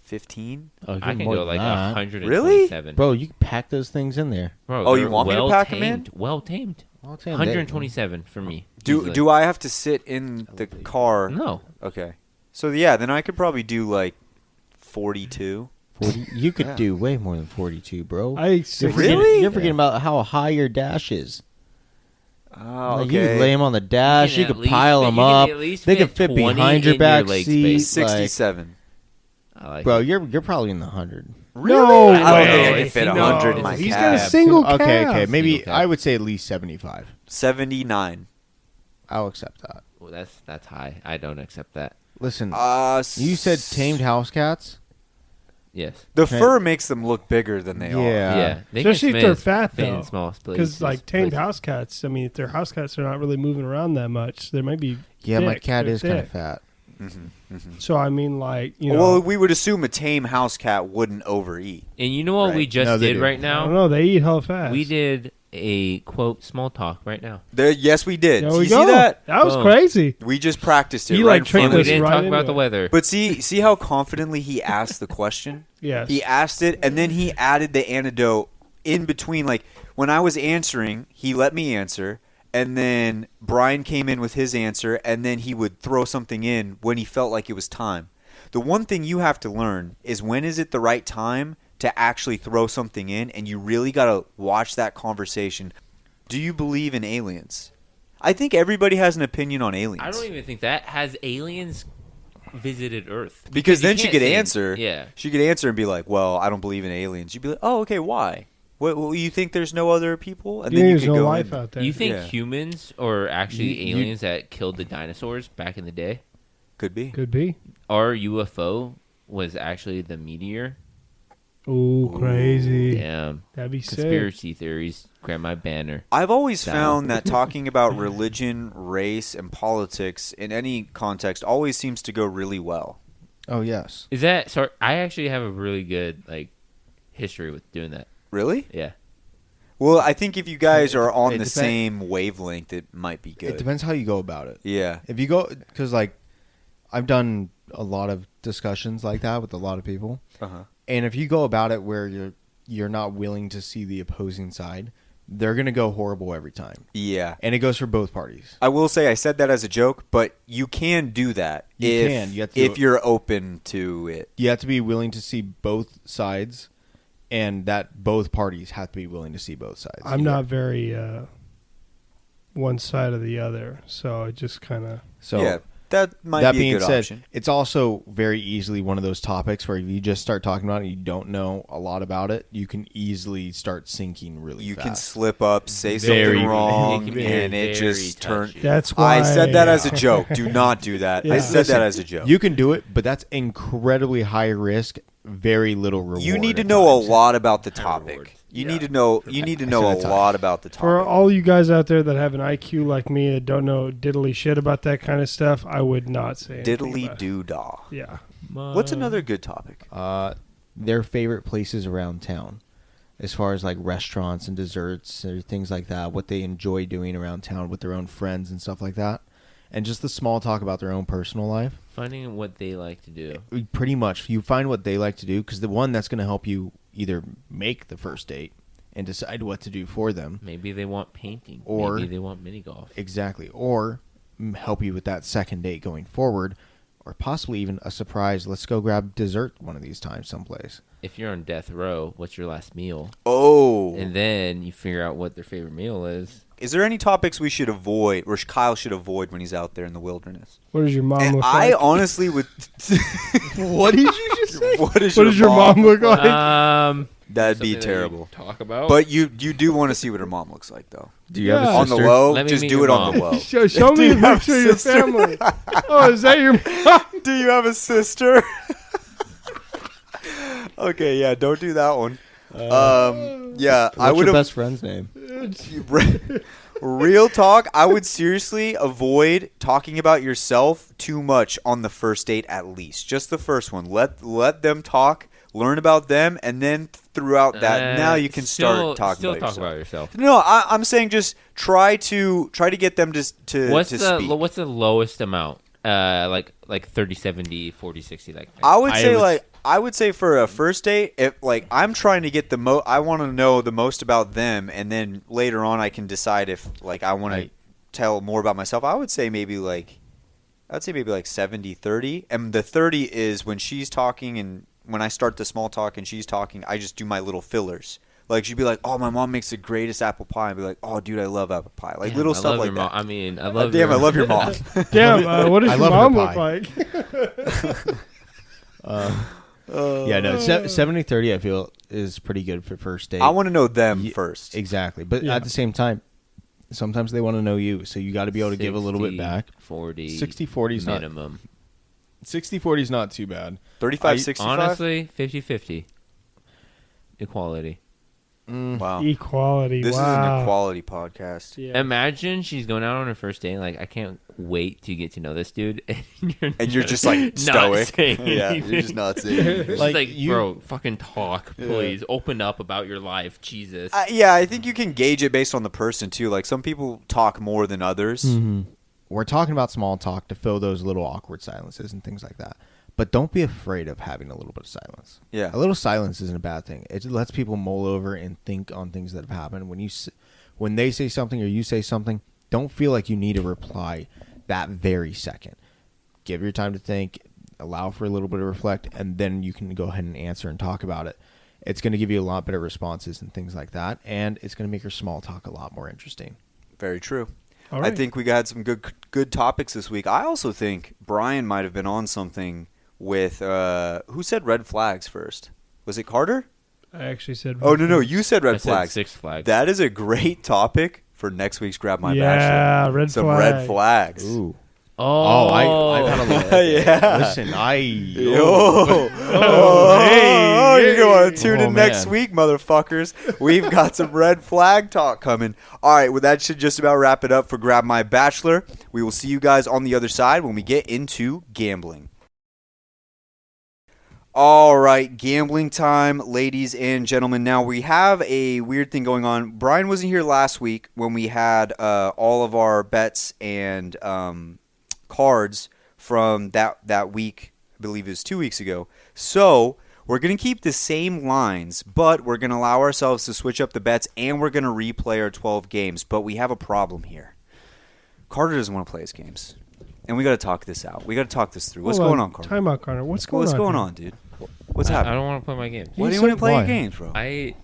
[SPEAKER 1] 15.
[SPEAKER 6] Oh,
[SPEAKER 5] I can go like 127.
[SPEAKER 6] Bro, you can pack those things in there.
[SPEAKER 5] Bro,
[SPEAKER 1] Oh, you
[SPEAKER 5] they're
[SPEAKER 1] want me to pack 'em in?
[SPEAKER 5] Well tamed.
[SPEAKER 6] I'll tell you,
[SPEAKER 5] 127 for me.
[SPEAKER 1] Do
[SPEAKER 5] easily.
[SPEAKER 1] do I have to sit in the car?
[SPEAKER 5] No.
[SPEAKER 1] Okay. So yeah, then I could probably do like 42.
[SPEAKER 6] 40, you could
[SPEAKER 1] Yeah.
[SPEAKER 6] do way more than 42, bro.
[SPEAKER 4] I
[SPEAKER 1] Really?
[SPEAKER 6] You're forgetting about how high your dash is.
[SPEAKER 1] Oh,
[SPEAKER 6] Like,
[SPEAKER 1] okay.
[SPEAKER 6] you lay them on the dash. You
[SPEAKER 5] at
[SPEAKER 6] could
[SPEAKER 5] least
[SPEAKER 6] pile
[SPEAKER 5] fit-
[SPEAKER 6] them
[SPEAKER 5] you can
[SPEAKER 6] up.
[SPEAKER 5] at least
[SPEAKER 6] They could
[SPEAKER 5] fit
[SPEAKER 6] fit
[SPEAKER 5] 20
[SPEAKER 6] behind your
[SPEAKER 5] in
[SPEAKER 6] back
[SPEAKER 5] leg
[SPEAKER 6] seat.
[SPEAKER 5] space.
[SPEAKER 6] Like,
[SPEAKER 1] 67.
[SPEAKER 5] I like
[SPEAKER 6] bro,
[SPEAKER 5] it.
[SPEAKER 6] you're probably in the 100.
[SPEAKER 4] No
[SPEAKER 1] I don't
[SPEAKER 5] way.
[SPEAKER 1] think I could
[SPEAKER 5] If
[SPEAKER 1] fit
[SPEAKER 5] you
[SPEAKER 1] 100 in
[SPEAKER 5] know-
[SPEAKER 1] my
[SPEAKER 4] He's
[SPEAKER 1] cab.
[SPEAKER 4] got a single cab.
[SPEAKER 6] Okay, maybe
[SPEAKER 5] Single cab.
[SPEAKER 6] I would say at least 75.
[SPEAKER 1] 79.
[SPEAKER 6] I'll accept that.
[SPEAKER 5] Well, that's high. I don't accept that.
[SPEAKER 6] Listen,
[SPEAKER 1] You
[SPEAKER 6] you said tamed house cats.
[SPEAKER 5] Yes.
[SPEAKER 1] The
[SPEAKER 6] Can I-
[SPEAKER 1] fur makes them look bigger than they are.
[SPEAKER 5] Yeah. They
[SPEAKER 4] Especially
[SPEAKER 5] can
[SPEAKER 4] if they're
[SPEAKER 5] fit-
[SPEAKER 4] fat,
[SPEAKER 5] fit in
[SPEAKER 4] though.
[SPEAKER 5] small places.
[SPEAKER 4] Because like tamed
[SPEAKER 5] places.
[SPEAKER 4] house cats, I mean, if they're house cats, they're not really moving around that much. They might be.
[SPEAKER 6] Yeah, my
[SPEAKER 4] thick.
[SPEAKER 6] cat
[SPEAKER 4] They're
[SPEAKER 6] is kind of
[SPEAKER 4] thick.
[SPEAKER 6] fat.
[SPEAKER 4] So I mean, like you know,
[SPEAKER 1] Well, we would assume a tame house cat wouldn't overeat.
[SPEAKER 5] And you know what we
[SPEAKER 1] Right.
[SPEAKER 5] just
[SPEAKER 6] No, they
[SPEAKER 5] did
[SPEAKER 6] do.
[SPEAKER 5] right
[SPEAKER 4] I
[SPEAKER 5] now?
[SPEAKER 4] don't know. They eat hell fast.
[SPEAKER 5] We did a quote small talk right now.
[SPEAKER 1] Yes, we did.
[SPEAKER 4] There
[SPEAKER 1] Did
[SPEAKER 4] we
[SPEAKER 1] you
[SPEAKER 4] go.
[SPEAKER 1] see that?
[SPEAKER 4] That was
[SPEAKER 5] Boom.
[SPEAKER 4] crazy.
[SPEAKER 1] We just practiced it
[SPEAKER 4] You,
[SPEAKER 1] right
[SPEAKER 4] like,
[SPEAKER 1] in
[SPEAKER 4] tricked
[SPEAKER 1] front
[SPEAKER 5] And we
[SPEAKER 1] of
[SPEAKER 4] us
[SPEAKER 1] you.
[SPEAKER 5] didn't
[SPEAKER 4] right
[SPEAKER 5] talk about
[SPEAKER 4] into
[SPEAKER 5] the
[SPEAKER 4] it.
[SPEAKER 5] weather.
[SPEAKER 1] But see how confidently he asked the question?
[SPEAKER 4] Yes.
[SPEAKER 1] He asked it, and then he added the antidote in between. Like, when I was answering, he let me answer, and then Brian came in with his answer, and then he would throw something in when he felt like it was time. The one thing you have to learn is when is it the right time to actually throw something in, and you really got to watch that conversation. Do you believe in aliens? I think everybody has an opinion on aliens.
[SPEAKER 5] I don't even think that has aliens visited Earth.
[SPEAKER 1] Because
[SPEAKER 5] you
[SPEAKER 1] then she
[SPEAKER 5] can't
[SPEAKER 1] could
[SPEAKER 5] say-
[SPEAKER 1] answer.
[SPEAKER 5] Yeah.
[SPEAKER 1] She could answer and be like, "Well, I don't believe in aliens." You'd be like, "Oh, okay, why? What you think there's no other people?" And
[SPEAKER 4] You
[SPEAKER 1] then you
[SPEAKER 4] there's
[SPEAKER 1] could
[SPEAKER 4] no
[SPEAKER 1] go
[SPEAKER 4] life
[SPEAKER 1] in.
[SPEAKER 4] out there.
[SPEAKER 5] You think
[SPEAKER 1] Yeah.
[SPEAKER 5] humans are actually
[SPEAKER 6] You-
[SPEAKER 5] aliens that killed the dinosaurs back in the day?
[SPEAKER 1] Could be.
[SPEAKER 4] Could be.
[SPEAKER 5] Our UFO was actually the meteor?
[SPEAKER 4] Ooh, crazy.
[SPEAKER 5] Damn.
[SPEAKER 4] That'd be sick.
[SPEAKER 5] Conspiracy theories. Grab my banner.
[SPEAKER 1] I've always
[SPEAKER 5] Down.
[SPEAKER 1] found that talking about religion, race, and politics in any context always seems to go really well.
[SPEAKER 6] Oh yes.
[SPEAKER 5] Is that sorry? I actually have a really good history with doing that.
[SPEAKER 1] Really?
[SPEAKER 5] Yeah.
[SPEAKER 1] Well, I think if you guys are on
[SPEAKER 6] it
[SPEAKER 1] the
[SPEAKER 6] depend-
[SPEAKER 1] same wavelength, it might be
[SPEAKER 6] It
[SPEAKER 1] good.
[SPEAKER 6] depends how you go about it.
[SPEAKER 1] Yeah.
[SPEAKER 6] If you go, because like, I've done a lot of discussions like that with a lot of people,
[SPEAKER 1] Uh-huh.
[SPEAKER 6] and if you go about it where you're not willing to see the opposing side, they're gonna go horrible every time,
[SPEAKER 1] Yeah.
[SPEAKER 6] and it goes for both parties.
[SPEAKER 1] I will say I said that as a joke, but you can do that
[SPEAKER 6] You
[SPEAKER 1] if
[SPEAKER 6] can. You have to do
[SPEAKER 1] if
[SPEAKER 6] it.
[SPEAKER 1] you're open to it.
[SPEAKER 6] You have to be willing to see both sides, and that both parties have to be willing to see both sides.
[SPEAKER 4] I'm not very one side or the other, so it just kind of.
[SPEAKER 6] So
[SPEAKER 1] Yeah. That might
[SPEAKER 6] That
[SPEAKER 1] be
[SPEAKER 6] being
[SPEAKER 1] a good
[SPEAKER 6] said,
[SPEAKER 1] option.
[SPEAKER 6] it's also very easily one of those topics where if you just start talking about it and you don't know a lot about it, you can easily start sinking really
[SPEAKER 1] You
[SPEAKER 6] fast.
[SPEAKER 1] can slip up, say
[SPEAKER 6] Very-
[SPEAKER 1] something
[SPEAKER 5] it
[SPEAKER 1] wrong,
[SPEAKER 5] can be
[SPEAKER 1] and it
[SPEAKER 5] very
[SPEAKER 1] just turns.
[SPEAKER 5] touchy.
[SPEAKER 4] That's why
[SPEAKER 1] I said that as a joke. Do not do that.
[SPEAKER 4] Yeah.
[SPEAKER 1] I said that as a joke.
[SPEAKER 6] You can do it, but that's incredibly high risk, very little reward.
[SPEAKER 1] You need to
[SPEAKER 6] at
[SPEAKER 1] know a
[SPEAKER 6] times.
[SPEAKER 1] lot about the
[SPEAKER 5] High
[SPEAKER 1] topic.
[SPEAKER 5] reward.
[SPEAKER 1] You
[SPEAKER 5] Yeah.
[SPEAKER 1] need to know. You need to know a
[SPEAKER 6] At a time.
[SPEAKER 1] lot about the topic.
[SPEAKER 4] For all you guys out there that have an IQ like me that don't know diddly shit about that kind of stuff, I would not say anything
[SPEAKER 1] Diddly
[SPEAKER 4] about it.
[SPEAKER 1] doo dah.
[SPEAKER 4] Yeah.
[SPEAKER 1] What's another good topic?
[SPEAKER 6] Their favorite places around town, as far as like restaurants and desserts or things like that, what they enjoy doing around town with their own friends and stuff like that, and just the small talk about their own personal life.
[SPEAKER 5] Finding what they like to do.
[SPEAKER 6] Pretty much, you find what they like to do because the one that's going to help you either make the first date and decide what to do for them.
[SPEAKER 5] Maybe they want painting.
[SPEAKER 6] Or-
[SPEAKER 5] maybe they want mini golf.
[SPEAKER 6] Exactly. Or help you with that second date going forward, or possibly even a surprise. Let's go grab dessert one of these times someplace.
[SPEAKER 5] If you're on death row, what's your last meal?
[SPEAKER 1] Oh,
[SPEAKER 5] And then you figure out what their favorite meal is.
[SPEAKER 1] is there any topics we should avoid, or Kyle should avoid when he's out there in the wilderness?
[SPEAKER 4] What does your mom
[SPEAKER 1] And
[SPEAKER 4] look
[SPEAKER 1] I
[SPEAKER 4] like?
[SPEAKER 1] honestly would.
[SPEAKER 6] What did you just say?
[SPEAKER 1] What does
[SPEAKER 4] What does your mom look like?
[SPEAKER 1] That'd be
[SPEAKER 5] Something that you
[SPEAKER 1] terrible.
[SPEAKER 5] Talk about.
[SPEAKER 1] But you do want to see what her mom looks like, though.
[SPEAKER 6] Do you have a
[SPEAKER 4] Yeah.
[SPEAKER 1] On the
[SPEAKER 6] sister?
[SPEAKER 1] low,
[SPEAKER 5] Let me
[SPEAKER 1] just
[SPEAKER 5] meet
[SPEAKER 1] do
[SPEAKER 5] your
[SPEAKER 1] it on the
[SPEAKER 5] mom.
[SPEAKER 1] low.
[SPEAKER 4] Show me
[SPEAKER 1] you
[SPEAKER 4] a
[SPEAKER 1] have
[SPEAKER 4] picture
[SPEAKER 1] a
[SPEAKER 4] of your
[SPEAKER 1] sister?
[SPEAKER 4] family. Oh, is that your mom?
[SPEAKER 1] Do you have a sister? Okay, yeah, don't do that one. Yeah, I
[SPEAKER 6] What's
[SPEAKER 1] would
[SPEAKER 6] your
[SPEAKER 1] have.
[SPEAKER 6] best friend's name?
[SPEAKER 1] Real talk, I would seriously avoid talking about yourself too much on the first date, at least. Just the first one. Let them talk, learn about them, and then throughout that, now you can start talking
[SPEAKER 5] still
[SPEAKER 1] about
[SPEAKER 5] talk
[SPEAKER 1] yourself.
[SPEAKER 5] about yourself.
[SPEAKER 1] No, I'm saying just try to get them to
[SPEAKER 5] What's
[SPEAKER 1] to
[SPEAKER 5] the
[SPEAKER 1] speak.
[SPEAKER 5] what's the lowest amount? Like 30, 70, 40, 60, like that.
[SPEAKER 1] I would say
[SPEAKER 6] would-
[SPEAKER 1] I would say for a first date, if like I'm trying to get the I want to know the most about them, and then later on I can decide if like I want to tell more about myself. I would say maybe like 70-30, and the 30 is when she's talking and when I start the small talk and she's talking, I just do my little fillers. Like she'd be like, "Oh, my mom makes the greatest apple pie." I'd be like, "Oh, dude, I love apple pie." Like
[SPEAKER 5] Damn,
[SPEAKER 1] little
[SPEAKER 5] I
[SPEAKER 1] stuff
[SPEAKER 5] love
[SPEAKER 1] like
[SPEAKER 5] your
[SPEAKER 1] that.
[SPEAKER 5] mom. I mean, I love.
[SPEAKER 1] Damn, I love your mom.
[SPEAKER 4] Damn, what does
[SPEAKER 6] I
[SPEAKER 4] your
[SPEAKER 6] love her
[SPEAKER 4] mom look
[SPEAKER 6] pie.
[SPEAKER 4] like?
[SPEAKER 6] Yeah, no, 70-30 I feel is pretty good for first date.
[SPEAKER 1] I want to know them
[SPEAKER 6] Ye-
[SPEAKER 1] first.
[SPEAKER 6] Exactly. But
[SPEAKER 4] Yeah.
[SPEAKER 6] at the same time, sometimes they want to know you, so you got to be able to give a little bit back.
[SPEAKER 5] 40
[SPEAKER 6] 60-40 is not
[SPEAKER 5] minimum.
[SPEAKER 6] 60-40 is not too bad.
[SPEAKER 1] 35-65?
[SPEAKER 5] Honestly, 50-50. Equality.
[SPEAKER 1] Wow.
[SPEAKER 4] Equality.
[SPEAKER 1] This is
[SPEAKER 4] wow.
[SPEAKER 1] an equality podcast.
[SPEAKER 4] Yeah.
[SPEAKER 5] Imagine she's going out on her first date. Like, I can't wait to get to know this dude.
[SPEAKER 1] And you're just like
[SPEAKER 5] not
[SPEAKER 1] stoic.
[SPEAKER 5] saying
[SPEAKER 1] Yeah,
[SPEAKER 5] anything.
[SPEAKER 1] you're just not saying anything.
[SPEAKER 5] It's
[SPEAKER 6] Like,
[SPEAKER 5] like,
[SPEAKER 6] you-
[SPEAKER 5] bro, fucking talk, please. Open up about your life, Jesus.
[SPEAKER 1] Yeah, I think you can gauge it based on the person too. Like some people talk more than others.
[SPEAKER 6] We're talking about small talk to fill those little awkward silences and things like that. But don't be afraid of having a little bit of silence.
[SPEAKER 1] Yeah.
[SPEAKER 6] A little silence isn't a bad thing. It lets people mull over and think on things that have happened. When they say something or you say something, don't feel like you need to reply that very second. Give your time to think, allow for a little bit of reflect, and then you can go ahead and answer and talk about it. It's going to give you a lot better responses and things like that, and it's going to make your small talk a lot more interesting.
[SPEAKER 1] Very true.
[SPEAKER 4] All
[SPEAKER 1] I
[SPEAKER 4] right.
[SPEAKER 1] think we got some good topics this week. I also think Brian might have been on something with who said red flags first? Was it Carter?
[SPEAKER 4] I actually said.
[SPEAKER 1] Oh no, you said red
[SPEAKER 5] I said
[SPEAKER 1] flags.
[SPEAKER 5] 6 flags.
[SPEAKER 1] That is a great topic for next week's Grab My
[SPEAKER 4] Yeah,
[SPEAKER 1] Bachelor.
[SPEAKER 4] red
[SPEAKER 1] Some
[SPEAKER 4] flag.
[SPEAKER 1] red flags.
[SPEAKER 6] Ooh.
[SPEAKER 5] oh,
[SPEAKER 6] I've had a lot.
[SPEAKER 1] Yeah.
[SPEAKER 6] Listen,
[SPEAKER 1] You're going to tune
[SPEAKER 6] Oh,
[SPEAKER 1] in next
[SPEAKER 6] man.
[SPEAKER 1] week, motherfuckers. We've got some red flag talk coming. All right, well, that should just about wrap it up for Grab My Bachelor. We will see you guys on the other side when we get into gambling. All right, gambling time, ladies and gentlemen. Now, we have a weird thing going on. Brian wasn't here last week when we had all of our bets and cards from that week. I believe it was 2 weeks ago. So we're going to keep the same lines, but we're going to allow ourselves to switch up the bets, and we're going to replay our 12 games. But we have a problem here. Carter doesn't want to play his games. And we got to talk this out. We got to talk this through. What's going on, Carter?
[SPEAKER 4] Time out, Connor. What's going
[SPEAKER 1] What's
[SPEAKER 4] on?
[SPEAKER 1] going
[SPEAKER 4] here?
[SPEAKER 1] on, dude? What's
[SPEAKER 5] I
[SPEAKER 1] happening?
[SPEAKER 5] don't want to play my games.
[SPEAKER 1] Why do you
[SPEAKER 6] said
[SPEAKER 1] want to play
[SPEAKER 6] why?
[SPEAKER 1] your games, bro?
[SPEAKER 5] I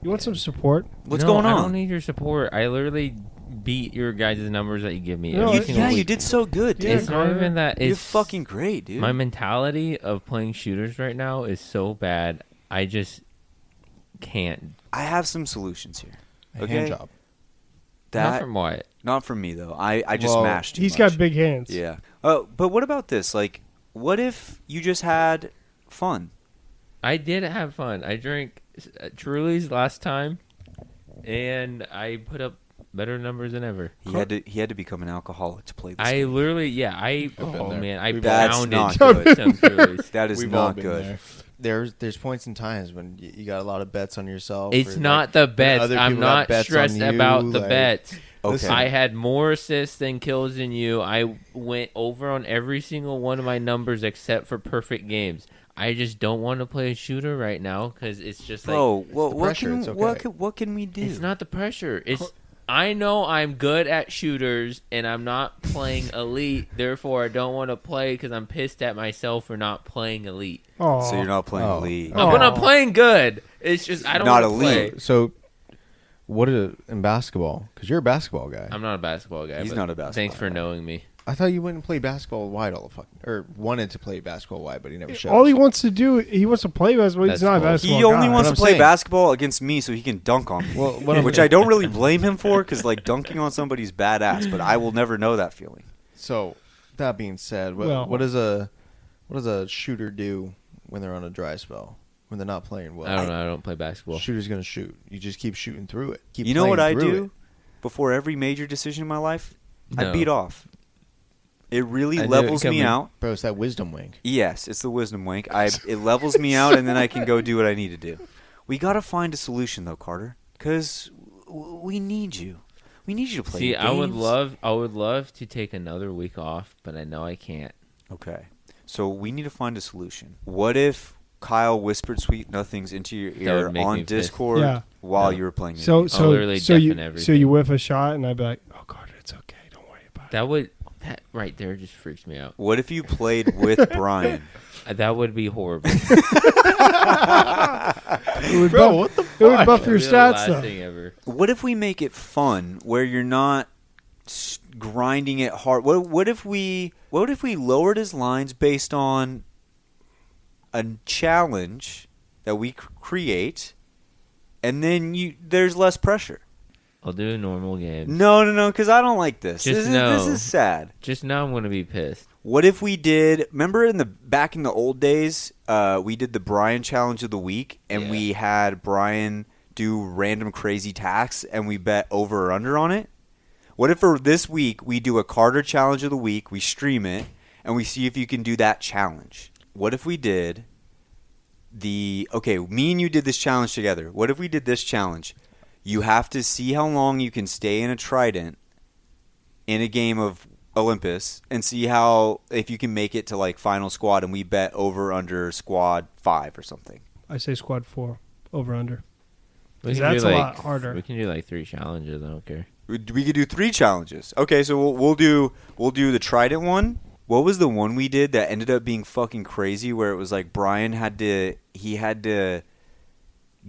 [SPEAKER 4] You want some support?
[SPEAKER 1] What's
[SPEAKER 5] no,
[SPEAKER 1] going
[SPEAKER 5] I
[SPEAKER 1] on?
[SPEAKER 5] don't need your support. I literally beat your guys' numbers that you give me.
[SPEAKER 4] No,
[SPEAKER 5] every
[SPEAKER 4] it-
[SPEAKER 5] single
[SPEAKER 1] Yeah, you
[SPEAKER 5] week.
[SPEAKER 1] did so good, dude.
[SPEAKER 5] It's not even that.
[SPEAKER 1] You're
[SPEAKER 5] It's
[SPEAKER 1] fucking great, dude.
[SPEAKER 5] My mentality of playing shooters right now is so bad. I just can't.
[SPEAKER 1] I have some solutions here.
[SPEAKER 6] A
[SPEAKER 1] Okay,
[SPEAKER 6] hand job.
[SPEAKER 5] Not
[SPEAKER 1] that
[SPEAKER 5] from Wyatt.
[SPEAKER 1] not from me though. I just
[SPEAKER 6] Well,
[SPEAKER 1] mashed too
[SPEAKER 4] He's
[SPEAKER 1] much.
[SPEAKER 4] got big hands.
[SPEAKER 1] Yeah. Oh, but what about this? Like, what if you just had fun?
[SPEAKER 5] I did have fun. I drank Truly's last time, and I put up better numbers than ever.
[SPEAKER 1] He had to become an alcoholic to play this.
[SPEAKER 5] I
[SPEAKER 1] game.
[SPEAKER 5] literally,
[SPEAKER 6] been
[SPEAKER 5] oh
[SPEAKER 6] there.
[SPEAKER 5] man, I
[SPEAKER 1] That's
[SPEAKER 5] pounded
[SPEAKER 1] not good.
[SPEAKER 5] some Truly's.
[SPEAKER 1] That is
[SPEAKER 6] We've all
[SPEAKER 1] not
[SPEAKER 6] been
[SPEAKER 1] good.
[SPEAKER 6] there. There's points and times when you got a lot of bets on yourself.
[SPEAKER 5] It's
[SPEAKER 6] or,
[SPEAKER 5] not
[SPEAKER 6] like,
[SPEAKER 5] the
[SPEAKER 6] when
[SPEAKER 5] bets.
[SPEAKER 6] other
[SPEAKER 5] I'm
[SPEAKER 6] people have
[SPEAKER 5] not
[SPEAKER 6] bets
[SPEAKER 5] stressed
[SPEAKER 6] on you,
[SPEAKER 5] about the
[SPEAKER 6] like-
[SPEAKER 5] bets.
[SPEAKER 1] Okay.
[SPEAKER 5] I had more assists than kills than you. I went over on every single one of my numbers except for perfect games. I just don't want to play a shooter right now because it's just like
[SPEAKER 1] Bro, well,
[SPEAKER 6] the
[SPEAKER 1] what
[SPEAKER 6] pressure,
[SPEAKER 1] can
[SPEAKER 6] it's okay.
[SPEAKER 1] what can we do?
[SPEAKER 5] it's not the pressure. It's I know I'm good at shooters and I'm not playing elite. Therefore, I don't want to play because I'm pissed at myself for not playing elite.
[SPEAKER 4] Oh,
[SPEAKER 1] So you're not playing
[SPEAKER 6] Oh.
[SPEAKER 1] elite.
[SPEAKER 4] Oh.
[SPEAKER 5] But I'm playing good. It's just I don't
[SPEAKER 1] Not
[SPEAKER 5] want to play.
[SPEAKER 1] elite.
[SPEAKER 6] So, what is it in basketball? Because you're a basketball guy.
[SPEAKER 5] I'm not a basketball guy.
[SPEAKER 1] He's
[SPEAKER 5] but
[SPEAKER 1] not a basketball
[SPEAKER 5] Thanks for
[SPEAKER 1] guy.
[SPEAKER 5] knowing me.
[SPEAKER 6] I thought you wouldn't play basketball wide all the fucking, or wanted to play basketball wide, but he never showed.
[SPEAKER 4] all he wants to do, he wants to play basketball. He's
[SPEAKER 5] That's
[SPEAKER 4] not a
[SPEAKER 5] cool.
[SPEAKER 4] basketball
[SPEAKER 1] He only
[SPEAKER 4] guy.
[SPEAKER 1] wants
[SPEAKER 6] But
[SPEAKER 1] to
[SPEAKER 6] I'm
[SPEAKER 1] play
[SPEAKER 6] saying-
[SPEAKER 1] basketball against me so he can dunk on me.
[SPEAKER 6] Well, what I'm-
[SPEAKER 1] Which I don't really blame him for because like dunking on somebody's badass, but I will never know that feeling.
[SPEAKER 6] So, that being said,
[SPEAKER 4] Well-
[SPEAKER 6] what does a shooter do when they're on a dry spell? When they're not playing well?
[SPEAKER 5] I don't know. I don't play basketball.
[SPEAKER 6] Shooter's gonna shoot. You just keep shooting through it. Keep
[SPEAKER 1] You know what I
[SPEAKER 6] playing through
[SPEAKER 1] do
[SPEAKER 6] it.
[SPEAKER 1] before every major decision in my life? I
[SPEAKER 5] No.
[SPEAKER 1] beat off. It really
[SPEAKER 5] I knew it
[SPEAKER 1] levels me
[SPEAKER 5] coming.
[SPEAKER 1] out.
[SPEAKER 6] Bro, it's that wisdom wink.
[SPEAKER 1] Yes, it's the wisdom wink. It levels me out, and then I can go do what I need to do. We gotta find a solution though, Carter, because we need you. We need you to play.
[SPEAKER 5] See,
[SPEAKER 1] your
[SPEAKER 5] I would
[SPEAKER 1] games.
[SPEAKER 5] love to take another week off, but I know I can't.
[SPEAKER 1] Okay, so we need to find a solution. What if Kyle whispered sweet nothings into your ear
[SPEAKER 5] would make me
[SPEAKER 1] on
[SPEAKER 5] pissed.
[SPEAKER 1] Discord
[SPEAKER 4] Yeah.
[SPEAKER 1] while
[SPEAKER 5] No.
[SPEAKER 1] you were playing?
[SPEAKER 4] So
[SPEAKER 1] the
[SPEAKER 4] so
[SPEAKER 5] literally
[SPEAKER 4] so you
[SPEAKER 5] deafen everything.
[SPEAKER 4] so you whiff a shot, and I'd be like, "Oh God, it's okay. Don't worry about it."
[SPEAKER 5] That right there just freaks me out.
[SPEAKER 1] What if you played with Brian?
[SPEAKER 5] That would be horrible.
[SPEAKER 4] It would buff, it would buff your
[SPEAKER 5] That'd be the
[SPEAKER 4] stats
[SPEAKER 5] last
[SPEAKER 4] though.
[SPEAKER 5] thing ever.
[SPEAKER 1] What if we make it fun, where you're not grinding it hard? What if we lowered his lines based on a challenge that we create, and then there's less pressure?
[SPEAKER 5] I'll do a normal game.
[SPEAKER 1] No, because I don't like this.
[SPEAKER 5] Just
[SPEAKER 1] This
[SPEAKER 5] know.
[SPEAKER 1] is sad.
[SPEAKER 5] Just now I'm gonna be pissed.
[SPEAKER 1] What if we did? Remember back in the old days, we did the Brian challenge of the week, and
[SPEAKER 5] Yeah.
[SPEAKER 1] we had Brian do random crazy tasks, and we bet over or under on it. What if for this week we do a Carter challenge of the week? We stream it, and we see if you can do that challenge. What if we did me and you did this challenge together. What if we did this challenge? You have to see how long you can stay in a trident in a game of Olympus and see if you can make it to like final squad, and we bet over under squad 5 or something.
[SPEAKER 4] I say squad 4 over under.
[SPEAKER 5] We
[SPEAKER 4] 'Cause
[SPEAKER 5] can
[SPEAKER 4] that's
[SPEAKER 5] do
[SPEAKER 4] a
[SPEAKER 5] like,
[SPEAKER 4] lot harder.
[SPEAKER 5] We can do like 3 challenges. I don't care.
[SPEAKER 1] We could do 3 challenges. Okay, so we'll do the trident one. What was the one we did that ended up being fucking crazy? Where it was like Brian had to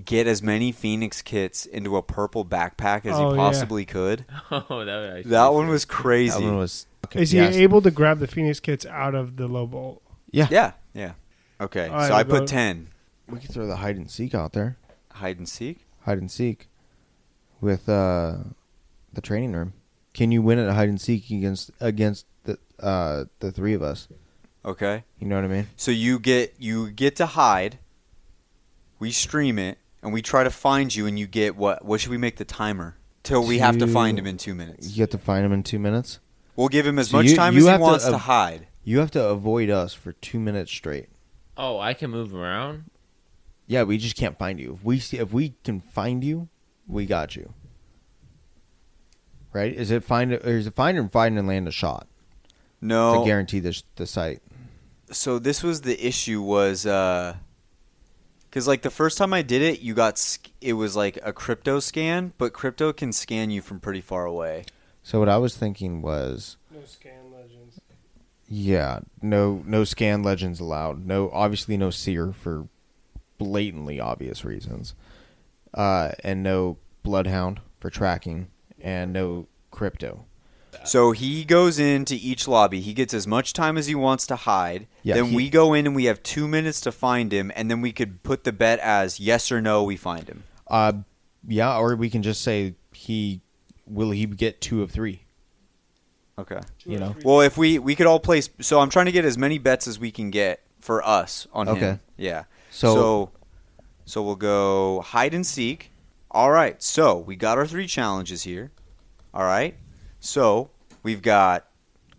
[SPEAKER 1] get as many Phoenix kits into a purple backpack as
[SPEAKER 4] Oh,
[SPEAKER 1] he
[SPEAKER 4] yeah.
[SPEAKER 1] possibly could.
[SPEAKER 5] Oh, that would actually
[SPEAKER 1] That
[SPEAKER 5] be
[SPEAKER 1] one
[SPEAKER 5] sick.
[SPEAKER 1] was crazy.
[SPEAKER 6] That one was.
[SPEAKER 4] Is he able to grab the Phoenix kits out of the low bolt?
[SPEAKER 6] Yeah.
[SPEAKER 1] Yeah. Okay,
[SPEAKER 4] All right,
[SPEAKER 1] so I
[SPEAKER 4] we'll
[SPEAKER 1] put
[SPEAKER 4] go-
[SPEAKER 1] 10.
[SPEAKER 6] We could throw the hide and seek out there.
[SPEAKER 1] Hide and seek.
[SPEAKER 6] Hide and seek with the training room. Can you win at hide and seek against the 3 of us?
[SPEAKER 1] Okay.
[SPEAKER 6] You know what I mean?
[SPEAKER 1] So you get to hide. We stream it, and we try to find you, and you get what? What should we make the timer? Till we have to find him in 2 minutes.
[SPEAKER 6] You have to find him in 2 minutes.
[SPEAKER 1] We'll give him as
[SPEAKER 6] So
[SPEAKER 1] much
[SPEAKER 6] you-
[SPEAKER 1] time
[SPEAKER 6] you
[SPEAKER 1] as he
[SPEAKER 6] have to
[SPEAKER 1] wants to
[SPEAKER 6] av-
[SPEAKER 1] hide.
[SPEAKER 6] You have to avoid us for 2 minutes straight.
[SPEAKER 5] Oh, I can move around.
[SPEAKER 6] Yeah, we just can't find you. If we can find you, we got you. Right? Is it find and land a shot
[SPEAKER 1] No.
[SPEAKER 6] to guarantee the site?
[SPEAKER 1] So this was the issue was because like the first time I did it, it was like a crypto scan, but crypto can scan you from pretty far away.
[SPEAKER 6] So what I was thinking was,
[SPEAKER 4] No scan legends.
[SPEAKER 6] yeah, no scan legends allowed. Obviously no seer for blatantly obvious reasons, and no bloodhound for tracking, and no crypto.
[SPEAKER 1] So he goes into each lobby. He gets as much time as he wants to hide.
[SPEAKER 6] Yeah,
[SPEAKER 1] then we go in and we have 2 minutes to find him, and then we could put the bet as yes or no we find him.
[SPEAKER 6] Yeah, or we can just say will he get 2 of 3?
[SPEAKER 1] Okay.
[SPEAKER 6] You know.
[SPEAKER 1] Well, if we could all place. So I'm trying to get as many bets as we can get for us on him.
[SPEAKER 6] Okay.
[SPEAKER 1] Yeah.
[SPEAKER 6] So
[SPEAKER 1] we'll go hide and seek. All right. So we got our 3 challenges here. All right. So we've got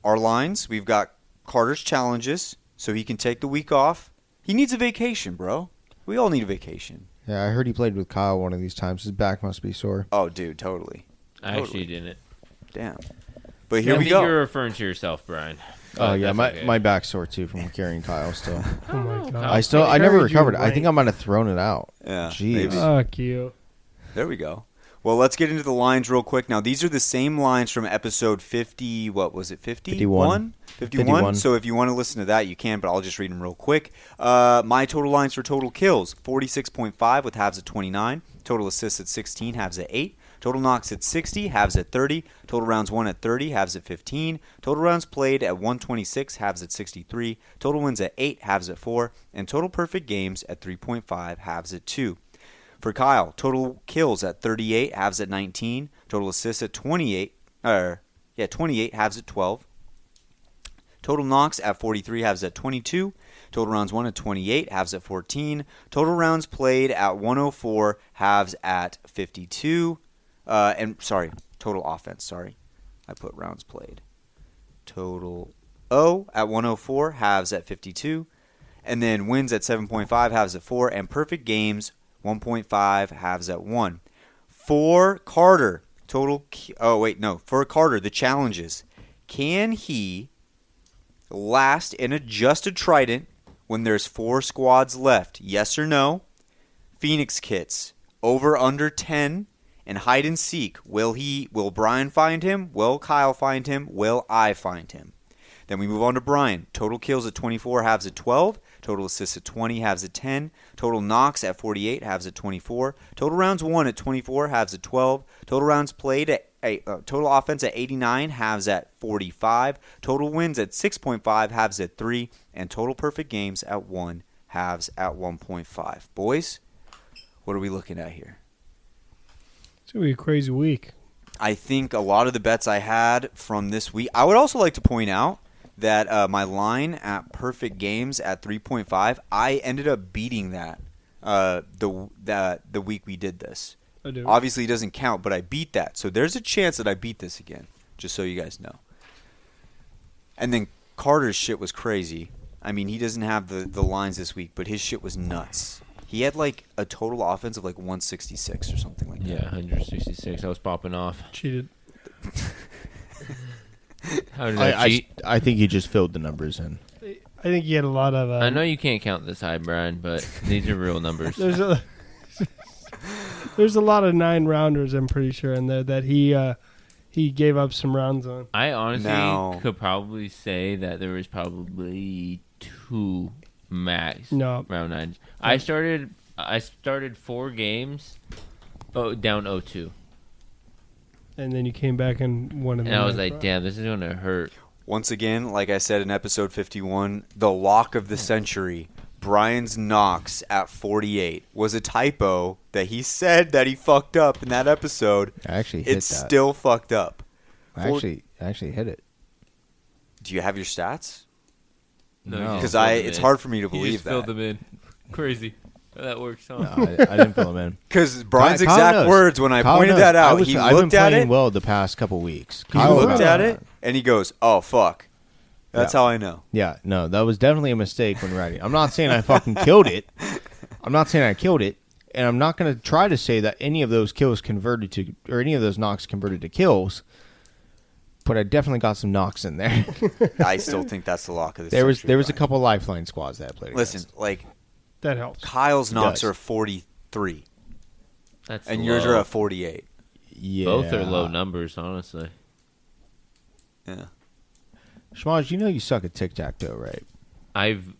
[SPEAKER 1] our lines. We've got Carter's challenges, so he can take the week off. He needs a vacation, bro. We all need a vacation.
[SPEAKER 6] Yeah, I heard he played with Kyle one of these times. His back must be sore.
[SPEAKER 1] Oh, dude, totally.
[SPEAKER 5] I actually didn't.
[SPEAKER 1] Damn. But here
[SPEAKER 5] I
[SPEAKER 1] we
[SPEAKER 5] think
[SPEAKER 1] go.
[SPEAKER 5] you're referring to yourself, Brian.
[SPEAKER 6] Oh yeah,
[SPEAKER 5] that's okay.
[SPEAKER 6] my back's sore too from carrying Kyle still.
[SPEAKER 4] Oh my god!
[SPEAKER 6] I never
[SPEAKER 4] carried you
[SPEAKER 6] recovered. I
[SPEAKER 4] right.
[SPEAKER 6] think I might have thrown it out.
[SPEAKER 1] Yeah,
[SPEAKER 6] Jeez.
[SPEAKER 1] maybe.
[SPEAKER 4] Fuck you.
[SPEAKER 1] There we go. Well, let's get into the lines real quick. Now, these are the same lines from episode 50. What was it? 51? 51. So if you want to listen to that, you can, but I'll just read them real quick. My total lines for total kills, 46.5 with halves at 29. Total assists at 16, halves at 8. Total knocks at 60, halves at 30. Total rounds won at 30, halves at 15. Total rounds played at 126, halves at 63. Total wins at 8, halves at 4. And total perfect games at 3.5, halves at 2. For Kyle, total kills at 38, halves at 19. Total assists at 28, 28, halves at 12. Total knocks at 43, halves at 22. Total rounds won at 28, halves at 14. Total rounds played at 104, halves at 52. Total offense, sorry. I put rounds played. Total at 104, halves at 52. And then wins at 7.5, halves at 4. And perfect games, 1.5, halves at 1. For Carter, for Carter, the challenges. Can he last in adjusted trident when there's 4 squads left? Yes or no? Phoenix kits, over under 10. And hide and seek. Will Brian find him? Will Kyle find him? Will I find him? Then we move on to Brian. Total kills at 24, halves at 12. Total assists at 20, halves at 10. Total knocks at 48, halves at 24. Total rounds won at 24, halves at 12. Total rounds played at total offense at 89, halves at 45. Total wins at 6.5, halves at 3. And total perfect games at 1, halves at 1.5. Boys, what are we looking at here?
[SPEAKER 4] It's going to be a crazy week.
[SPEAKER 1] I think a lot of the bets I had from this week. I would also like to point out that my line at perfect games at 3.5, I ended up beating that the week we did this.
[SPEAKER 4] I do.
[SPEAKER 1] Obviously, it doesn't count, but I beat that. So there's a chance that I beat this again, just so you guys know. And then Carter's shit was crazy. I mean, he doesn't have the lines this week, but his shit was nuts. He had like a total offense of like 166 or something like that.
[SPEAKER 5] Yeah, 166. I was popping off.
[SPEAKER 4] Cheated.
[SPEAKER 5] How did I cheat?
[SPEAKER 6] I think you just filled the numbers in.
[SPEAKER 4] I think he had a lot of.
[SPEAKER 5] I know you can't count this high, Brian, but these are real numbers.
[SPEAKER 4] There's a lot of 9-rounders, I'm pretty sure, in there that he gave up some rounds on.
[SPEAKER 5] I honestly could probably say that there was probably 2 max round 9. I started 4 games down 0-2.
[SPEAKER 4] And then you came back and won.
[SPEAKER 5] And I was like, damn, this is going to hurt.
[SPEAKER 1] Once again, like I said in episode 51, the lock of the century, Brian's knocks at 48 was a typo that he said that he fucked up in that episode.
[SPEAKER 6] I actually hit
[SPEAKER 1] it's
[SPEAKER 6] that.
[SPEAKER 1] still fucked up.
[SPEAKER 6] I actually hit it.
[SPEAKER 1] Do you have your stats?
[SPEAKER 5] No,
[SPEAKER 1] because it's hard for me to believe that.
[SPEAKER 5] Filled them in. Crazy. That works, huh?
[SPEAKER 6] No, I didn't fill them in.
[SPEAKER 1] Because Brian's
[SPEAKER 6] Kyle
[SPEAKER 1] exact
[SPEAKER 6] knows.
[SPEAKER 1] words when I
[SPEAKER 6] Kyle
[SPEAKER 1] pointed
[SPEAKER 6] knows.
[SPEAKER 1] that out,
[SPEAKER 6] I've
[SPEAKER 1] he
[SPEAKER 6] been
[SPEAKER 1] looked at
[SPEAKER 6] playing
[SPEAKER 1] it.
[SPEAKER 6] well the past couple weeks.
[SPEAKER 1] He
[SPEAKER 6] Kyle
[SPEAKER 1] looked
[SPEAKER 6] knows
[SPEAKER 1] at
[SPEAKER 6] that.
[SPEAKER 1] it and he goes, "Oh fuck." That's how I know.
[SPEAKER 6] Yeah, no, that was definitely a mistake when writing. I'm not saying I fucking killed it. I'm not saying I killed it, and I'm not going to try to say that any of those kills converted to, or any of those knocks converted to kills. But I definitely got some knocks in there.
[SPEAKER 1] I still think that's the lock of the
[SPEAKER 6] There
[SPEAKER 1] century,
[SPEAKER 6] was a
[SPEAKER 1] Brian.
[SPEAKER 6] couple lifeline squads that I played against.
[SPEAKER 1] Listen, like
[SPEAKER 4] that helps.
[SPEAKER 1] Kyle's knocks
[SPEAKER 6] does.
[SPEAKER 1] are 43,
[SPEAKER 5] That's
[SPEAKER 1] and
[SPEAKER 5] low.
[SPEAKER 1] yours are at 48.
[SPEAKER 6] Yeah.
[SPEAKER 5] Both are low numbers, honestly.
[SPEAKER 1] Yeah.
[SPEAKER 6] Shmaj, you know you suck at tic-tac-toe, right?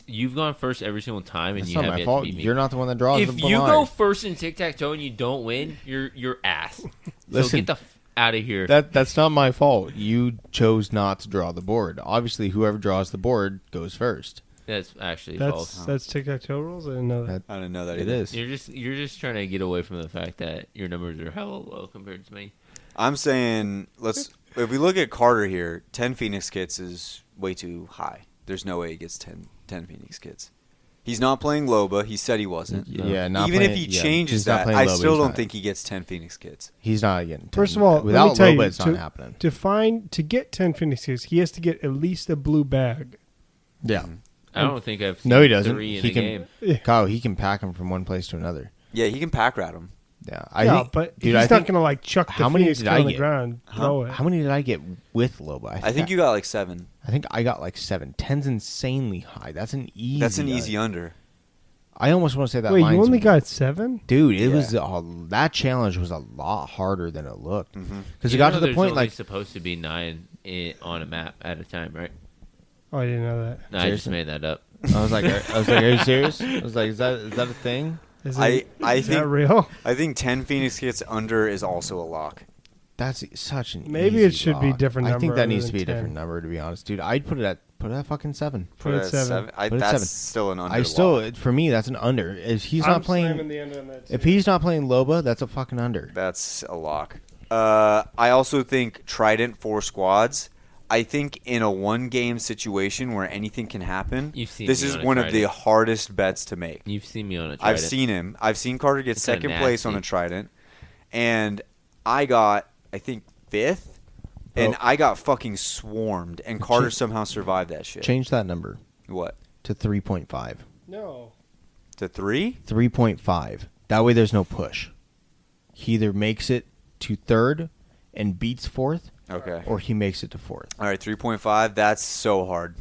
[SPEAKER 5] You've gone first every single time, and
[SPEAKER 6] It's
[SPEAKER 5] you
[SPEAKER 6] not
[SPEAKER 5] have
[SPEAKER 6] my
[SPEAKER 5] yet
[SPEAKER 6] fault.
[SPEAKER 5] to beat me.
[SPEAKER 6] You're not the one that draws
[SPEAKER 5] If
[SPEAKER 6] the
[SPEAKER 5] you
[SPEAKER 6] line.
[SPEAKER 5] go first in tic tac toe and you don't win, you're ass. So
[SPEAKER 6] Listen.
[SPEAKER 5] get the out of here.
[SPEAKER 6] That's not my fault. You chose not to draw the board. Obviously, whoever draws the board goes first.
[SPEAKER 5] That's actually
[SPEAKER 4] That's
[SPEAKER 5] false.
[SPEAKER 4] That's tic-tac-toe rules. I didn't know that.
[SPEAKER 1] I didn't know that
[SPEAKER 6] It
[SPEAKER 1] either.
[SPEAKER 6] is.
[SPEAKER 5] You're just trying to get away from the fact that your numbers are hella low compared to me.
[SPEAKER 1] I'm saying if we look at Carter here, 10 Phoenix kits is way too high. There's no way he gets 10 Phoenix kits. He's not playing Loba. He said he wasn't.
[SPEAKER 6] Yeah, not
[SPEAKER 1] Even
[SPEAKER 6] playing,
[SPEAKER 1] if he
[SPEAKER 6] yeah,
[SPEAKER 1] changes
[SPEAKER 6] he's not
[SPEAKER 1] that,
[SPEAKER 6] playing
[SPEAKER 1] I
[SPEAKER 6] Loba,
[SPEAKER 1] still
[SPEAKER 6] he's
[SPEAKER 1] don't
[SPEAKER 6] not.
[SPEAKER 1] think he gets 10 Phoenix kits.
[SPEAKER 6] He's not getting 10.
[SPEAKER 4] First of all,
[SPEAKER 6] without
[SPEAKER 4] let me tell
[SPEAKER 6] Loba,
[SPEAKER 4] you,
[SPEAKER 6] it's not happening.
[SPEAKER 4] To get 10 Phoenix kits, he has to get at least a blue bag.
[SPEAKER 6] Yeah.
[SPEAKER 5] I don't think I've seen
[SPEAKER 6] No, he doesn't.
[SPEAKER 5] 3 in
[SPEAKER 6] He
[SPEAKER 5] a
[SPEAKER 6] can.
[SPEAKER 5] game.
[SPEAKER 6] Kyle, he can pack them from one place to another.
[SPEAKER 1] Yeah, he can pack rat him.
[SPEAKER 6] Yeah,
[SPEAKER 4] But
[SPEAKER 6] dude,
[SPEAKER 4] he's not going to like chuck the
[SPEAKER 6] how many
[SPEAKER 4] Phoenix
[SPEAKER 6] did
[SPEAKER 4] kit
[SPEAKER 6] I
[SPEAKER 4] on the
[SPEAKER 6] get?
[SPEAKER 4] ground. Throw it.
[SPEAKER 6] How many did I get with Loba?
[SPEAKER 1] I think you got like 7.
[SPEAKER 6] I think I got like 7. 10's insanely high. That's an easy.
[SPEAKER 1] That's an easy under.
[SPEAKER 6] I almost want to say that.
[SPEAKER 4] Wait, you
[SPEAKER 6] line's-
[SPEAKER 4] only got 7?
[SPEAKER 6] Dude, it
[SPEAKER 1] Yeah.
[SPEAKER 6] was that challenge was a lot harder than it looked because
[SPEAKER 5] You
[SPEAKER 6] it got
[SPEAKER 5] know
[SPEAKER 6] to the
[SPEAKER 5] there's
[SPEAKER 6] point
[SPEAKER 5] only
[SPEAKER 6] like
[SPEAKER 5] supposed to be 9 on a map at a time, right?
[SPEAKER 4] Oh, I didn't know that.
[SPEAKER 5] No, I just made that up.
[SPEAKER 6] I was like, are you serious? I was like, is that a thing?
[SPEAKER 4] Is
[SPEAKER 1] I
[SPEAKER 4] it, is that
[SPEAKER 1] think
[SPEAKER 4] real?
[SPEAKER 1] I think 10 Phoenix kits under is also a lock.
[SPEAKER 6] That's such an
[SPEAKER 4] Maybe
[SPEAKER 6] easy
[SPEAKER 4] it should be
[SPEAKER 6] lock.
[SPEAKER 4] different
[SPEAKER 6] I
[SPEAKER 4] number
[SPEAKER 6] think that
[SPEAKER 4] other
[SPEAKER 6] needs
[SPEAKER 4] than
[SPEAKER 6] to be a
[SPEAKER 4] 10.
[SPEAKER 6] different number. To be honest, dude, I'd put it at fucking 7.
[SPEAKER 4] Put it
[SPEAKER 1] at
[SPEAKER 4] 7.
[SPEAKER 1] That's
[SPEAKER 6] Put it 7.
[SPEAKER 1] still an under.
[SPEAKER 6] I still
[SPEAKER 1] lock.
[SPEAKER 6] for me that's an under. If he's
[SPEAKER 4] I'm
[SPEAKER 6] not playing,
[SPEAKER 4] slamming the under on that
[SPEAKER 6] if
[SPEAKER 4] too.
[SPEAKER 6] he's not playing Loba, that's a fucking under.
[SPEAKER 1] That's a lock. I also think Trident 4 squads. I think in a one-game situation where anything can happen,
[SPEAKER 5] You've seen
[SPEAKER 1] this
[SPEAKER 5] me
[SPEAKER 1] is
[SPEAKER 5] on a
[SPEAKER 1] one of the
[SPEAKER 5] Trident.
[SPEAKER 1] hardest bets to make.
[SPEAKER 5] You've seen me on a Trident.
[SPEAKER 1] I've seen him. I've seen Carter get
[SPEAKER 5] It's kinda
[SPEAKER 1] second place on a
[SPEAKER 5] nasty.
[SPEAKER 1] Trident, and I got, I think, 5th, and I got fucking swarmed, and Carter somehow survived that shit.
[SPEAKER 6] Change that number
[SPEAKER 1] What?
[SPEAKER 6] to 3.5.
[SPEAKER 4] No.
[SPEAKER 1] To 3?
[SPEAKER 6] 3.5. That way there's no push. He either makes it to 3rd and beats 4th,
[SPEAKER 1] Okay.
[SPEAKER 6] or he makes it to 4th.
[SPEAKER 1] All right, 3.5. That's so hard.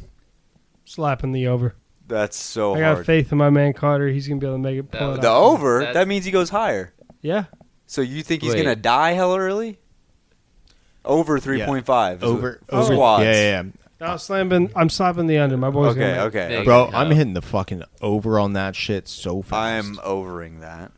[SPEAKER 4] Slapping the over.
[SPEAKER 1] That's so
[SPEAKER 4] I got
[SPEAKER 1] hard.
[SPEAKER 4] faith in my man Carter. He's going to be able to make it pull it
[SPEAKER 1] The
[SPEAKER 4] off.
[SPEAKER 1] over,
[SPEAKER 5] That's-
[SPEAKER 1] that means he goes higher.
[SPEAKER 4] Yeah.
[SPEAKER 1] So you think he's
[SPEAKER 5] Wait.
[SPEAKER 1] going to die hella early? Over 3.5.
[SPEAKER 6] Over
[SPEAKER 1] squads.
[SPEAKER 6] Yeah.
[SPEAKER 4] No, I'm slapping the under. My boy's
[SPEAKER 1] Okay,
[SPEAKER 4] gonna
[SPEAKER 1] okay.
[SPEAKER 5] Big.
[SPEAKER 6] Bro,
[SPEAKER 5] No.
[SPEAKER 6] I'm hitting the fucking over on that shit so fast.
[SPEAKER 1] I'm overing that.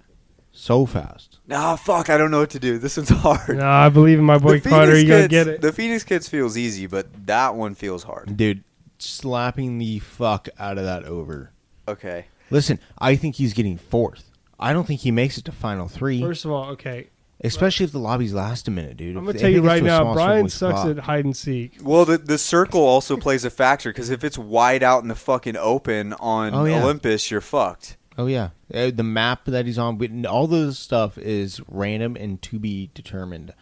[SPEAKER 6] so fast.
[SPEAKER 1] Nah, fuck, I don't know what to do. This one's hard.
[SPEAKER 4] No, I believe in my boy Carter. You got to get it.
[SPEAKER 1] The Phoenix Kids feels easy, but that one feels hard.
[SPEAKER 6] Dude, slapping the fuck out of that over.
[SPEAKER 1] Okay.
[SPEAKER 6] Listen, I think he's getting 4th. I don't think he makes it to final 3.
[SPEAKER 4] First of all, okay.
[SPEAKER 6] Especially if the lobbies last a minute, dude.
[SPEAKER 4] I'm
[SPEAKER 6] If
[SPEAKER 4] going to
[SPEAKER 6] they-
[SPEAKER 4] tell
[SPEAKER 6] if
[SPEAKER 4] you
[SPEAKER 6] it gets
[SPEAKER 4] right
[SPEAKER 6] to a
[SPEAKER 4] now,
[SPEAKER 6] small
[SPEAKER 4] Brian
[SPEAKER 6] circle, he's
[SPEAKER 4] sucks
[SPEAKER 6] fucked.
[SPEAKER 4] at hide and seek.
[SPEAKER 1] Well, the circle also plays a factor because if it's wide out in the fucking open on
[SPEAKER 6] Oh, yeah.
[SPEAKER 1] Olympus, you're fucked.
[SPEAKER 6] Oh, yeah. The map that he's on, but all this stuff is random and to be determined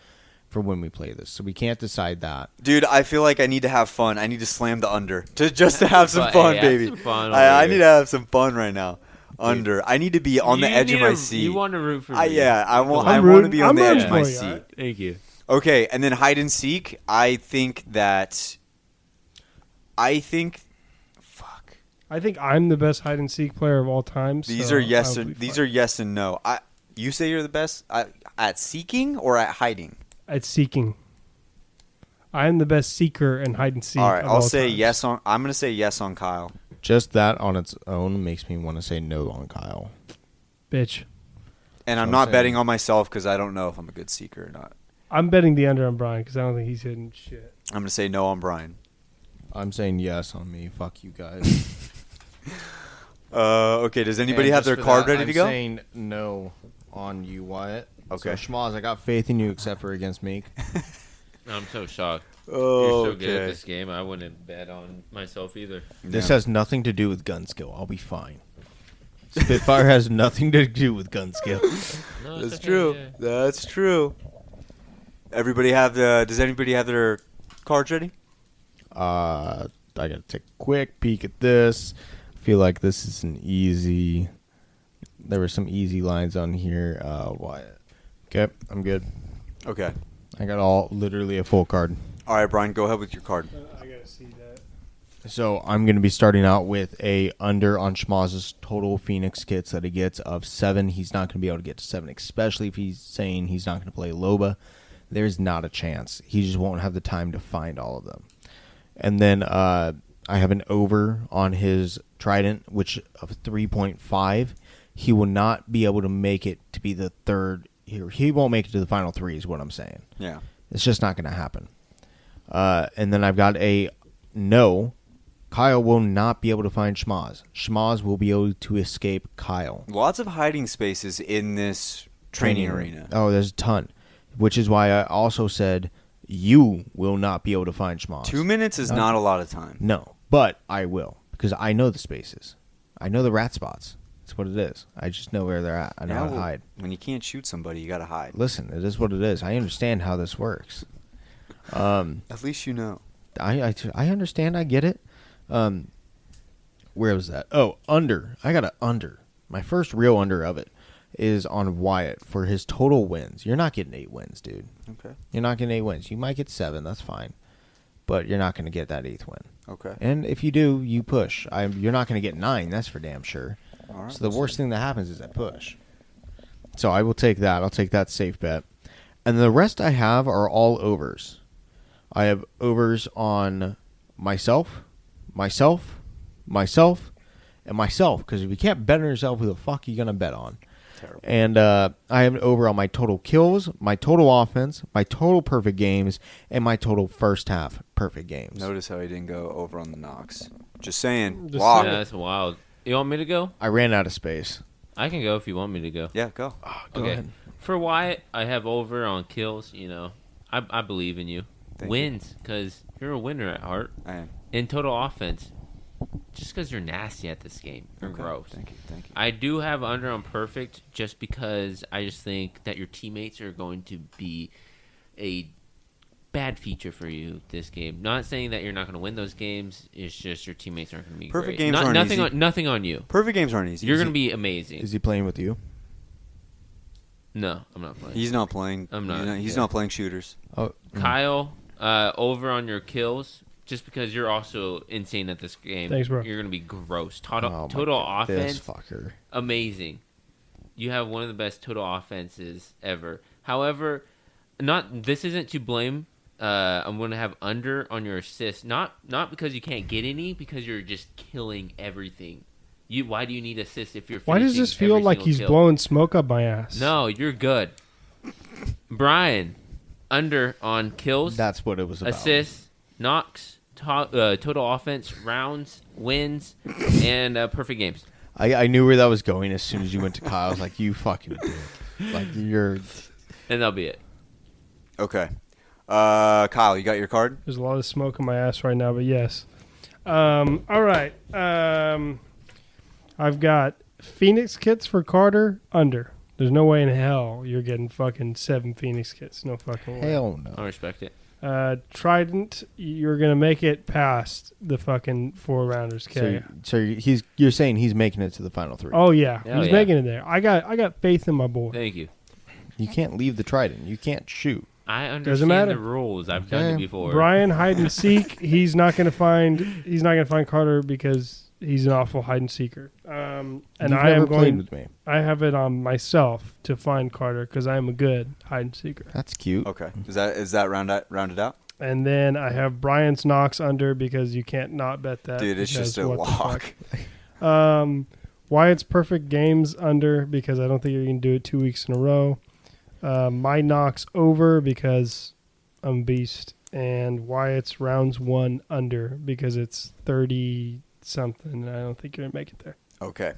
[SPEAKER 6] for when we play this. So we can't decide that.
[SPEAKER 1] Dude, I feel like I need to have fun. I need to slam the under just to have some
[SPEAKER 5] But,
[SPEAKER 1] fun,
[SPEAKER 5] hey, have
[SPEAKER 1] baby.
[SPEAKER 5] some fun
[SPEAKER 1] I
[SPEAKER 5] over
[SPEAKER 1] need
[SPEAKER 5] here.
[SPEAKER 1] to have some fun right now. Under. I need to be on the
[SPEAKER 5] You
[SPEAKER 1] edge of
[SPEAKER 5] need
[SPEAKER 1] my
[SPEAKER 5] to-
[SPEAKER 1] seat.
[SPEAKER 5] You want to root for me.
[SPEAKER 1] Yeah, I
[SPEAKER 4] I'm
[SPEAKER 1] want to
[SPEAKER 4] rooting-
[SPEAKER 1] be on
[SPEAKER 4] I'm
[SPEAKER 1] the edge
[SPEAKER 4] rooting
[SPEAKER 1] of my
[SPEAKER 4] for you,
[SPEAKER 1] seat.
[SPEAKER 4] alright?
[SPEAKER 5] Thank you.
[SPEAKER 1] Okay, and then hide and seek. I think. Fuck.
[SPEAKER 4] I think I'm the best hide and seek player of all time.
[SPEAKER 1] These
[SPEAKER 4] so
[SPEAKER 1] are yes
[SPEAKER 4] I'll
[SPEAKER 1] and
[SPEAKER 4] be
[SPEAKER 1] these
[SPEAKER 4] fine.
[SPEAKER 1] are yes and no. You say you're the best at seeking or at hiding.
[SPEAKER 4] At seeking. I'm the best seeker and hide and seek.
[SPEAKER 1] All right,
[SPEAKER 4] of
[SPEAKER 1] I'll
[SPEAKER 4] all
[SPEAKER 1] say
[SPEAKER 4] time.
[SPEAKER 1] yes on. I'm gonna say yes on Kyle.
[SPEAKER 6] Just that on its own makes me want to say no on Kyle.
[SPEAKER 4] Bitch.
[SPEAKER 1] And I'm
[SPEAKER 6] I'm
[SPEAKER 1] not
[SPEAKER 6] saying.
[SPEAKER 1] betting on myself because I don't know if I'm a good seeker or not.
[SPEAKER 4] I'm betting the under on Brian because I don't think he's hitting shit.
[SPEAKER 1] I'm gonna say no on Brian.
[SPEAKER 6] I'm saying yes on me. Fuck you guys.
[SPEAKER 1] Okay. Does anybody
[SPEAKER 6] And
[SPEAKER 1] have
[SPEAKER 6] just
[SPEAKER 1] their
[SPEAKER 6] for
[SPEAKER 1] card
[SPEAKER 6] that,
[SPEAKER 1] ready
[SPEAKER 6] I'm
[SPEAKER 1] to go?
[SPEAKER 6] saying no on you, Wyatt.
[SPEAKER 1] Okay.
[SPEAKER 6] So, Schmaz, I got faith in you except for against Meek.
[SPEAKER 5] I'm so shocked.
[SPEAKER 1] Oh,
[SPEAKER 5] You're so good at this game. I wouldn't bet on myself either.
[SPEAKER 6] This has nothing to do with gun skill. I'll be fine. Spitfire has nothing to do with gun skill.
[SPEAKER 5] No, it's
[SPEAKER 1] That's
[SPEAKER 5] okay,
[SPEAKER 1] true.
[SPEAKER 5] yeah.
[SPEAKER 1] That's true. Everybody have the? Does anybody have their cards ready?
[SPEAKER 6] I gotta take a quick peek at this. I feel like this is an easy. There were some easy lines on here. Wyatt. Okay, I'm good.
[SPEAKER 1] Okay.
[SPEAKER 6] I got literally a full card.
[SPEAKER 1] All right, Brian, go ahead with your card.
[SPEAKER 4] I gotta see that.
[SPEAKER 6] So I'm going to be starting out with a under on Schmaz's total Phoenix kits that he gets of 7. He's not going to be able to get to 7, especially if he's saying he's not going to play Loba. There's not a chance. He just won't have the time to find all of them. And then I have an over on his Trident, which of 3.5. He will not be able to make it to be the third. He won't make it to the final 3 is what I'm saying.
[SPEAKER 1] Yeah.
[SPEAKER 6] It's just not going to happen. And then I've got a no. Kyle will not be able to find Schmaz. Schmaz will be able to escape Kyle.
[SPEAKER 1] Lots of hiding spaces in this training arena.
[SPEAKER 6] Oh, there's a ton. Which is why I also said you will not be able to find Schmaz.
[SPEAKER 1] 2 minutes is not a lot of time.
[SPEAKER 6] No, but I will. Because I know the spaces. I know the rat spots. That's what it is. I just know where they're at. I know how to hide.
[SPEAKER 1] When you can't shoot somebody, you got to hide.
[SPEAKER 6] Listen, it is what it is. I understand how this works.
[SPEAKER 1] At least you know.
[SPEAKER 6] I understand. I get it. Where was that? Oh, under. I got an under. My first real under of it is on Wyatt for his total wins. You're not getting 8 wins, dude.
[SPEAKER 1] Okay.
[SPEAKER 6] You're not getting 8 wins. You might get 7. That's fine. But you're not going to get that 8th win.
[SPEAKER 1] Okay.
[SPEAKER 6] And if you do, you push. You're not going to get 9. That's for damn sure.
[SPEAKER 1] All right,
[SPEAKER 6] So the worst thing that happens is I push. So I will take that. I'll take that safe bet. And the rest I have are all overs. I have overs on myself, and myself. Because if you can't bet on yourself, who the fuck are you going to bet on?
[SPEAKER 1] Terrible.
[SPEAKER 6] And I have an over on my total kills, my total offense, my total perfect games, and my total first half perfect games.
[SPEAKER 1] Notice how he didn't go over on the knocks. Just saying.
[SPEAKER 4] Just
[SPEAKER 1] Lock.
[SPEAKER 5] Yeah, that's wild. You want me to go?
[SPEAKER 6] I ran out of space.
[SPEAKER 5] I can go if you want me to go.
[SPEAKER 1] Yeah, go.
[SPEAKER 6] Go
[SPEAKER 5] Okay.
[SPEAKER 6] ahead.
[SPEAKER 5] For Wyatt, I have over on kills. I believe in you.
[SPEAKER 1] Thank
[SPEAKER 5] Wins, because you're a winner at heart.
[SPEAKER 1] I am.
[SPEAKER 5] In total offense, just because you're nasty at this game. You're
[SPEAKER 1] Okay.
[SPEAKER 5] gross.
[SPEAKER 1] Thank you.
[SPEAKER 5] I do have under on perfect just because I just think that your teammates are going to be a bad feature for you this game. Not saying that you're not going to win those games. It's just your teammates aren't going to be
[SPEAKER 1] Perfect
[SPEAKER 5] great.
[SPEAKER 1] games aren't
[SPEAKER 5] nothing
[SPEAKER 1] easy.
[SPEAKER 5] nothing on you.
[SPEAKER 1] Perfect games aren't easy.
[SPEAKER 5] You're going to be amazing.
[SPEAKER 6] Is he playing with you?
[SPEAKER 5] No, I'm not playing.
[SPEAKER 1] He's not playing.
[SPEAKER 5] I'm not,
[SPEAKER 1] He's
[SPEAKER 5] yeah.
[SPEAKER 1] not playing shooters.
[SPEAKER 6] Oh,
[SPEAKER 5] Kyle, over on your kills, just because you're also insane at this game.
[SPEAKER 4] Thanks, bro.
[SPEAKER 5] You're going to be gross.
[SPEAKER 6] Oh,
[SPEAKER 5] Total
[SPEAKER 6] my God. This
[SPEAKER 5] offense,
[SPEAKER 6] fucker.
[SPEAKER 5] amazing. You have one of the best total offenses ever. However, this isn't to blame. I'm going to have under on your assists, not because you can't get any, because you're just killing everything. Why do you need assists if you're?
[SPEAKER 4] Why does
[SPEAKER 5] finishing
[SPEAKER 4] this feel
[SPEAKER 5] every
[SPEAKER 4] like
[SPEAKER 5] single
[SPEAKER 4] he's
[SPEAKER 5] kill?
[SPEAKER 4] blowing smoke up my ass?
[SPEAKER 5] No, you're good. Brian, under on kills,
[SPEAKER 6] That's what it was about.
[SPEAKER 5] assists, knocks, total offense, rounds, wins, and perfect games.
[SPEAKER 6] I knew where that was going as soon as you went to Kyle. I was like, you fucking dick. Like, you're...
[SPEAKER 5] And that'll be it.
[SPEAKER 1] Okay. Kyle, you got your card?
[SPEAKER 4] There's a lot of smoke in my ass right now, but yes. All right. I've got Phoenix kits for Carter, under. There's no way in hell you're getting fucking 7 Phoenix kits. No fucking way.
[SPEAKER 6] Hell no.
[SPEAKER 5] I respect it.
[SPEAKER 4] Trident, you're going to make it past the fucking 4-rounders, okay?
[SPEAKER 6] So you're saying he's making it to the final 3.
[SPEAKER 4] Oh, yeah.
[SPEAKER 5] Hell
[SPEAKER 4] He's
[SPEAKER 5] yeah.
[SPEAKER 4] making it there. I got faith in my boy.
[SPEAKER 5] Thank you.
[SPEAKER 6] You can't leave the Trident. You can't shoot.
[SPEAKER 5] I
[SPEAKER 4] Doesn't
[SPEAKER 5] understand
[SPEAKER 4] matter.
[SPEAKER 5] the rules. I've done it before.
[SPEAKER 4] Brian, hide and seek. He's not going to find Carter because he's an awful hide and seeker. And
[SPEAKER 6] You've
[SPEAKER 4] I
[SPEAKER 6] never
[SPEAKER 4] am
[SPEAKER 6] played
[SPEAKER 4] going.
[SPEAKER 6] with me.
[SPEAKER 4] I have it on myself to find Carter because I am a good hide and seeker.
[SPEAKER 6] That's cute.
[SPEAKER 1] Okay. Is that rounded out?
[SPEAKER 4] And then I have Brian's knocks under because you can't not bet that.
[SPEAKER 1] Dude, it's
[SPEAKER 4] because
[SPEAKER 1] just a
[SPEAKER 4] what the
[SPEAKER 1] lock.
[SPEAKER 4] fuck. Wyatt's perfect games under because I don't think you're going to do it 2 weeks in a row. My knocks over because I'm a beast. And Wyatt's rounds 1 under because it's 30 something. And I don't think you're going to make it there.
[SPEAKER 1] Okay.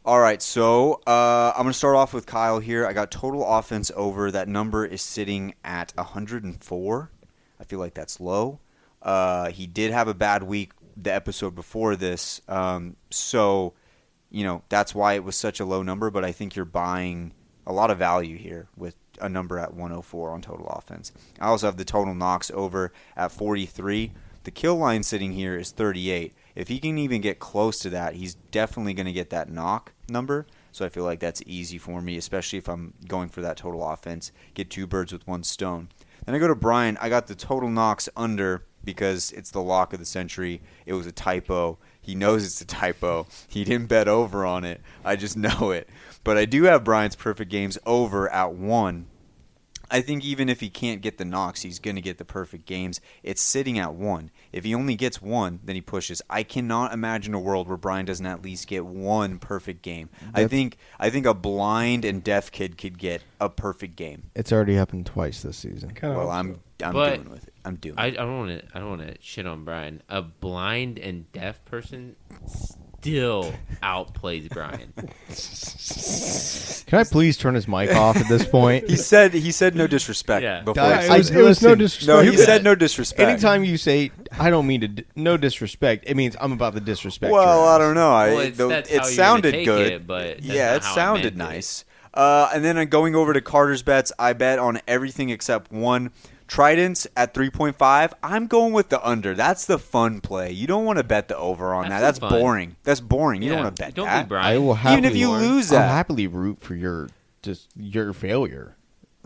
[SPEAKER 1] All right, so I'm going to start off with Kyle here. I got total offense over. That number is sitting at 104. I feel like that's low. He did have a bad week the episode before this, so that's why it was such a low number, but I think you're buying a lot of value here with a number at 104 on total offense. I also have the total knocks over at 43. The kill line sitting here is 38. If he can even get close to that, he's definitely going to get that knock number. So I feel like that's easy for me, especially if I'm going for that total offense. Get 2 birds with 1 stone. Then I go to Brian. I got the total knocks under because it's the lock of the century. It was a typo. He knows it's a typo. He didn't bet over on it. I just know it. But I do have Brian's perfect games over at 1. I think even if he can't get the knocks, he's going to get the perfect games. It's sitting at 1. If he only gets 1, then he pushes. I cannot imagine a world where Brian doesn't at least get 1 perfect game. I think a blind and deaf kid could get a perfect game.
[SPEAKER 6] It's already happened twice this season.
[SPEAKER 1] Well, I'm doing with it. I'm doing it.
[SPEAKER 5] I don't want to shit on Brian. A blind and deaf person still outplays Brian.
[SPEAKER 6] Can I please turn his mic off at this point?
[SPEAKER 1] He said no disrespect before.
[SPEAKER 4] It was no disrespect.
[SPEAKER 1] No, he said no disrespect.
[SPEAKER 6] Anytime you say I don't mean to, no disrespect, it means I'm about to disrespect.
[SPEAKER 1] Well, I don't know.
[SPEAKER 5] It
[SPEAKER 1] sounded good.
[SPEAKER 5] But
[SPEAKER 1] it sounded nice. And then going over to Carter's bets, I bet on everything except 1. Tridents at 3.5. I'm going with the under. That's the fun play. You don't want to bet the over on that. That's boring. That's boring. You don't want to bet
[SPEAKER 5] don't
[SPEAKER 1] that.
[SPEAKER 5] Be Brian.
[SPEAKER 6] I will happily,
[SPEAKER 1] even if you lose that,
[SPEAKER 6] I'll happily root for your failure.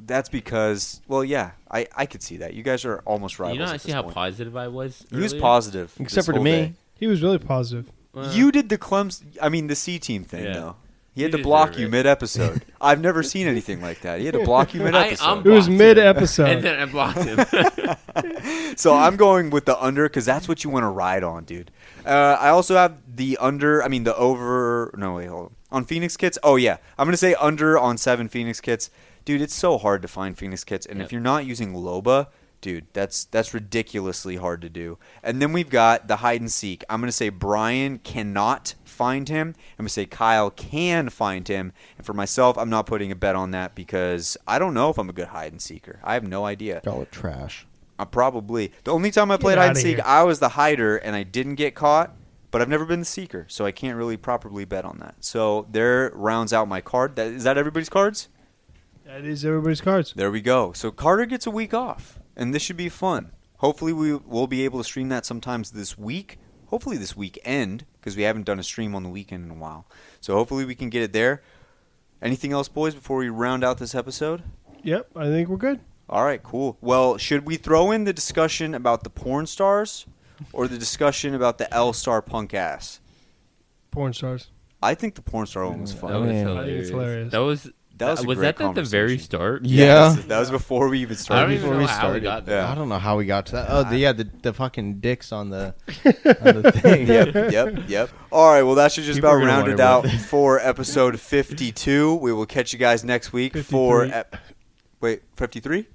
[SPEAKER 1] That's because, well, yeah, I could see that. You guys are almost rivals.
[SPEAKER 5] You know, I see how positive I was.
[SPEAKER 1] He was positive,
[SPEAKER 6] except for to me.
[SPEAKER 1] Day.
[SPEAKER 4] He was really positive.
[SPEAKER 1] You did the C team thing though. He had to block you mid-episode. I've never seen anything like that. He had to block you mid-episode.
[SPEAKER 4] It was mid-episode.
[SPEAKER 5] And then I blocked him.
[SPEAKER 1] So I'm going with the under because that's what you want to ride on, dude. I also have the over. No, wait, hold on. On Phoenix kits? Oh, yeah. I'm going to say under on 7 Phoenix kits. Dude, it's so hard to find Phoenix kits. And if you're not using Loba, dude, that's ridiculously hard to do. And then we've got the hide and seek. I'm going to say Brian cannot find him. I'm going to say Kyle can find him. And for myself, I'm not putting a bet on that because I don't know if I'm a good hide and seeker. I have no idea.
[SPEAKER 6] Call it trash.
[SPEAKER 1] Probably. The only time I played hide and seek, I was the hider and I didn't get caught. But I've never been the seeker, so I can't really properly bet on that. So there rounds out my card. Is that everybody's cards?
[SPEAKER 4] That is everybody's cards.
[SPEAKER 1] There we go. So Carter gets a week off, and this should be fun. Hopefully we will be able to stream that sometimes this week. Hopefully this weekend, because we haven't done a stream on the weekend in a while. So hopefully we can get it there. Anything else, boys, before we round out this episode?
[SPEAKER 4] Yep, I think we're good.
[SPEAKER 1] All right, cool. Well, should we throw in the discussion about the porn stars or the discussion about the L-star punk ass?
[SPEAKER 4] Porn stars.
[SPEAKER 1] I think the porn star one was fun.
[SPEAKER 5] That was
[SPEAKER 4] hilarious. I think it's hilarious.
[SPEAKER 1] That was a great
[SPEAKER 5] that at the very start?
[SPEAKER 6] Yeah.
[SPEAKER 1] That was before we even started.
[SPEAKER 5] I don't even know how we got there.
[SPEAKER 6] I don't know how we got to that. Oh, the fucking dicks on the thing.
[SPEAKER 1] Yep. All right, well, that should just about round it out for episode 52. We will catch you guys next week
[SPEAKER 4] 53.
[SPEAKER 1] for... Wait, 53?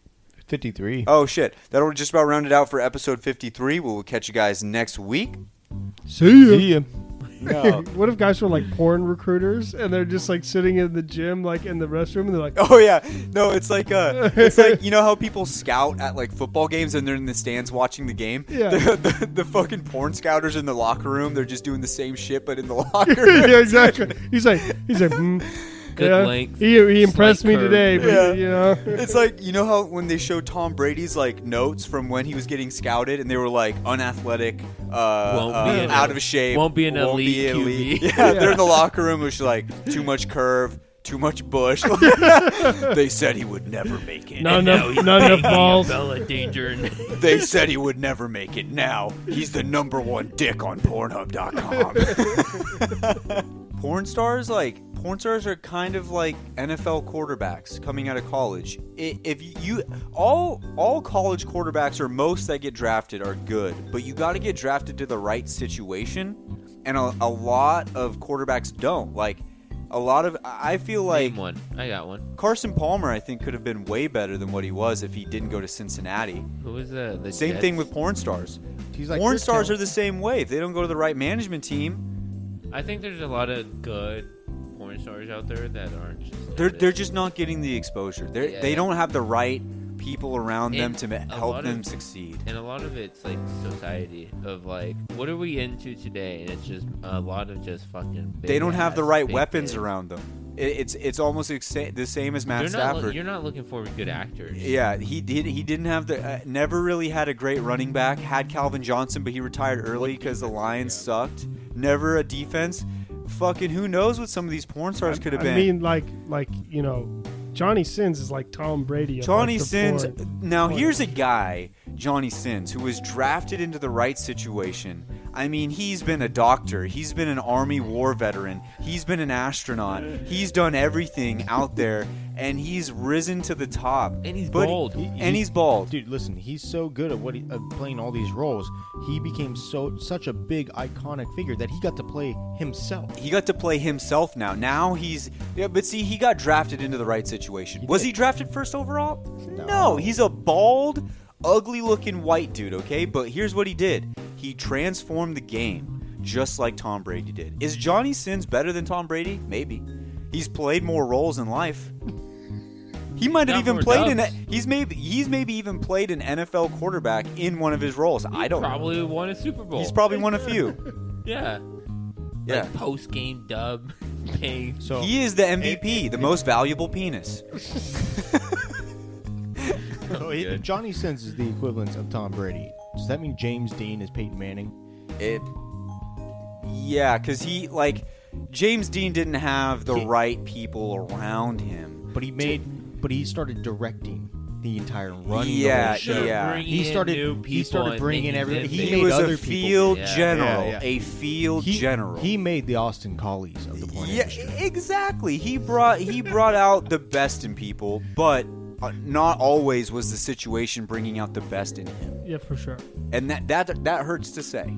[SPEAKER 6] 53.
[SPEAKER 1] Oh, shit. That'll just about round it out for episode 53. We will catch you guys next week.
[SPEAKER 4] See ya.
[SPEAKER 1] No.
[SPEAKER 4] What if guys were like porn recruiters and they're just like sitting in the gym, like in the restroom, and they're like,
[SPEAKER 1] Oh yeah, no, it's like you know how people scout at like football games and they're in the stands watching the game.
[SPEAKER 4] Yeah.
[SPEAKER 1] The fucking porn scouters in the locker room, they're just doing the same shit but in the locker room.
[SPEAKER 4] yeah, exactly. He's like,
[SPEAKER 5] Good length.
[SPEAKER 4] He impressed
[SPEAKER 5] slight
[SPEAKER 4] me
[SPEAKER 5] curve.
[SPEAKER 4] today, but
[SPEAKER 1] Yeah.
[SPEAKER 4] you know.
[SPEAKER 1] It's like, you know how when they showed Tom Brady's like notes from when he was getting scouted and they were like unathletic, out of shape,
[SPEAKER 5] won't be an elite QB.
[SPEAKER 1] Yeah, they're in the locker room. It was like too much curve, too much bush. They said he would never make it.
[SPEAKER 4] Not enough balls.
[SPEAKER 5] Bella Danger.
[SPEAKER 1] They said he would never make it. Now he's the #1 dick on Pornhub.com. Porn stars are kind of like NFL quarterbacks coming out of college. If you all college quarterbacks or most that get drafted are good, but you got to get drafted to the right situation, and a lot of quarterbacks don't. Like I feel like
[SPEAKER 5] Name one. I got one.
[SPEAKER 1] Carson Palmer, I think, could have been way better than what he was if he didn't go to Cincinnati.
[SPEAKER 5] Who was the
[SPEAKER 1] Same
[SPEAKER 5] Jets?
[SPEAKER 1] thing with porn stars.
[SPEAKER 6] He's like
[SPEAKER 1] Porn
[SPEAKER 6] Chris
[SPEAKER 1] stars
[SPEAKER 6] Taylor.
[SPEAKER 1] are the same way. If they don't go to the right management team,
[SPEAKER 5] I think there's a lot of good porn stars out there that aren't just
[SPEAKER 1] they're just not getting the exposure. They don't have the right people around them
[SPEAKER 5] And
[SPEAKER 1] to
[SPEAKER 5] a
[SPEAKER 1] help
[SPEAKER 5] lot
[SPEAKER 1] them
[SPEAKER 5] of-
[SPEAKER 1] succeed.
[SPEAKER 5] And a lot of it's like society of like, what are we into today? And it's just a lot of just fucking.
[SPEAKER 1] They don't have the
[SPEAKER 5] big-ass,
[SPEAKER 1] right
[SPEAKER 5] big
[SPEAKER 1] weapons
[SPEAKER 5] kids.
[SPEAKER 1] around them. It's almost the same as Matt Stafford.
[SPEAKER 5] You're not looking for good actors.
[SPEAKER 1] Yeah, he didn't have never really had a great running back. Had Calvin Johnson, but he retired early because the Lions sucked. Never a defense. Fucking who knows what some of these porn stars could have been.
[SPEAKER 4] I mean, like you know, Johnny Sins is like Tom Brady. of,
[SPEAKER 1] Johnny
[SPEAKER 4] like, the
[SPEAKER 1] Sins.
[SPEAKER 4] porn.
[SPEAKER 1] Now here's a guy, Johnny Sins, who was drafted into the right situation. I mean, he's been a doctor. He's been an Army war veteran. He's been an astronaut. He's done everything out there, and he's risen to the top.
[SPEAKER 5] And he's bald.
[SPEAKER 1] He's bald.
[SPEAKER 6] Dude, listen, he's so good at playing all these roles. He became such a big, iconic figure that he got to play himself.
[SPEAKER 1] He got to play himself now. Now he's... Yeah, but see, he got drafted into the right situation. Was he drafted first overall? No. He's a bald, ugly-looking white dude, okay? But here's what he did. He transformed the game, just like Tom Brady did. Is Johnny Sins better than Tom Brady? Maybe. He's played more roles in life. He might have even played he's maybe even played an NFL quarterback in one of his roles. I don't know.
[SPEAKER 5] Probably won a Super Bowl.
[SPEAKER 1] He's probably won a few.
[SPEAKER 5] Yeah.
[SPEAKER 1] Yeah.
[SPEAKER 5] Like post-game dub.
[SPEAKER 6] So
[SPEAKER 1] he is the MVP, the most valuable penis.
[SPEAKER 6] If Johnny Sins is the equivalent of Tom Brady, does that mean James Dean is Peyton Manning?
[SPEAKER 1] Yeah, because James Dean didn't have the right people around him.
[SPEAKER 6] But he started directing the entire running
[SPEAKER 1] Yeah,
[SPEAKER 6] the show.
[SPEAKER 1] yeah.
[SPEAKER 6] He started bringing in everybody.
[SPEAKER 1] He was a field general. A field general.
[SPEAKER 6] He made the Austin Collies of the porn industry.
[SPEAKER 1] Exactly. He brought out the best in people, but not always was the situation bringing out the best in him.
[SPEAKER 4] Yeah, for sure.
[SPEAKER 1] And that hurts to say.